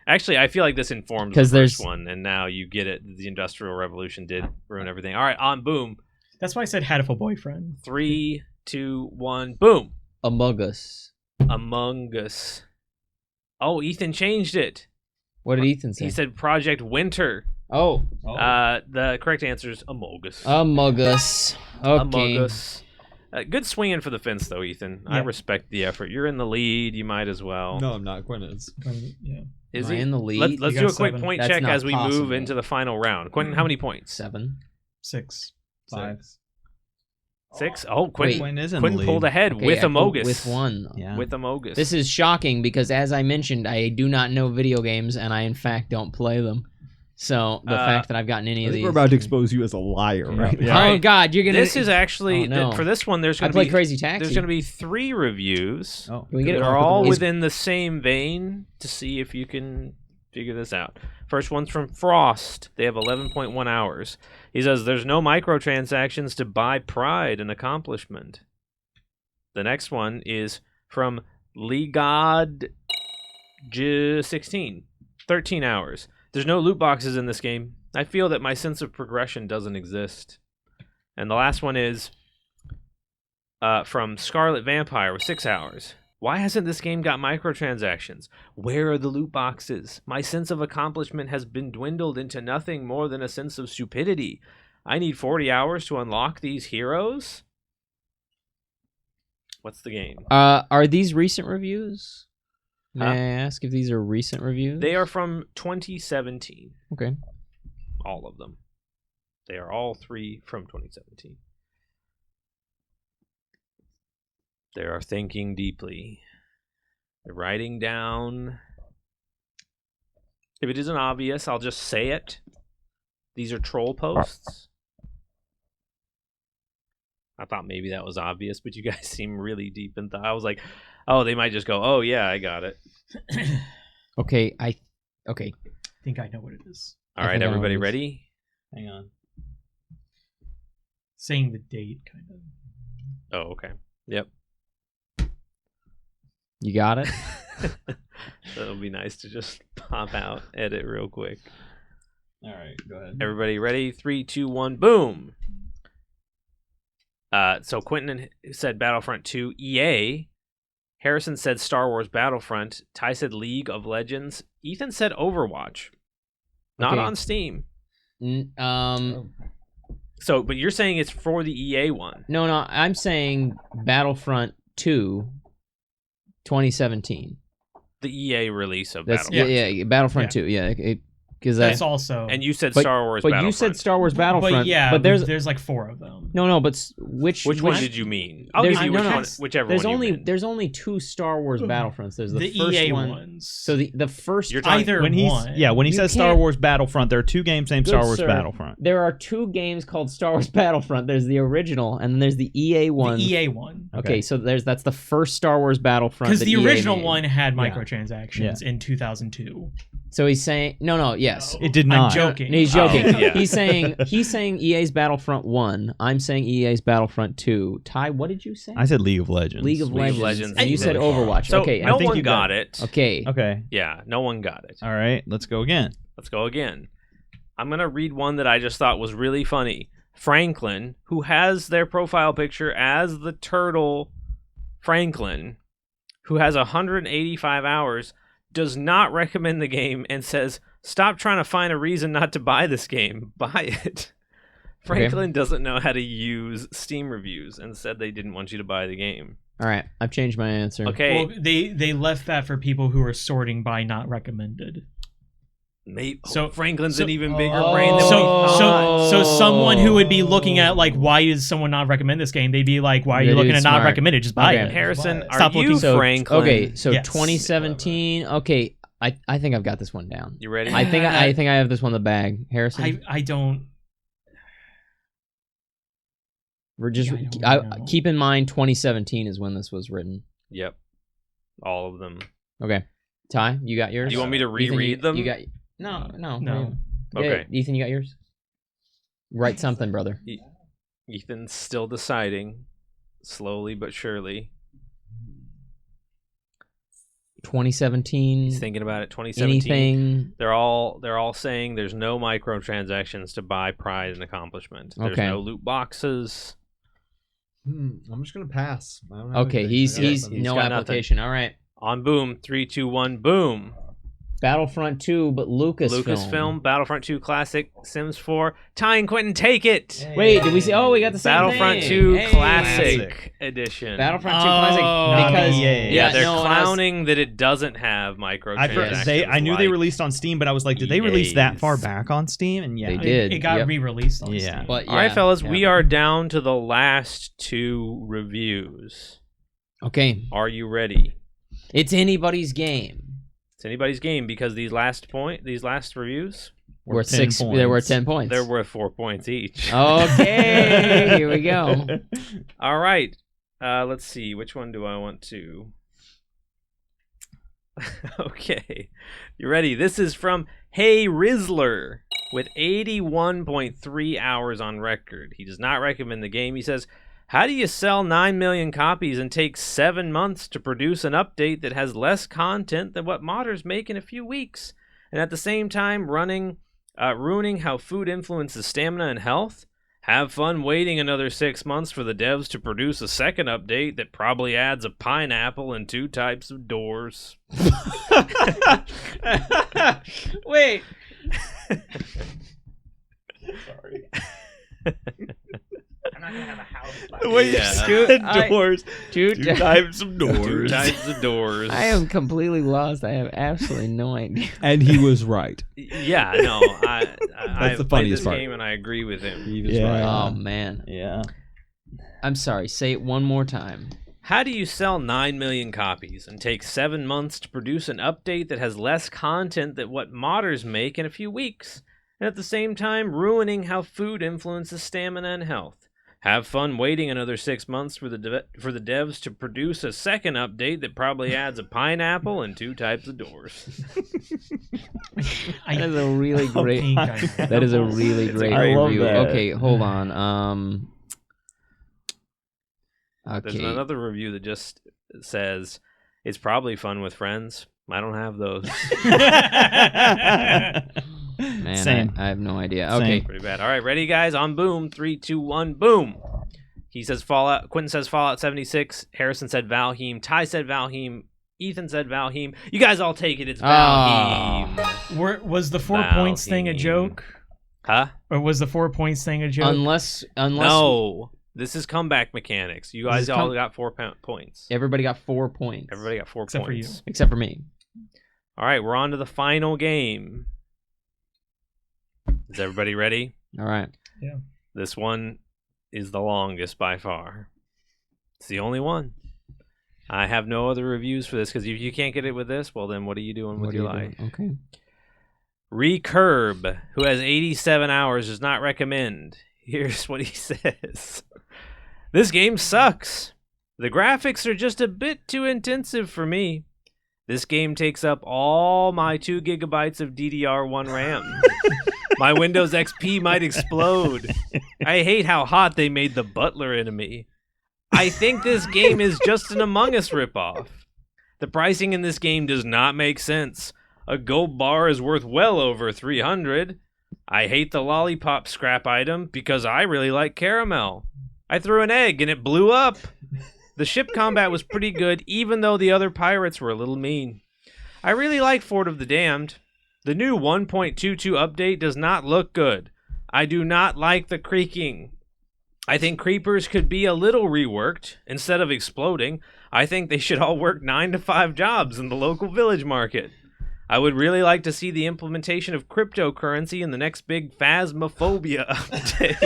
Actually, I feel like this informs the 'Cause first there's- one, and now you get it. The Industrial Revolution did ruin everything. All right, on boom. That's why I said hateful boyfriend. 3, 2, 1, boom. Among Us. Among Us. Oh, Ethan changed it. What did Ethan say? He said Project Winter. Oh. The correct answer is Among Us. Among Us. Okay. Among Us. Good swinging for the fence, though, Ethan. I Yeah. respect the effort. You're in the lead. You might as well. No, I'm not. Quinn is. Yeah. Is Am I he in the lead? Let's You do a got quick 7. point That's check not as we move possible. into the final round. Quentin, how many points? 7. 6. 5. 6. Oh, Quentin. Quinn is in the Quentin lead. pulled ahead Okay, with I pulled Amogus. with 1. Yeah. With Amogus. This is shocking because, as I mentioned, I do not know video games, and I in fact don't play them. So the fact that I've gotten any I of think these, we're about to expose you as a liar right Yeah. now. Oh Alright. God, you're gonna. This is actually Oh, no. for this one. There's I going to play be Crazy Taxi. there's going to be 3 reviews. Oh, Can we get that it? are all Is- within the same vein to see if you can figure this out. First one's from Frost. They have 11.1 hours. He says there's no microtransactions to buy pride and accomplishment. The next one is from Legod 16. 13 hours. There's no loot boxes in this game. I feel that my sense of progression doesn't exist. And the last one is from Scarlet Vampire with 6 hours. Why hasn't this game got microtransactions? Where are the loot boxes? My sense of accomplishment has been dwindled into nothing more than a sense of stupidity. I need 40 hours to unlock these heroes? What's the game? Are these recent reviews? May Huh? I ask if these are recent reviews? They are from 2017. Okay. All of them. They are all 3 from 2017. They are thinking deeply. They're writing down. If it isn't obvious, I'll just say it. These are troll posts. I thought maybe that was obvious, but you guys seem really deep in thought. I was like, oh, they might just go, oh, yeah, I got it. Okay. Okay. I think I know what it is. All I right, think I know everybody what it is. ready? Hang on. Saying the date, kind of. Oh, okay. Yep. You got it? That'll be nice to just pop out, edit real quick. All right, go ahead. Everybody ready? 3, 2, 1, boom. So Quentin said Battlefront 2, EA. Harrison said Star Wars Battlefront. Ty said League of Legends. Ethan said Overwatch. Not Okay. on Steam. Oh. So, but you're saying it's for the EA one. No, I'm saying Battlefront 2 2017. The EA release of That's Battlefront. yeah, Battlefront Yeah. 2. Yeah, because That's also. And you said But- Star Wars but Battlefront. you said Star Wars Battlefront. but yeah, but there's like 4 of them. no, but which Which one did you mean? I'll There's- give you no, which no. one, whichever There's one you only meant. there's only 2 Star Wars Battlefronts. There's the first EA one. ones. So the first You're talking- either When he's one. when he You says Star can't- Wars Battlefront, there are 2 games named Good Star Wars sir. Battlefront. There are 2 games called Star Wars Battlefront. There's the original, and then there's the EA one. The EA one. Okay, so that's the first Star Wars Battlefront. Because that the EA original made. one had Yeah. microtransactions in 2002. So he's saying yes. It did I'm not. joking. No, he's Oh, joking. yeah. He's saying EA's Battlefront 1. I'm saying EA's Battlefront 2. Ty, what did you say? I said League of Legends. League of League of Legends. Legends And you is said really far. Overwatch. So okay. no think one you got got it. Okay. Okay. Yeah, no one got it. All right. Let's go again. Let's go again. I'm going to read one that I just thought was really funny. Franklin, who has their profile picture as the turtle Franklin, who has 185 hours, does not recommend the game and says, stop trying to find a reason not to buy this game. Buy it. Franklin doesn't know how to use Steam reviews and said they didn't want you to buy the game. All right. I've changed my answer. Okay. Well, they left that for people who are sorting by not recommended. Maybe, So- Franklin's so- an even bigger Oh. brain than we thought. So someone who would be looking at like, why does someone not recommend this game? They'd be like, why are Yeah, you looking dude, at not smart. recommended? Just buy Okay. it. Harrison, are Stop you looking- So Franklin? okay, so Yes. 2017. Okay, I think I've got this one down. You ready? I think I have this one in the bag. Harrison, I don't. we're just I don't know. keep in mind 2017 is when this was written. Yep. All of them. Okay, Ty, you got yours. Do you want me to Ethan, reread them? You got no. No. Okay. Ethan, you got yours. Write something, brother. Ethan's still deciding, slowly but surely. 2017. He's thinking about it. 2017. Anything? They're all saying there's no microtransactions to buy pride and accomplishment. There's Okay. no loot boxes. I'm just gonna pass. I don't have Okay, anything. he's I got he's something. no got nothing. application. All right. On boom. 3, 2, 1, boom. Battlefront 2, but Lucasfilm, Battlefront 2 Classic, Sims 4. Ty and Quentin, take it. Wait, did we see? Oh, we got the same Battlefront thing. 2 Hey. Classic Edition. Battlefront 2 Classic Oh, because EA. yeah, they're no, when I was- clowning that it doesn't have I microtransactions. knew they like released on Steam, but I was like, did they release that far EA's. back on Steam? And yeah, They did. It got Yep. re-released. On Yeah. Steam. But All right, yeah, fellas, yeah. we are down to the last 2 reviews. Okay. Are you ready? It's anybody's game. It's anybody's game because these last reviews, Worth 10 6. They're worth points. 10 points. they're worth 4 points each. Okay, here we go. All right. Let's see. Which one do I want to? Okay. You ready? This is from Hey Rizzler with 81.3 hours on record. He does not recommend the game. He says, how do you sell 9 million copies and take 7 months to produce an update that has less content than what modders make in a few weeks? And at the same time, ruining how food influences stamina and health? Have fun waiting another 6 months for the devs to produce a second update that probably adds a pineapple and 2 types of doors. Wait. Sorry. Wait, Yeah. said doors. Two Two types of Two doors. types of doors. I am completely lost. I have absolutely no idea. And he was right. Yeah, no, I've the played funniest this part. game and I agree with him. He was Yeah. right. Oh man. Yeah. I'm sorry. Say it one more time. How do you sell 9 million copies and take 7 months to produce an update that has less content than what modders make in a few weeks, and at the same time ruining how food influences stamina and health? Have fun waiting another 6 months for the devs to produce a second update that probably adds a pineapple and 2 types of doors. I That is a really great. think I know. That is a really It's a great great review. review. Okay, hold on. There's Okay. another review that just says, it's probably fun with friends. I don't have those. Man, Same. I have no idea. Same. Okay. Pretty bad. All right, ready, guys? On boom. 3, 2, 1, boom. He says Fallout. Quentin says Fallout 76. Harrison said Valheim. Ty said Valheim. Ethan said Valheim. You guys all take it. It's Valheim. Was the 4 points thing a Valheim. joke? Huh? Or was the 4 points thing a joke? Unless No. This is comeback mechanics. You guys is all got 4 points. everybody got 4 points. Everybody got 4 Except for you. points. Except for me. All right, we're on to the final game. Is everybody ready? All right. This one is the longest by far. It's the only one. I have no other reviews for this because if you can't get it with this, well, then what are you doing with What are your you life? doing? Okay. Recurb, who has 87 hours, does not recommend. Here's what he says. This game sucks. The graphics are just a bit too intensive for me. This game takes up all my 2 gigabytes of DDR1 RAM. My Windows XP might explode. I hate how hot they made the butler enemy. I think this game is just an Among Us ripoff. The pricing in this game does not make sense. A gold bar is worth well over 300. I hate the lollipop scrap item because I really like caramel. I threw an egg and it blew up. The ship combat was pretty good, even though the other pirates were a little mean. I really like Fort of the Damned. The new 1.22 update does not look good. I do not like the creaking. I think creepers could be a little reworked. Instead of exploding, I think they should all work 9 to 5 jobs in the local village market. I would really like to see the implementation of cryptocurrency in the next big Phasmophobia update.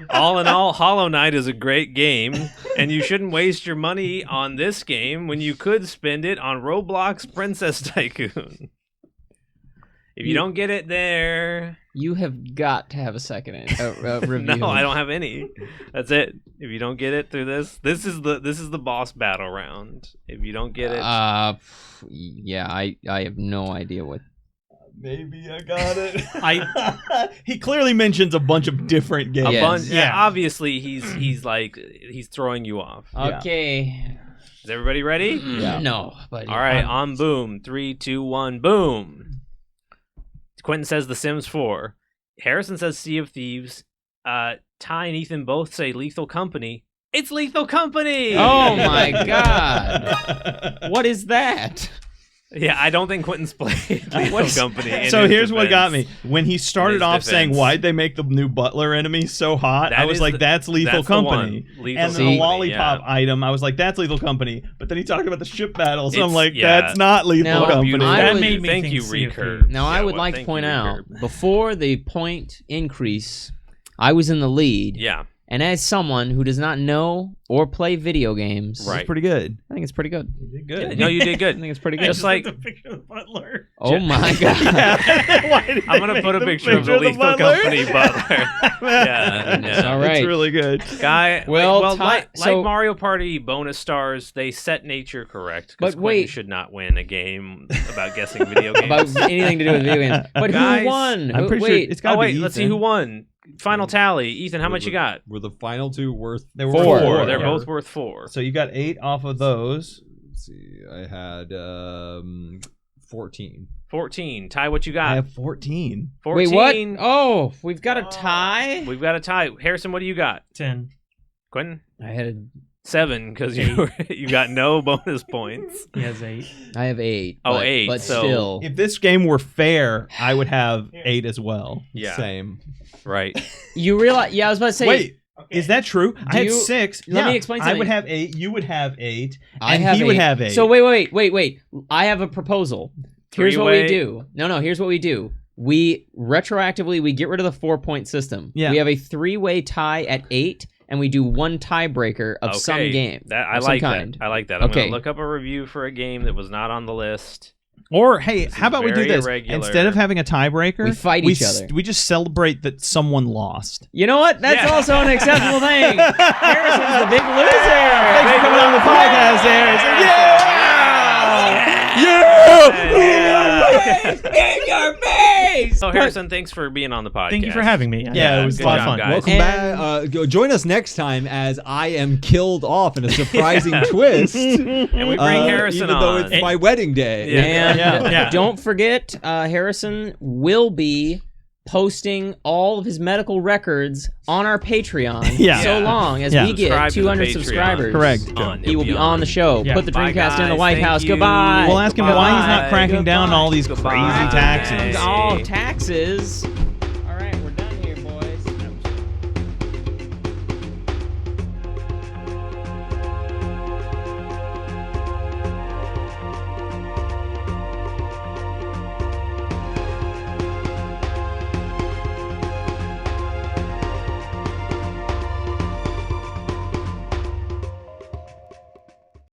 All in all, Hollow Knight is a great game, and you shouldn't waste your money on this game when you could spend it on Roblox Princess Tycoon. If you don't get it there... You have got to have a second review. No, I don't have any. That's it. If you don't get it through this is the boss battle round. If you don't get it... Yeah, I have no idea what. Maybe I got it. He clearly mentions a bunch of different games. A Yes. bunch, yeah, Yeah. obviously he's throwing you off. Yeah. Okay. Is everybody ready? Yeah. No, but All right, on boom. 3, 2, 1, boom. Quentin says The Sims 4. Harrison says Sea of Thieves. Ty and Ethan both say Lethal Company. It's Lethal Company! Oh my god! What is that? Yeah, I don't think Quentin's played Lethal Company. in So his here's what got defense. me. When he started his off saying, defense. why'd they make the new butler enemy so hot? That I was is like, the- that's Lethal that's the Company. one. Lethal And then Company, the lollipop yeah. item, I was like, that's Lethal Company. But then he talked about the ship battles, and I'm It's- like, yeah. that's not Lethal Now, Company. Beautiful. I That would- made me Thank think you, Sea of Recurb. Thieves. Now, I would like to thank point you, out, Recurb. before the point increase, I was in the lead. Yeah, And as someone who does not know or play video games, Right. It's pretty good. I think it's pretty good. You did yeah. good. No, you did I good. think it's pretty I good. Just just like- like the picture of the butler. Oh my god. Why did I'm they gonna put a make the picture of the Lethal butler? Company butler. Yeah, It's all yeah. right. It's really good. Guy, Well, well, Ty- like so- Mario Party bonus stars, they set nature correct. 'Cause But Quentin wait. should not win a game about guessing video games. About anything to do with video games. But Guys, who won? I'm Who- pretty wait, sure it's got Oh to wait, be let's see Ethan. who won. Final tally. Ethan, how much you got? Were the final 2 worth They were 4. four. They're Yeah. both worth 4. So you got 8 off of those. Let's see. I had 14. 14. Ty, what you got? I have 14. 14. Wait, what? Oh, we've got a tie? We've got a tie. Harrison, what do you got? 10. Quentin? I had 7 because you got no bonus points. He has 8. I have 8. Oh, but, 8, But so- still. If this game were fair, I would have 8 as well. Yeah, Same. right. You realize? Yeah, I was about to say. Wait, is that true? I had you- 6. let me Yeah, explain I would something. have 8. You would have 8. I And have he would 8. have 8. So wait. I have a proposal. Here's what we Three-way? do. No, here's what we do. We retroactively get rid of the 4-point system. Yeah. We have a 3-way tie at 8, and we do one tiebreaker of some game. I of some like kind. that. I like that. I'm Okay. gonna look up a review for a game that was not on the list. Or hey, This how is about we do very this? irregular. Instead of having a tiebreaker, We fight each other. We just celebrate that someone lost. You know what? That's Yeah. also an acceptable thing. Harrison's the big loser. Thanks for coming on the podcast, Harrison. In your face! So Harrison, thanks for being on the podcast. Thank you for having me. Yeah, it was good a lot of job, fun. guys. Welcome And- back. Join us next time as I am killed off in a surprising twist. And we bring Harrison even though on. it's my wedding day. Yeah. And Yeah. don't forget, Harrison will be posting all of his medical records on our Patreon Yeah. so long as Yeah. we get Subscribe to the 200 Patreon. subscribers. Correct. He will be on the show. Yeah. Put the Bye, Dreamcast in the guys. White Thank House. you. Goodbye. We'll ask him why he's not Goodbye. cracking down on all these Goodbye. crazy taxes. Oh, taxes.